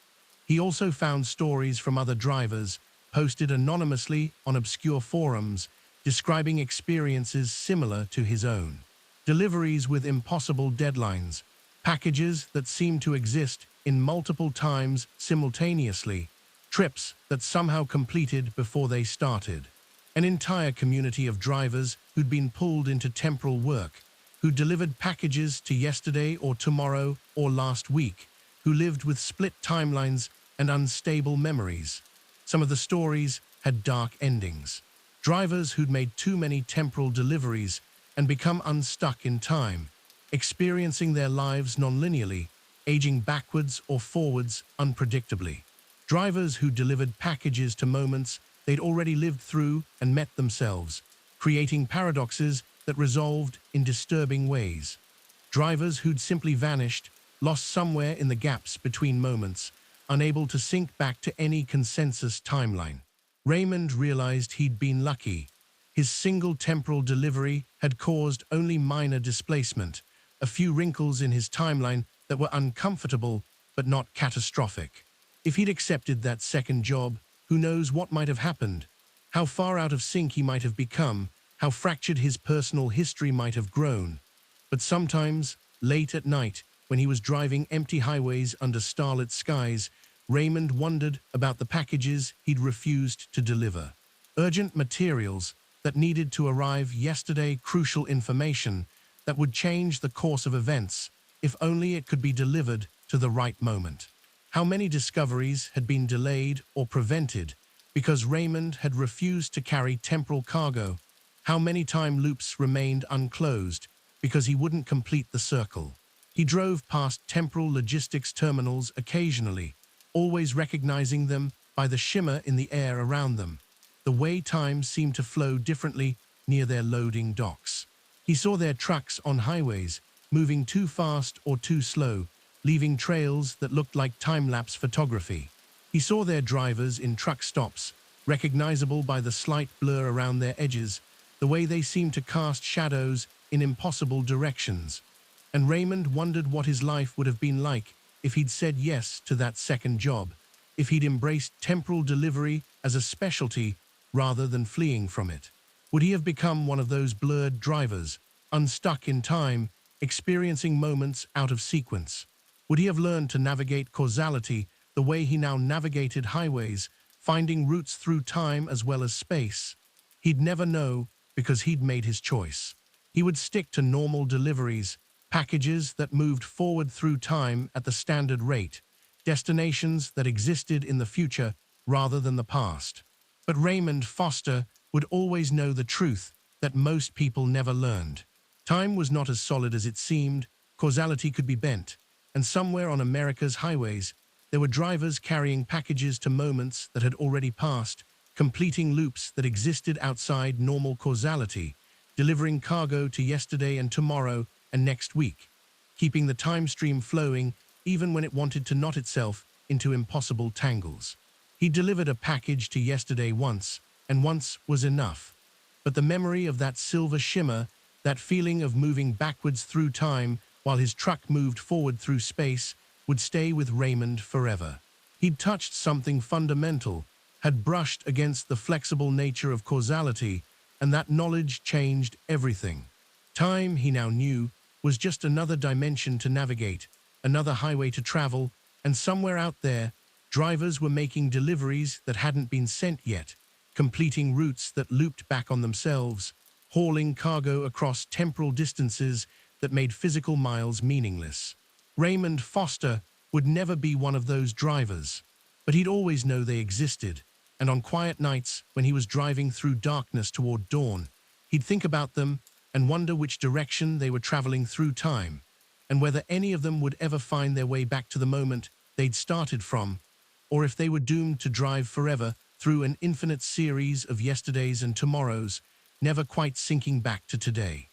He also found stories from other drivers, posted anonymously on obscure forums, describing experiences similar to his own. Deliveries with impossible deadlines, packages that seemed to exist in multiple times simultaneously, trips that somehow completed before they started. An entire community of drivers who'd been pulled into temporal work, who delivered packages to yesterday or tomorrow or last week, who lived with split timelines and unstable memories. Some of the stories had dark endings. Drivers who'd made too many temporal deliveries and become unstuck in time, experiencing their lives non-linearly, aging backwards or forwards unpredictably. Drivers who delivered packages to moments they'd already lived through and met themselves, creating paradoxes that resolved in disturbing ways. Drivers who'd simply vanished, lost somewhere in the gaps between moments, unable to sync back to any consensus timeline. Raymond realized he'd been lucky. His single temporal delivery had caused only minor displacement, a few wrinkles in his timeline that were uncomfortable but not catastrophic. If he'd accepted that second job, who knows what might have happened, how far out of sync he might have become, how fractured his personal history might have grown. But sometimes, late at night, when he was driving empty highways under starlit skies, Raymond wondered about the packages he'd refused to deliver. Urgent materials that needed to arrive yesterday, crucial information that would change the course of events, if only it could be delivered to the right moment. How many discoveries had been delayed or prevented because Raymond had refused to carry temporal cargo? How many time loops remained unclosed because he wouldn't complete the circle? He drove past temporal logistics terminals occasionally, always recognizing them by the shimmer in the air around them, the way time seemed to flow differently near their loading docks. He saw their trucks on highways, moving too fast or too slow, leaving trails that looked like time-lapse photography. He saw their drivers in truck stops, recognizable by the slight blur around their edges, the way they seemed to cast shadows in impossible directions. And Raymond wondered what his life would have been like if he'd said yes to that second job, if he'd embraced temporal delivery as a specialty rather than fleeing from it. Would he have become one of those blurred drivers, unstuck in time, experiencing moments out of sequence? Would he have learned to navigate causality the way he now navigated highways, finding routes through time as well as space? He'd never know because he'd made his choice. He would stick to normal deliveries, packages that moved forward through time at the standard rate, destinations that existed in the future rather than the past. But Raymond Foster would always know the truth that most people never learned. Time was not as solid as it seemed, causality could be bent, and somewhere on America's highways, there were drivers carrying packages to moments that had already passed, completing loops that existed outside normal causality, delivering cargo to yesterday and tomorrow and next week, keeping the time stream flowing even when it wanted to knot itself into impossible tangles. He delivered a package to yesterday once, and once was enough. But the memory of that silver shimmer, that feeling of moving backwards through time while his truck moved forward through space, would stay with Raymond forever. He'd touched something fundamental, had brushed against the flexible nature of causality, and that knowledge changed everything. Time, he now knew, was just another dimension to navigate, another highway to travel, and somewhere out there, drivers were making deliveries that hadn't been sent yet, completing routes that looped back on themselves, hauling cargo across temporal distances that made physical miles meaningless. Raymond Foster would never be one of those drivers, but he'd always know they existed, and on quiet nights when he was driving through darkness toward dawn, he'd think about them and wonder which direction they were traveling through time, and whether any of them would ever find their way back to the moment they'd started from, or if they were doomed to drive forever through an infinite series of yesterdays and tomorrows, never quite sinking back to today.